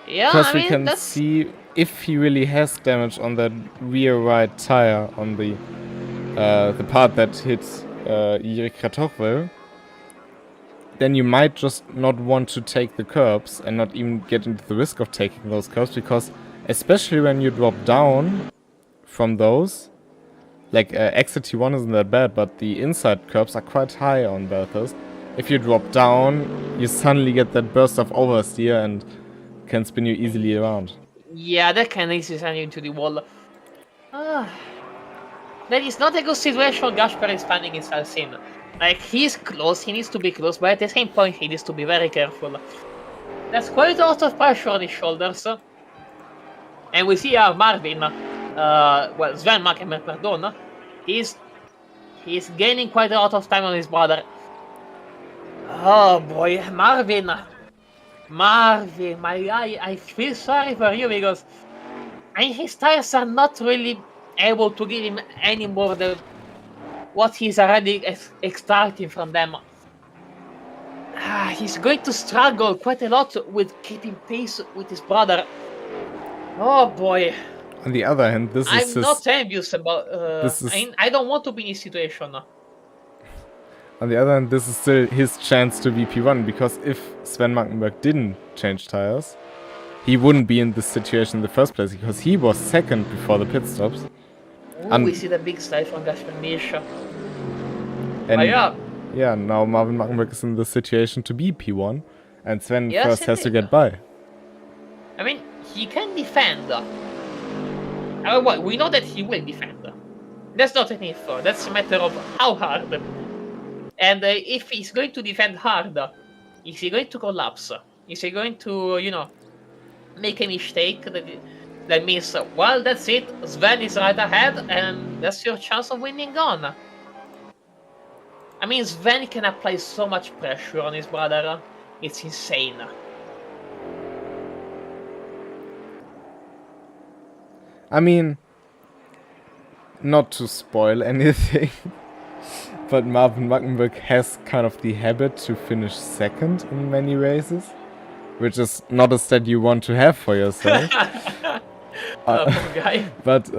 Yeah, because we can see if he really has damage on that rear right tire on the part that hits Jiří Kratochvíl, then you might just not want to take the curbs and not even get into the risk of taking those curbs, because especially when you drop down from those, like exit T1 isn't that bad, but the inside curbs are quite high on Bathurst. If you drop down, you suddenly get that burst of oversteer and can spin you easily around. Yeah, that can easily send you into the wall. That is not a good situation Gasper is finding himself in. Like, he's close, he needs to be close, but at the same point he needs to be very careful. There's quite a lot of pressure on his shoulders. And we see Marvin, Sven Mackenbeck, pardon, he's gaining quite a lot of time on his brother. Oh boy, Marvin. Marvin, my guy, I feel sorry for you because his tires are not really able to give him any more than what he's already extracting from them. He's going to struggle quite a lot with keeping pace with his brother. Oh boy. On the other hand, this I'm is his, not envious about. I don't want to be in this situation. on the other hand, this is still his chance to be P1, because if Sven Maggenberg didn't change tires, he wouldn't be in this situation in the first place, because he was second before the pit stops. Oh, we see the big slide from Gasper Misha. And yeah, now Marvin Maggenberg is in the situation to be P1, and Sven yes, first has to get by. I mean, he can defend. Well, we know that he will defend. That's not an if, that's a matter of how hard. And if he's going to defend hard, is he going to collapse? Is he going to, make a mistake? That means, well, that's it. Sven is right ahead, and that's your chance of winning on. I mean, Sven can apply so much pressure on his brother. It's insane. I mean, not to spoil anything, but Marvin Maggenberg has kind of the habit to finish second in many races, which is not a stat you want to have for yourself. Poor guy. But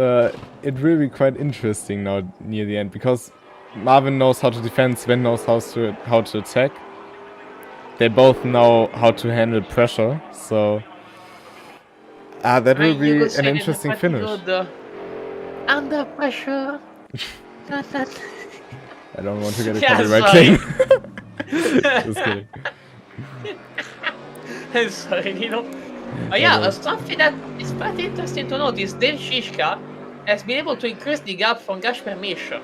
it will be quite interesting now near the end, because Marvin knows how to defend, Sven knows how to attack. They both know how to handle pressure, so that will be an interesting finish. Under pressure. I don't want to get a copyright claim. Just kidding. I'm sorry, something that is quite interesting to note is Dave Shishka has been able to increase the gap from Gasper Misha.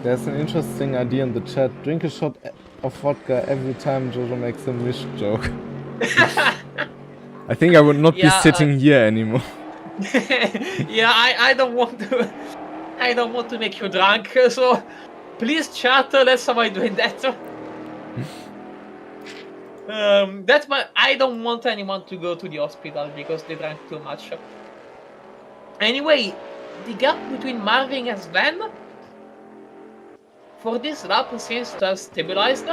There's an interesting idea in the chat. Drink a shot of vodka every time Jojo makes a Mish joke. I think I would not be sitting here anymore. I don't want to. I don't want to make you drunk. So please, chat. Let's avoid doing that. I don't want anyone to go to the hospital because they drank too much. Anyway, the gap between Marvin and Sven for this lap seems to have stabilized.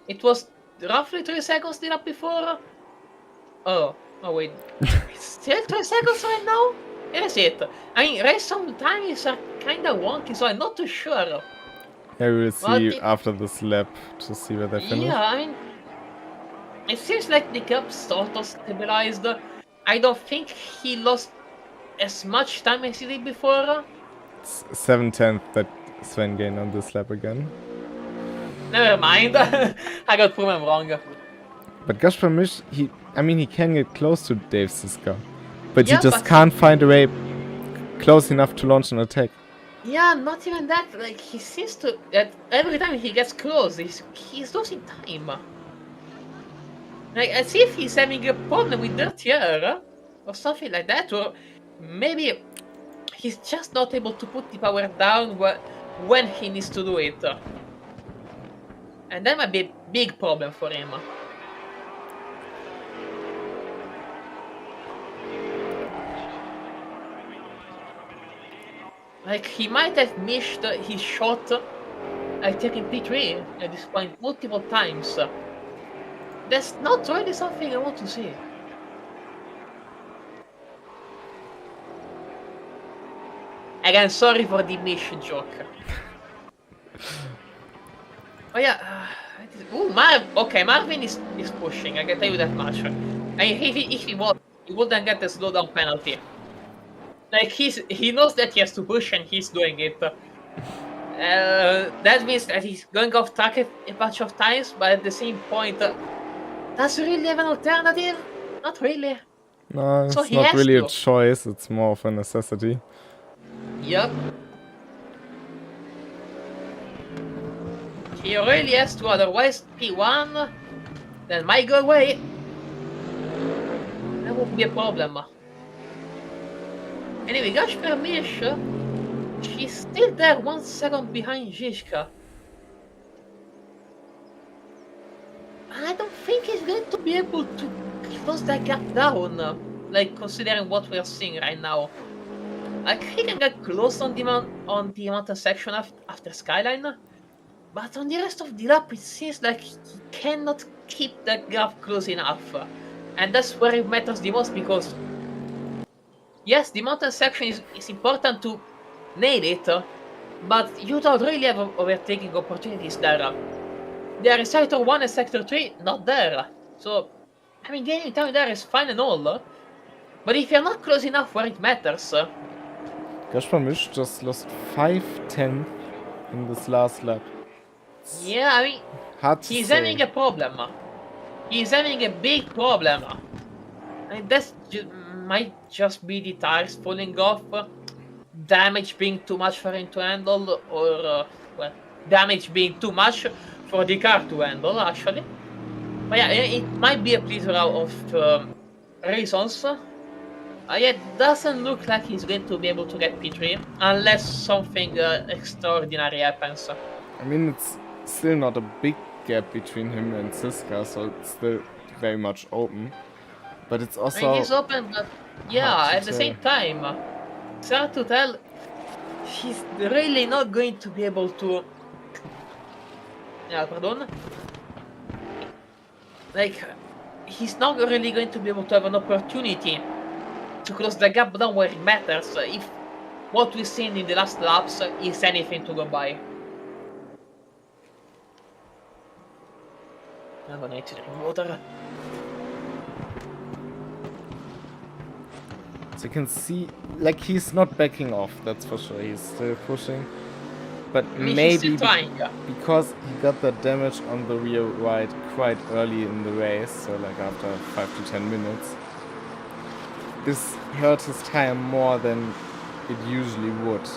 It was roughly 3 seconds the lap before. Oh wait, it's still 3 seconds right now? Is it? I mean, race sometimes are kinda wonky, so I'm not too sure. Yeah, we will see after this lap to see where they finish. Yeah, I mean, it seems like the gap sort of stabilized. I don't think he lost as much time as he did before. It's 7/10 that Sven gained on this lap again. Never mind, I got proven wrong. But Gasper Mish, he can get close to Dave Siska, but he just can't find a way close enough to launch an attack. Yeah, not even that. Like, he seems to that every time he gets close, he's losing time. Like, as if he's having a problem with dirty air or something like that, or maybe he's just not able to put the power down when he needs to do it. And that might be a big problem for him. Like, he might have missed his shot at taking P3 at this point multiple times. That's not really something I want to see. Again, sorry for the Mish joke. Oh yeah, Marvin is pushing, I can tell you that much. And if he was, he wouldn't get the slowdown penalty. Like, he knows that he has to push and he's doing it. That means that he's going off track a bunch of times, but at the same point, does he really have an alternative? Not really. No, it's not really a choice, it's more of a necessity. Yep. He really has to, otherwise P1 then might go away. That would be a problem. Anyway, Gasper Mish, she's still there 1 second behind Zizka. I don't think going to be able to close that gap down? Like, considering what we're seeing right now. Like, he can get close on the mountain section after Skyline, but on the rest of the lap, it seems like he cannot keep that gap close enough. And that's where it matters the most, because yes, the mountain section is important to nail it, but you don't really have overtaking opportunities there. There is Sector 1 and Sector 3 not there. So, I mean, gaining time there is fine and all, but if you're not close enough where it matters... Gashpamish just lost 5/10 in this last lap. Yeah, I mean, Hard to he's say. having a problem. He's having a big problem. And that might just be the tires falling off, damage being too much for him to handle, or, well, damage being too much for the car to handle, actually. But yeah, it might be a plethora of reasons. It doesn't look like he's going to be able to get P3 unless something extraordinary happens. I mean, it's still not a big gap between him and Siska, so it's still very much open. But it's also... I mean, he's open, but yeah, at the same time, it's hard to tell. He's really not going to be able to... Yeah, pardon? Like, he's not really going to be able to have an opportunity to close the gap down where it matters if what we've seen in the last laps is anything to go by. I'm gonna need to drink water. So you can see, like, he's not backing off, that's for sure. He's still pushing. But I mean, maybe he's still trying. because he got that damage on the rear right quite early in the race, so like after 5 to 10 minutes, this hurt his tire more than it usually would.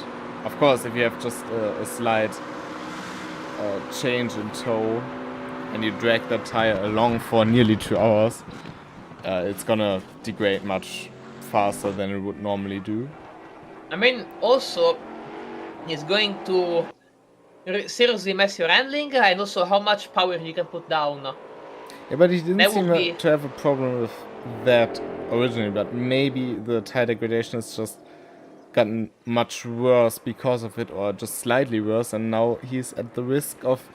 Of course, if you have just a slight change in tow and you drag that tire along for nearly 2 hours, it's gonna degrade much faster than it would normally do. I mean, also, he's going to seriously mess your handling and also how much power you can put down. Yeah, but he didn't That seem would be- to have a problem with that originally, but maybe the tire degradation has just gotten much worse because of it, or just slightly worse, and now he's at the risk of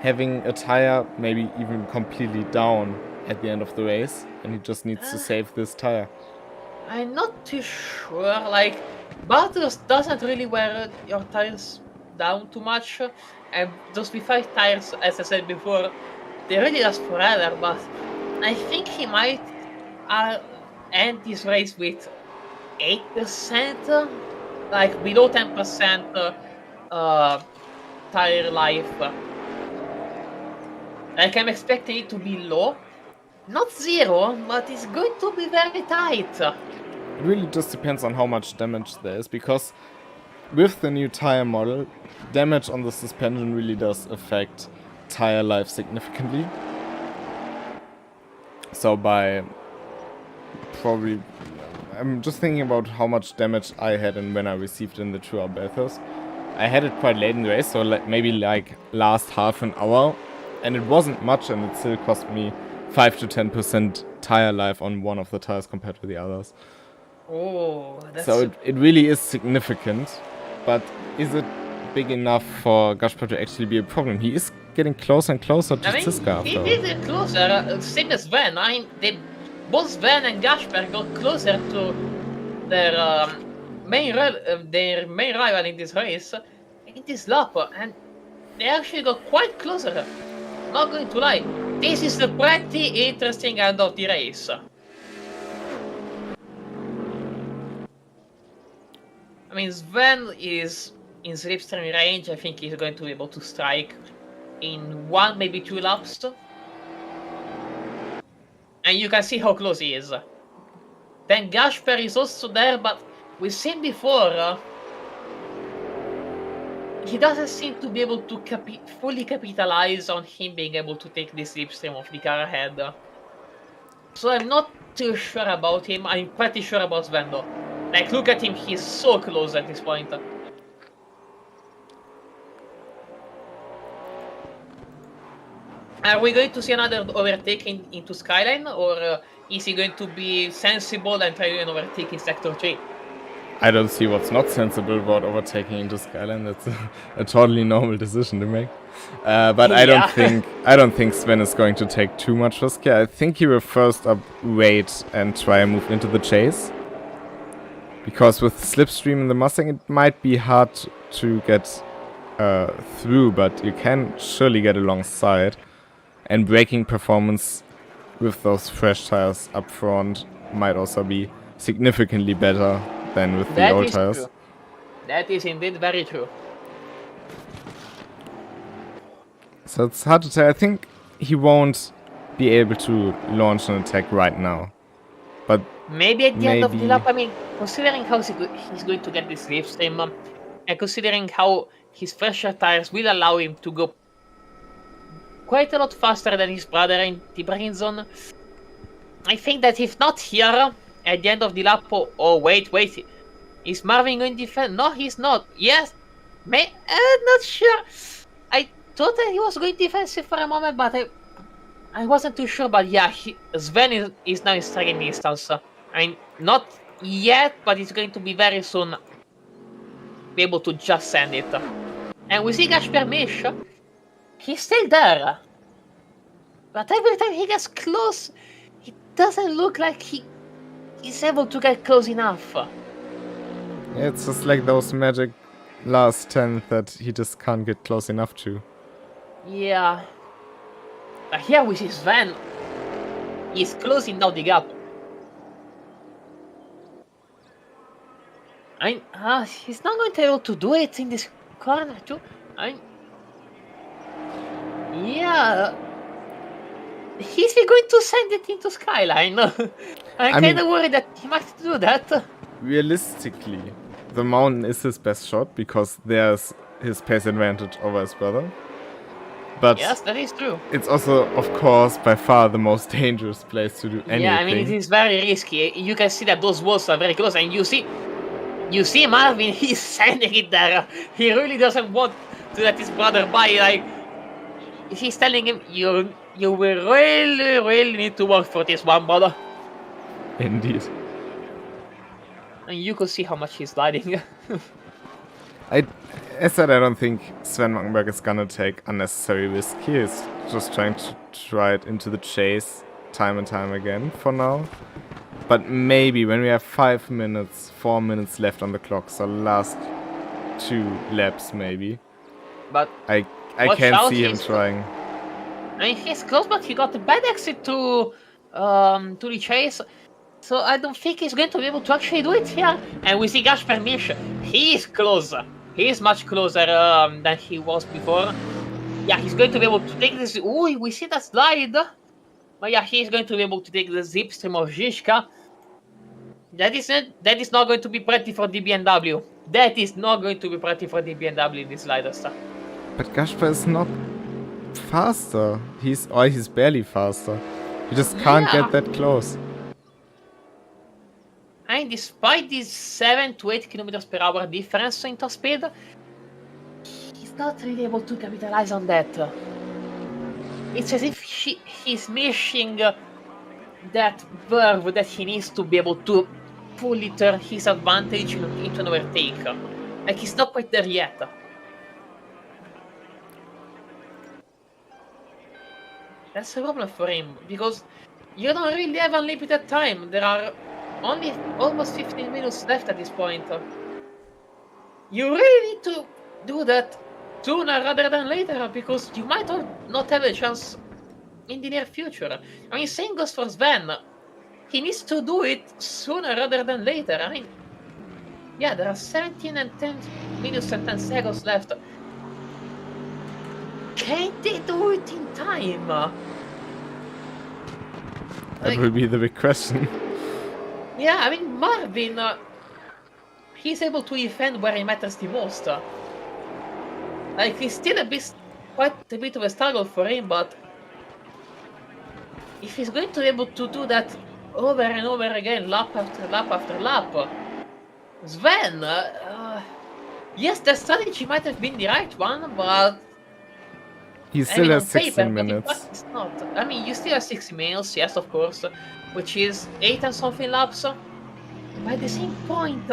having a tire maybe even completely down at the end of the race, and he just needs to save this tire. I'm not too sure, like, Bathurst doesn't really wear your tires down too much, and those V5 tires, as I said before, they really last forever, but I think he might end this race with 8%, like below 10% tire life. Like, I'm expecting it to be low, not 0, but it's going to be very tight. It really just depends on how much damage there is, because with the new tire model, damage on the suspension really does affect tire life significantly. So by probably... I'm just thinking about how much damage I had and when I received in the Tour Bathurst. I had it quite late in the race, so maybe like last half an hour, and it wasn't much, and it still cost me 5 to 10% tire life on one of the tires compared to the others. Oh, that's... So it really is significant, but is it big enough for Gaspar to actually be a problem? He is getting closer and closer to Siska. He did it closer, same as Sven. Both Sven and Gaspar got closer to their main rival in this race, in this lap, and they actually got quite closer. Not going to lie, this is a pretty interesting end of the race. I mean, Sven is in slipstream range. I think he's going to be able to strike in 1, maybe 2 laps. And you can see how close he is. Then Gaspar is also there, but we've seen before, he doesn't seem to be able to fully capitalize on him being able to take the slipstream of the car ahead. So I'm not too sure about him. I'm pretty sure about Sven though. Like, look at him, he's so close at this point. Are we going to see another overtaking into Skyline, or is he going to be sensible and try an overtake in Sector 3? I don't see what's not sensible about overtaking into Skyline. That's a totally normal decision to make. But I don't think Sven is going to take too much risk here. I think he will first up wait and try and move into the chase. Because with Slipstream in the Mustang, it might be hard to get through, but you can surely get alongside. And braking performance with those fresh tires up front might also be significantly better than with the old tires. True. That is indeed very true. So it's hard to tell. I think he won't be able to launch an attack right now. But maybe at the end of the lap, I mean, considering how he's going to get this slipstream, and considering how his fresher tires will allow him to go quite a lot faster than his brother in the braking zone, I think that if not here, at the end of the lap, oh wait, is Marvin going to defend? No, he's not. Yes, not sure. I thought that he was going defensive for a moment, but I wasn't too sure. But yeah, Sven is now in striking distance. I mean, not yet, but it's going to be very soon be able to just send it. And we see Gasper Mish. He's still there. But every time he gets close, it doesn't look like he's able to get close enough. Yeah, it's just like those magic last 10 that he just can't get close enough to. Yeah. But here we see Sven. He's closing down the gap. He's not going to be able to do it in this corner too. Yeah. Is he going to send it into Skyline? I'm kind of worried that he might do that. Realistically, the mountain is his best shot because there's his pace advantage over his brother. But yes, that is true. It's also, of course, by far the most dangerous place to do anything. Yeah, I mean, it is very risky. You can see that those walls are very close, and you see Marvin, he's sending it there. He really doesn't want to let his brother by. Like, he's telling him, you will really need to work for this one, brother. Indeed. And you could see how much he's sliding. As said, I don't think Sven Mackenberg is gonna take unnecessary risk. He is just trying to try it into the chase time and time again for now. But maybe when we have 4 minutes left on the clock, so last 2 laps maybe. But I can see him trying. I mean, he's close, but he got a bad exit to the chase. So I don't think he's going to be able to actually do it here. And we see Gasper Mish. He is closer. He is much closer than he was before. Yeah, he's going to be able to take this. Ooh, we see that slide. But yeah, he's going to be able to take the zipstream of Zizka. That is not going to be pretty for the BMW. That is not going to be pretty for the BMW in this slider stuff. But Gasper is not faster. He's barely faster. He just can't get that close. And despite this 7 to 8 kilometers per hour difference in top speed, he's not really able to capitalize on that. It's as if he's missing that verve that he needs to be able to fully turn his advantage into an overtake. Like, he's not quite there yet. That's a problem for him, because you don't really have unlimited time. There are only almost 15 minutes left at this point. You really need to do that sooner rather than later, because you might not have a chance in the near future. I mean, same goes for Sven. He needs to do it sooner rather than later. I mean, yeah, there are 17 and 10 minutes and 10 seconds left. Can't they do it in time? That will be the big question. Yeah, I mean, Marvin, he's able to defend where he matters the most. Like, it's still quite a bit of a struggle for him, but if he's going to be able to do that over and over again, lap after lap after lap, Sven, yes, the strategy might have been the right one, but He I still mean, has on paper, 16 but in minutes. practice not. I mean, you still have 60 minutes, yes, of course, which is 8 and something laps. But at the same point,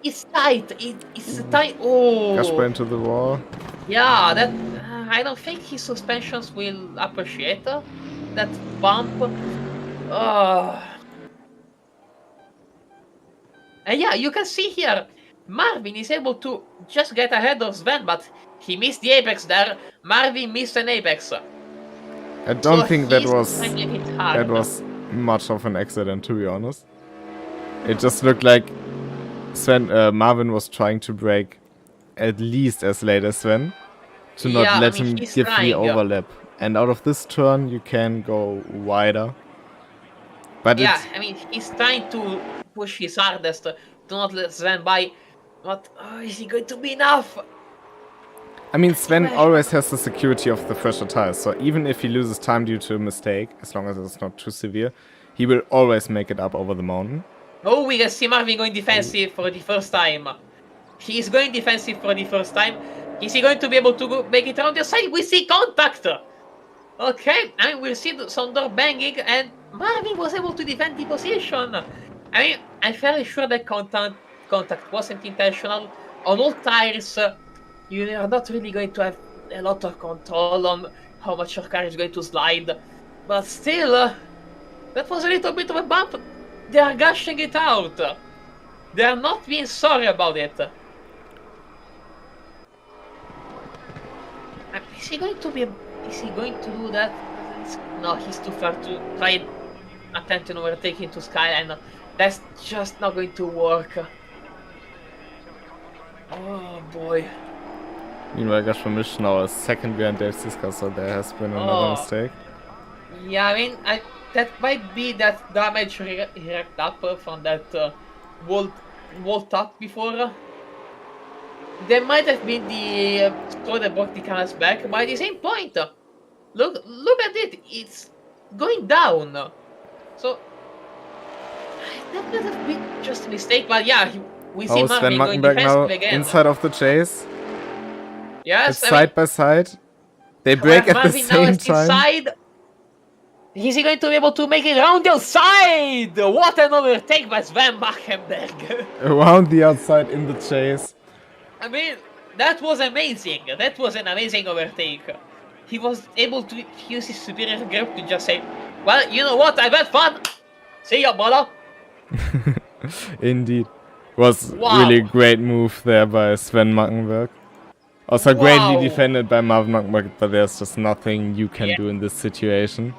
it's tight. It's tight. Gaspar Oh, into the wall. yeah. That I don't think his suspensions will appreciate that bump. And yeah, you can see here, Marvin is able to just get ahead of Sven, but he missed the apex there. Marvin missed an apex. I don't think that he's was finding it hard. much of an accident, to be honest. It just looked like Marvin was trying to brake at least as late as Sven to not Yeah, I let mean, him he's give the trying. overlap. And out of this turn, you can go wider. But Yeah, I mean, he's trying to push his hardest to not let Sven by. But is he going to be enough? I mean, Sven always has the security of the fresher tires, so even if he loses time due to a mistake, as long as it's not too severe, he will always make it up over the mountain. Oh, we can see Marvin going defensive for the first time. He is going defensive for the first time. Is he going to be able to make it around the side? We see contact! Okay, I mean, we'll see some door banging, and Marvin was able to defend the position. I mean, I'm fairly sure that contact wasn't intentional. On all tires, you are not really going to have a lot of control on how much your car is going to slide. But still, that was a little bit of a bump. They are gushing it out. They are not being sorry about it. Is he going to do that? No, he's too far to try attempt an overtake into Skyline. That's just not going to work. Oh boy. Meanwhile, Gaspar Misch now is second behind Dave Siska, so there has been another mistake. Yeah, I mean, that might be that damage he racked up from that wall top before. There might have been the throw that brought the cars back, but at the same point, look at it, it's going down. So that could have been just a mistake, but yeah, we see Marvin going defensive again. Inside of the chase. Yes, it's side by side. They break at the same time. Inside. Is he going to be able to make it around the outside? What an overtake by Sven Machenberg. Around the outside in the chase. I mean, that was amazing. That was an amazing overtake. He was able to use his superior grip to just say, well, you know what, I've had fun. See ya, brother. Indeed. Was really great move there by Sven Machenberg. Also greatly defended by Marvin Machenberg, but there's just nothing you can do in this situation.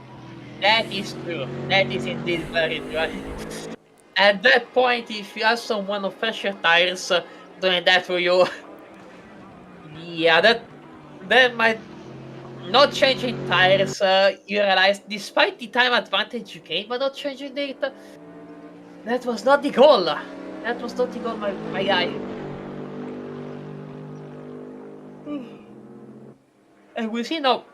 That is true. That is indeed very true. At that point, if you have someone of fresher tires doing that for you, yeah, that might not changing tires. You realize, despite the time advantage you gained by not changing it, that was not the goal. That was not the goal, my guy. And we see now,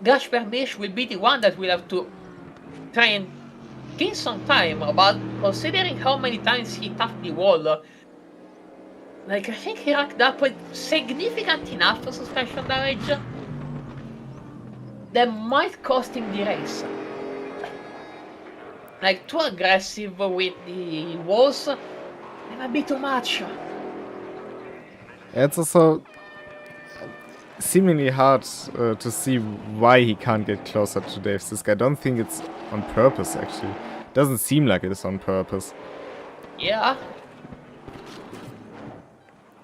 Gaspar Misch will be the one that will have to try and gain some time, but considering how many times he tapped the wall, like, I think he racked up with significant enough suspension damage that might cost him the race. Like, too aggressive with the walls, it might be too much. It's also seemingly hard to see why he can't get closer to Dave Siska. I don't think it's on purpose, actually. It doesn't seem like it is on purpose. Yeah.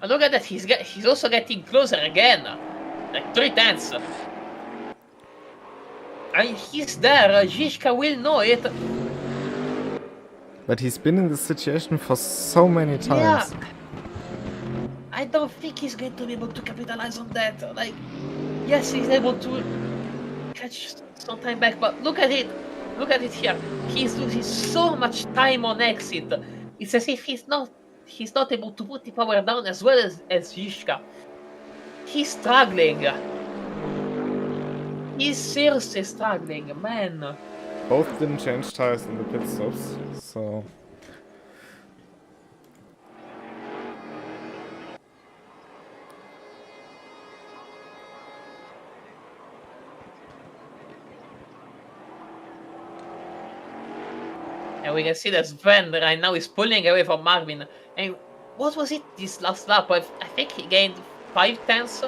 And look at that, he's also getting closer again. Like 3 tenths. And he's there, Zizka will know it. But he's been in this situation for so many times. Yeah. I don't think he's going to be able to capitalize on that. Like, yes, he's able to catch some time back, but look at it. Look at it here. He's losing so much time on exit. It's as if he's not able to put the power down as well as Zizka. He's struggling. He's seriously struggling, man. Both didn't change tires in the pit stops, so... And we can see that Sven right now is pulling away from Marvin. And what was it this last lap? I think he gained 5 tenths.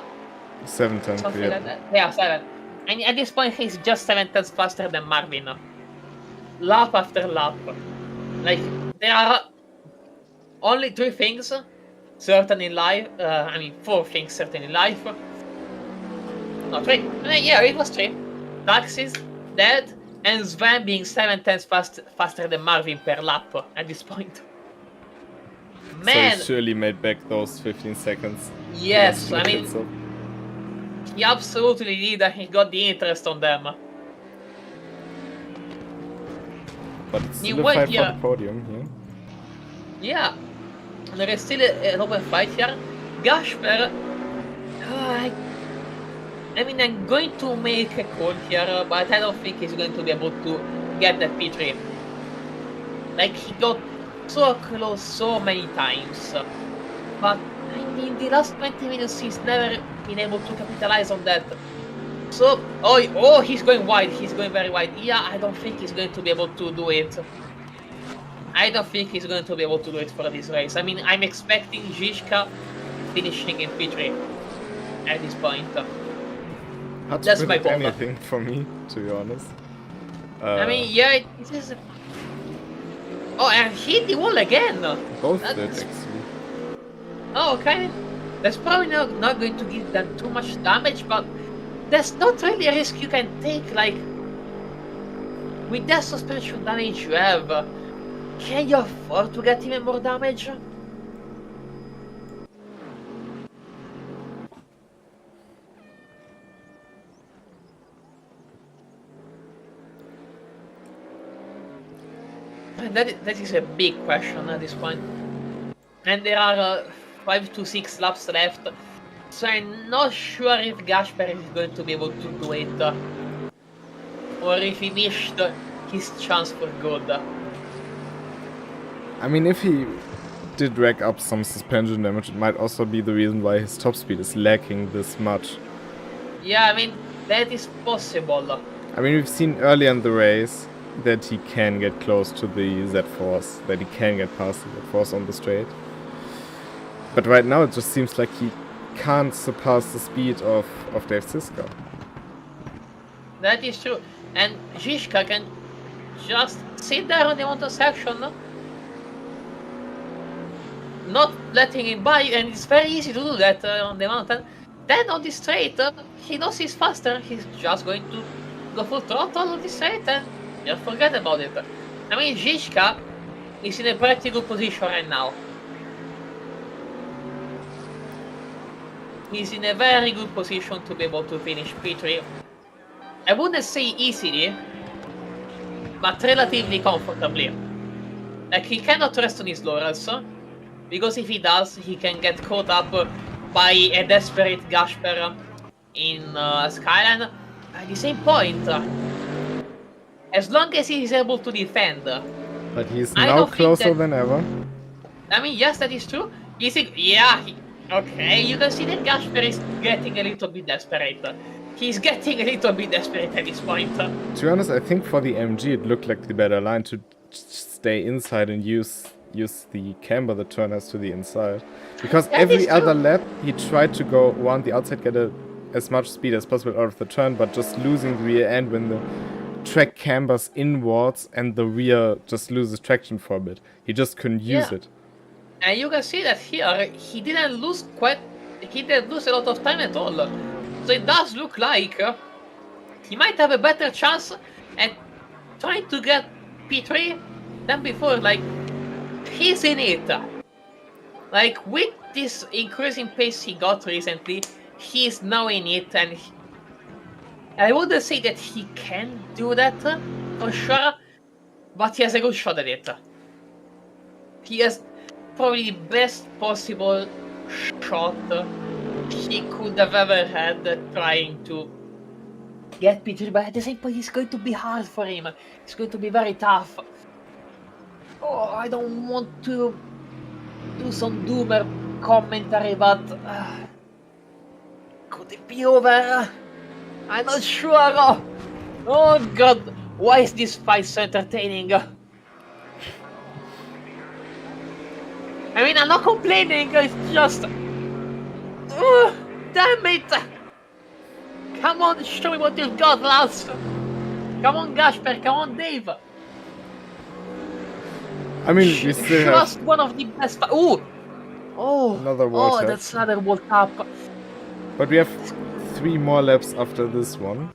7 tenths, Something yeah. like that. Yeah, 7. And at this point, he's just 7 tenths faster than Marvin. Lap after lap. Like, there are only 3 things certain in life. 4 things certain in life. No, 3. Yeah, it was 3. Taxis, dead, and Sven being 7 tenths faster than Marvin per lap at this point. Man! So he surely made back those 15 seconds. Yes, I mean, he absolutely did, and he got the interest on them. But it's You still a wait fight here. for the podium here. Yeah, there is still an open fight here. Gasper, I mean, I'm going to make a call here, but I don't think he's going to be able to get that P3. Like, he got so close so many times. But, I mean, the last 20 minutes, he's never been able to capitalize on that. So, oh, he's going wide. He's going very wide. Yeah, I don't think he's going to be able to do it. I don't think he's going to be able to do it for this race. I mean, I'm expecting Zizka finishing in P3 at this point. Hard That's to my predict call. anything for me, to be honest. I mean, yeah, it is. Oh, and hit the wall again. Both That's- did, actually. Oh, okay. That's probably not going to give them too much damage, but there's not really a risk you can take. Like, with that suspension damage you have, can you afford to get even more damage? That is a big question at this point. And there are 5 to 6 laps left, so I'm not sure if Gasper is going to be able to do it, or if he missed his chance for good. I mean, if he did rack up some suspension damage, it might also be the reason why his top speed is lacking this much. Yeah, I mean, that is possible. I mean, we've seen earlier in the race that he can get close to the Z-Force, that he can get past the Z-Force on the straight. But right now it just seems like he can't surpass the speed of Dave Siska. That is true. And Zizka can just sit there on the mountain section, not letting him by, and it's very easy to do that on the mountain. Then on the straight, he knows he's faster, he's just going to go full throttle on the straight and just forget about it. I mean, Zizka is in a pretty good position right now. He's in a very good position to be able to finish P3. I wouldn't say easily, but relatively comfortably. Like, he cannot rest on his laurels, because if he does, he can get caught up by a desperate Gasper in Skyline. At the same point, as long as he is able to defend. But he's I now don't think closer that- than ever. I mean, yes, that is true. Okay, you can see that Gasper is getting a little bit desperate. He's getting a little bit desperate at this point. To be honest, I think for the MG it looked like the better line to stay inside and use the camber that turn us to the inside. Because That every is true. other lap he tried to go around the outside, get as much speed as possible out of the turn, but just losing the rear end when the track cambers inwards and the rear just loses traction for a bit. He just couldn't use Yeah. it. And you can see that here, he didn't lose a lot of time at all. So it does look like he might have a better chance at trying to get P3 than before. Like, he's in it. Like, with this increasing pace he got recently, he's now in it, and I wouldn't say that he can do that for sure, but he has a good shot at it. He has probably the best possible shot he could have ever had trying to get P3, but at the same point it's going to be hard for him. It's going to be very tough. Oh, I don't want to do some doomer commentary, but could it be over? I'm not sure. Oh god, why is this fight so entertaining? I mean, I'm not complaining, it's just... damn it! Come on, show me what you've got, lads! Come on, Gasper, come on, Dave! I mean, we still Just have one of the best... Oh! another wall tap. That's another wall tap. But we have 3 more laps after this one.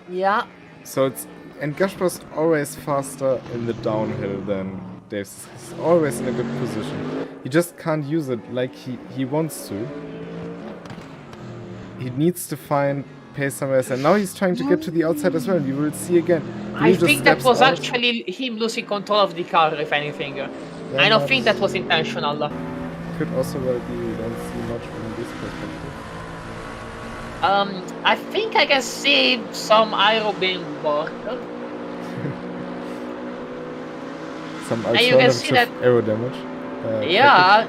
Yeah. So it's... And Gaspar's always faster in the downhill than Dave's. He's always in a good position. He just can't use it like he wants to. He needs to find pace somewhere else. And now he's trying to get to the outside as well. We will see again. I think that was actually him losing control of the car, if anything. Yeah, I don't think that was intentional. Could also well be we don't see much from this perspective. I think I can see some aero being worked. Some And you can see that aero damage. yeah.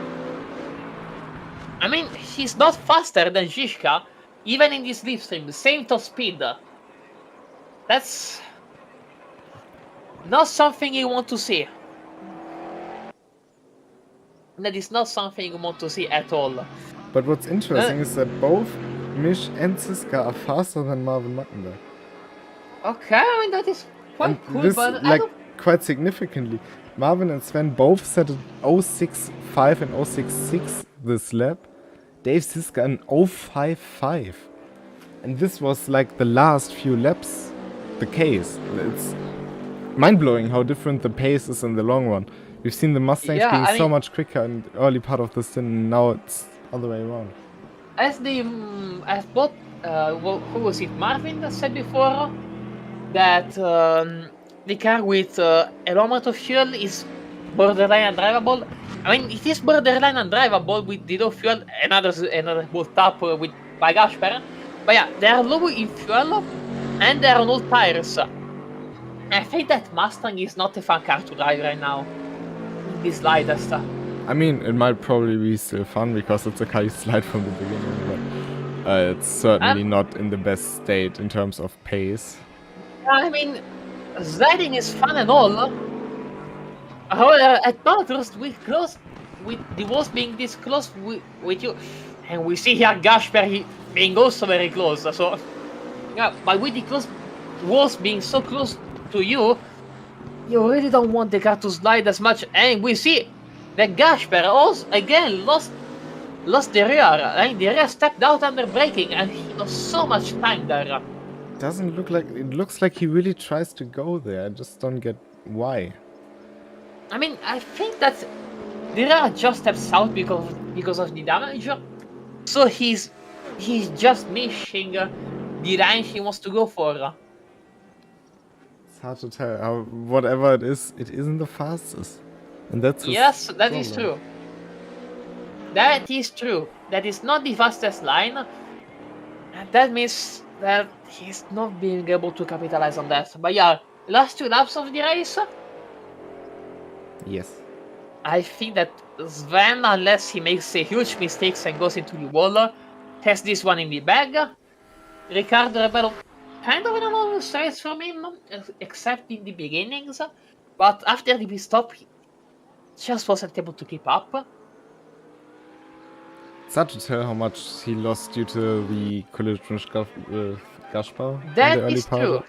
I mean, he's not faster than Zizka, even in this slipstream, the same top speed. That's not something you want to see. That is not something you want to see at all. But what's interesting is that both Mish and Siska are faster than Marvin Mackenberg. Okay, I mean, that is quite cool, this, but like, quite significantly. Marvin and Sven both set an 0.65 and 0.66 this lap. Dave Siska an 0.55. And this was like the last few laps the case. It's mind-blowing how different the pace is in the long run. We've seen the Mustangs being so much quicker in the early part of the stint, and now it's other way around. As both, who was it, Marvin that said before, that the car with a low amount of fuel is borderline undrivable. I mean, it is borderline undrivable with the low fuel, another bolt up by Gasper. But yeah, they are low in fuel, and they are on old tires. I think that Mustang is not a fun car to drive right now. The slightest. I mean, it might probably be still fun because it's a car you slide from the beginning, but it's certainly not in the best state in terms of pace. I mean, sliding is fun and all. However, at Bathurst, with the walls being this close with you, and we see here Gasper being also very close. So, yeah, but with the walls being so close to you, you really don't want the car to slide as much. And we see that Gasper also again lost the rear, and the rear stepped out under braking, and he lost so much time there. Doesn't look like it. Looks like he really tries to go there. I just don't get why. I mean, I think that the rear just steps out because of the damage. So he's just missing the line he wants to go for. It's hard to tell. How, whatever it isn't the fastest. And that's yes, that is true. That is true. That is not the fastest line. And that means that he's not being able to capitalize on that. But yeah, last 2 laps of the race. Yes. I think that Sven, unless he makes a huge mistakes and goes into the wall, has this one in the bag. Ricardo Rebello, kind of in a normal size from him, except in the beginnings. But after the pit stop, he just wasn't able to keep up. It's hard to tell how much he lost due to the collision with Gaspar. That is true.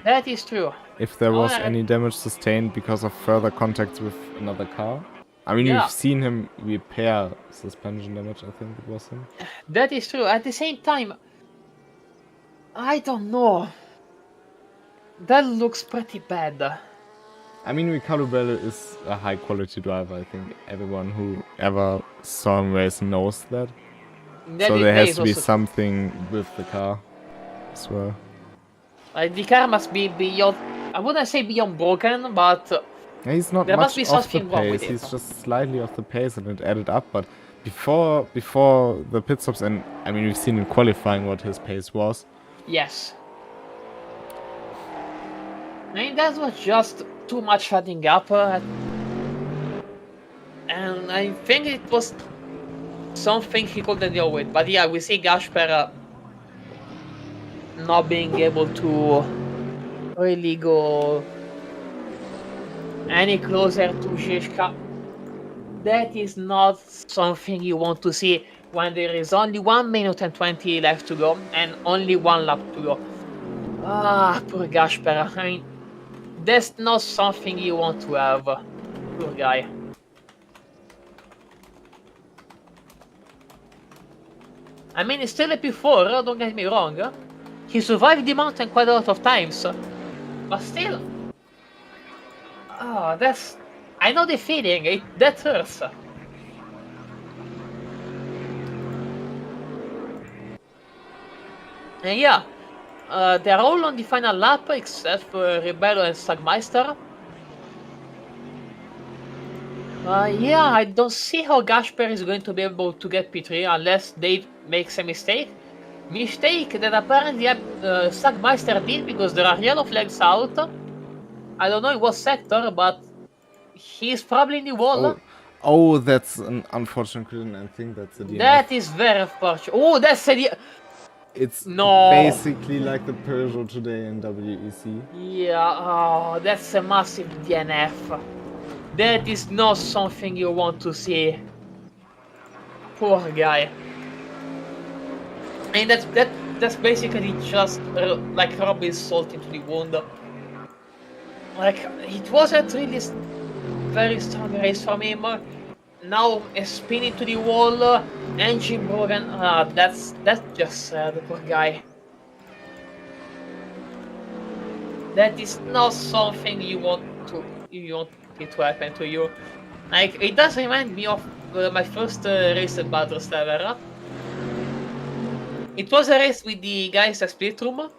That is true. If there was any damage sustained because of further contacts with another car. I mean, we've seen him repair suspension damage, I think it was him. That is true. At the same time, I don't know. That looks pretty bad. I mean, Ricardo Bello is a high quality driver. I think everyone who ever saw him race knows that. So there has to be something with the car as well. The car must be beyond, I wouldn't say beyond broken, but he's not there much must be off the something wrong with pace. it. He's just slightly off the pace and it added up. But before the pit stops, and I mean, we've seen in qualifying what his pace was. Yes. I mean, that was just too much heading up. And I think it was something he couldn't deal with. But yeah, we see Gasper not being able to really go any closer to Zizka. That is not something you want to see when there is only 1 minute and 20 left to go and only one lap to go. Ah, poor Gasper. I mean, that's not something you want to have. Poor guy. I mean, he's still a P4, don't get me wrong. He survived the mountain quite a lot of times. But still... Oh, that's... I know the feeling, that hurts. And yeah, they're all on the final lap except for Rebello and Stagmeister. Yeah, I don't see how Gasper is going to be able to get P3 unless Dave makes a mistake. Mistake that apparently Stagmeister did because there are yellow flags out. I don't know in what sector, but he's probably in the wall. Oh, that's an unfortunate collision. I think that's a DNF. That is very unfortunate. Oh, that's a It's basically like the Peugeot today in WEC. Yeah, oh, that's a massive DNF. That is not something you want to see. Poor guy. I mean, that's basically just like rubbing salt into the wound. Like, it wasn't really very strong race from him. Now a spin into the wall, engine broken. That's just sad, poor guy. That is not something you want it to happen to you. Like, it does remind me of my first race at Bathurst ever. It was a race with the guys at Split Room.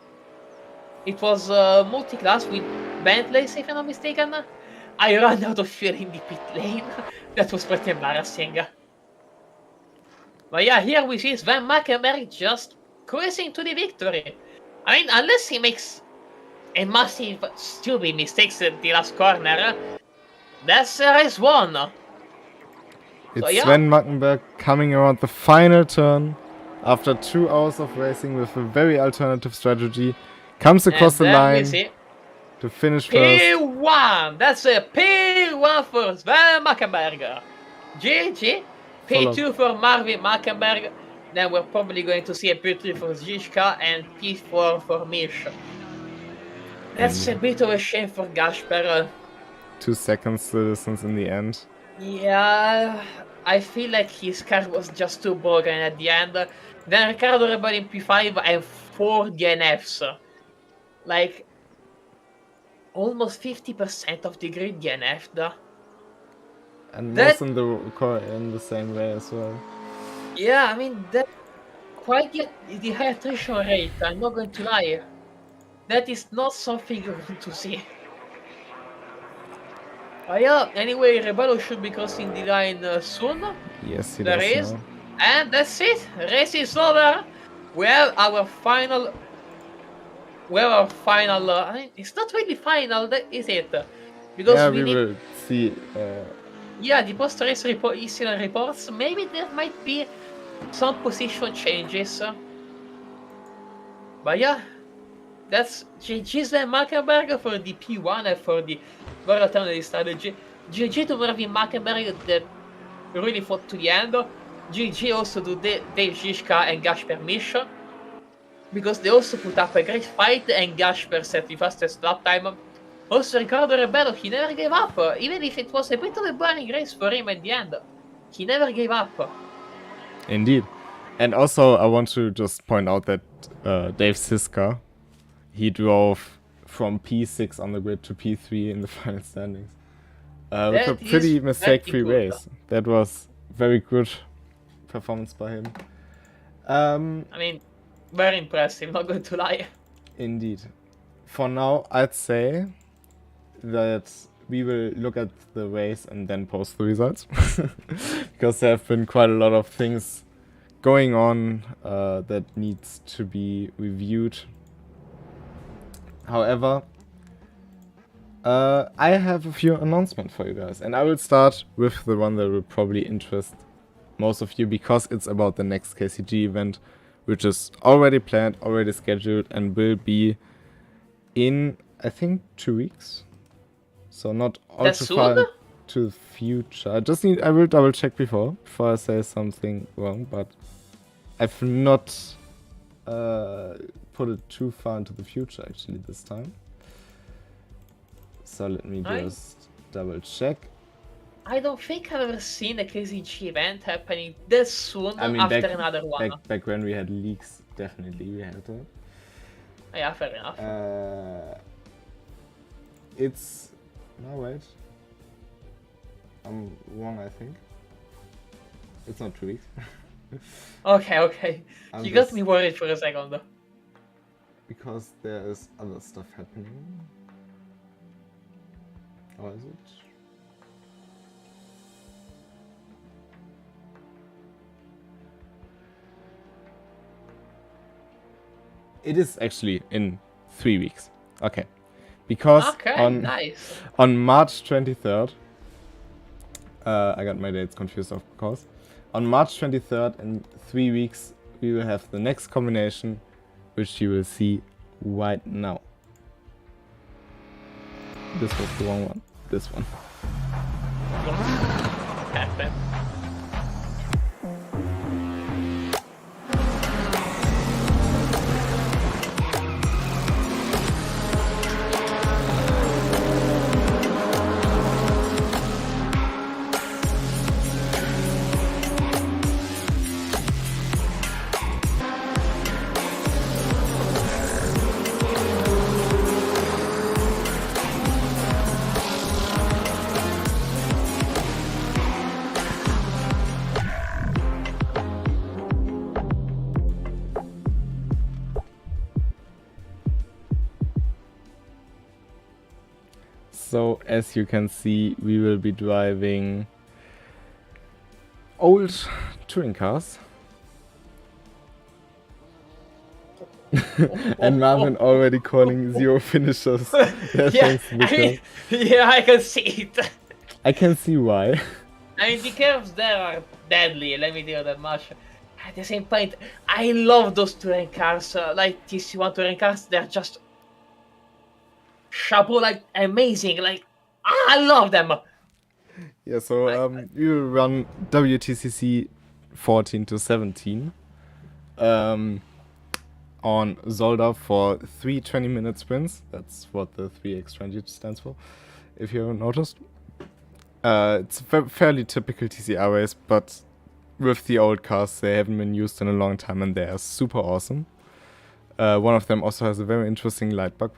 It was multi-class with Bentleys, if I'm not mistaken. I ran out of fuel in the pit lane. That was pretty embarrassing. But yeah, here we see Sven Mackenberg just cruising to the victory. I mean, unless he makes a massive, stupid mistakes at the last corner, that's a race won. It's Sven Mackenberg coming around the final turn after 2 hours of racing with a very alternative strategy. Comes across the line to finish first. P1! That's a P1 for Sven Mackenberg. GG. P2 for Marvin Mackenberg. Then we're probably going to see a P3 for Zizka and P4 for Mish. That's a bit of a shame for Gasper. 2 seconds distance in the end. Yeah, I feel like his car was just too broken at the end. Then Ricardo Rebel in P5 and 4 DNFs. Like, almost 50% of the grid DNF'd. And most in the same way as well. Yeah, I mean, that quite the high attrition rate, I'm not going to lie. That is not something you want to see. Yeah, anyway, Rebello should be crossing the line soon. Yes, he there does is. now. And that's it. Race is over. We have our final. I mean, it's not really final, is it? Because we will see. Yeah, the post-race incident reports. Maybe there might be some position changes. But yeah, that's GG's and Mackenberg for the P1 and for the very alternative strategy. GG to Marvin Mackenberg that really fought to the end. GG also to Dave Zizka and Gasper Mish, because they also put up a great fight and Gasper set the fastest lap time. Also Ricardo Rebello, he never gave up, even if it was a bit of a boring race for him at the end. He never gave up. Indeed. And also I want to just point out that Dave Zizka, he drove from P6 on the grid to P3 in the final standings. With a pretty mistake-free race. That was very good performance by him. I mean, very impressive, not going to lie. Indeed. For now, I'd say that we will look at the race and then post the results. Because there have been quite a lot of things going on that needs to be reviewed. However, I have a few announcements for you guys. And I will start with the one that will probably interest most of you, because it's about the next KCG event, which is already planned, already scheduled, and will be in, I think, 2 weeks. So not ultra far. to the future. I will double check before I say something wrong, but I've not put it too far into the future actually this time. So let me just double check. I don't think I've ever seen a KCG event happening this soon after another one. Back when we had leaks, definitely we had that. Yeah, fair enough. It's... No, wait. I'm wrong, I think. It's not 2 weeks. Okay. You got me worried for a second though. Because there is other stuff happening. Or is it? It is actually in 3 weeks. Okay. Because on March 23rd, I got my dates confused, of course. On March 23rd, in 3 weeks, we will have the next combination, which you will see right now. This was the wrong one. This one. Perfect. So as you can see, we will be driving old touring cars. And Marvin already calling zero finishers. Yeah, I can see it. I can see why. I mean, the curves there are deadly, let me tell you that much. At the same point, I love those touring cars. Like TC1 touring cars, they're just chapeau, like amazing. Like, I love them. Yeah, so we will run WTCC 14 to 17 on Zoll for 3 20-minute sprints. That's what the 3x20 stands for, if you haven't noticed. It's a fairly typical TCR race, but with the old cars, they haven't been used in a long time and they are super awesome. One of them also has a very interesting light bug,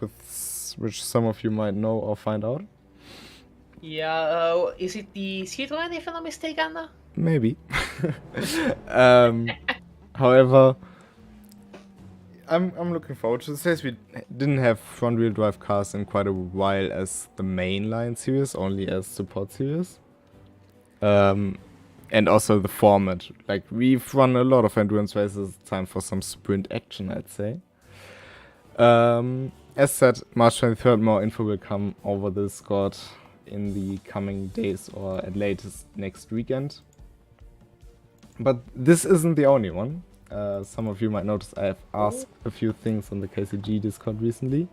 which some of you might know or find out. Yeah, is it the C300 if I'm not mistaken? Maybe. However, I'm looking forward to this race. We didn't have front-wheel drive cars in quite a while as the mainline series, only as support series. And also the format. Like, we've run a lot of endurance races. It's time for some sprint action, I'd say. As said, March 23rd, more info will come over the Discord in the coming days or at latest next weekend. But this isn't the only one. Some of you might notice I have asked a few things on the KCG Discord recently.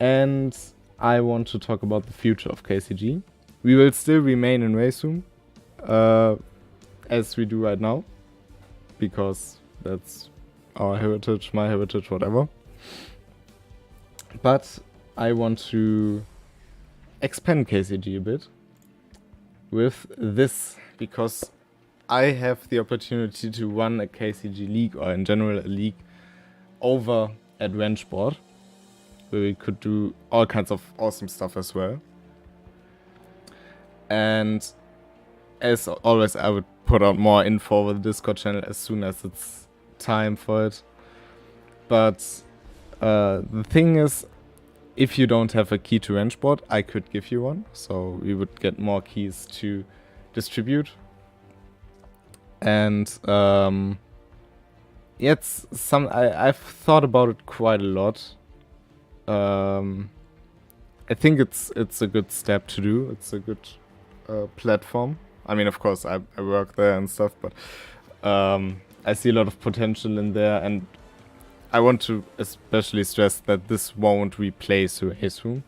And I want to talk about the future of KCG. We will still remain in Race Room, as we do right now, because that's our heritage, my heritage, whatever. But I want to expand KCG a bit with this, because I have the opportunity to run a KCG league, or in general a league, over at Mainboard, where we could do all kinds of awesome stuff as well. And as always, I would put out more info over the Discord channel as soon as it's time for it. But the thing is, if you don't have a key to Mainboard, I could give you one. So we would get more keys to distribute. And yeah, I've thought about it quite a lot. I think it's a good step to do. It's a good platform. I mean, of course, I work there and stuff, but I see a lot of potential in there, and I want to especially stress that this won't replace Race Room.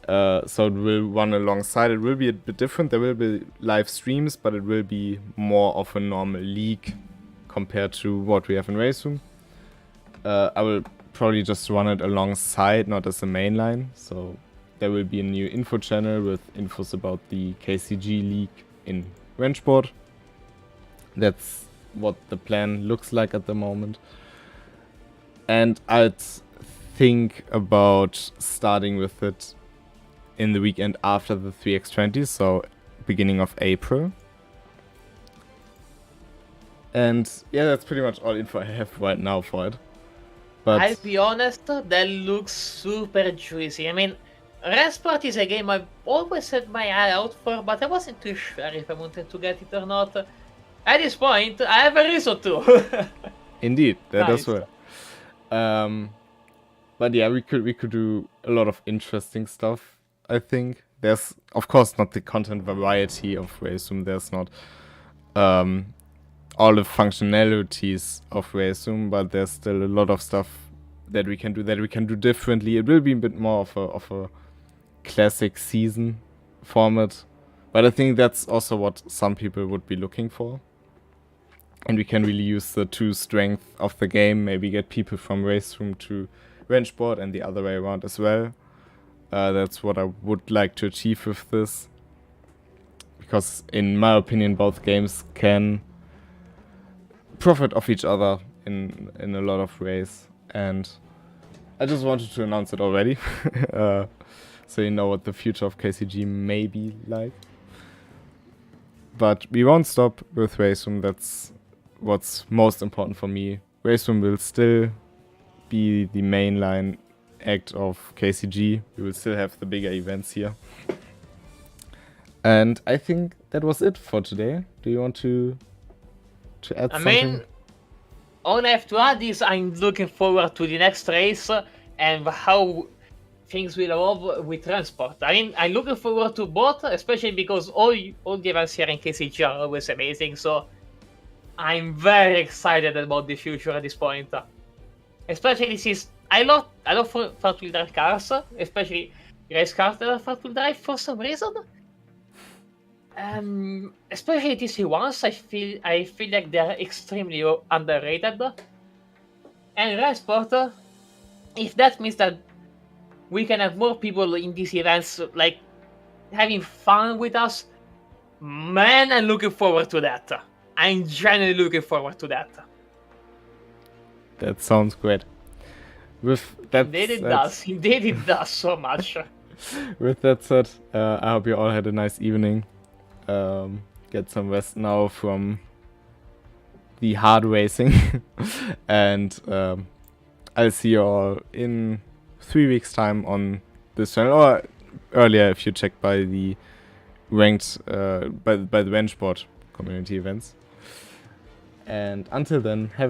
So it will run alongside. It will be a bit different. There will be live streams, but it will be more of a normal league compared to what we have in Raceroom. I will probably just run it alongside, not as a mainline. So there will be a new info channel with infos about the KCG league in Mainboard. That's what the plan looks like at the moment. And I'd think about starting with it in the weekend after the 3x20, so beginning of April. And yeah, that's pretty much all info I have right now for it. But I'll be honest, that looks super juicy. I mean, Resport is a game I've always had my eye out for, but I wasn't too sure if I wanted to get it or not. At this point, I have a reason to. Indeed, that Nice. does well. But yeah, we could do a lot of interesting stuff. I think there's, of course, not the content variety of Raceroom. There's not all the functionalities of Raceroom, but there's still a lot of stuff that we can do differently. It will be a bit more of a classic season format, but I think that's also what some people would be looking for. And we can really use the two strengths of the game, maybe get people from Raceroom to Mainboard and the other way around as well. That's what I would like to achieve with this. Because in my opinion, both games can profit off each other in a lot of ways. And I just wanted to announce it already. So you know what the future of KCG may be like. But we won't stop with Raceroom. That's what's most important for me. Raceroom will still be the mainline act of KCG. We will still have the bigger events here. And I think that was it for today. Do you want to add something? I mean, all I have to add is I'm looking forward to the next race and how things will evolve with transport. I mean, I'm looking forward to both, especially because all the events here in KCG are always amazing. So I'm very excited about the future at this point. Especially since I love front-wheel drive cars, especially race cars that are front-wheel drive for some reason. Especially DC ones, I feel like they're extremely underrated. And Resport, if that means that we can have more people in these events, like having fun with us, man, I'm looking forward to that. I'm genuinely looking forward to that. That sounds great. With that Indeed it does so much. With that said, I hope you all had a nice evening. Get some rest now from the hard racing. And I'll see you all in 3 weeks time on this channel, or earlier if you check by the ranked by the Mainboard community events. And until then, have a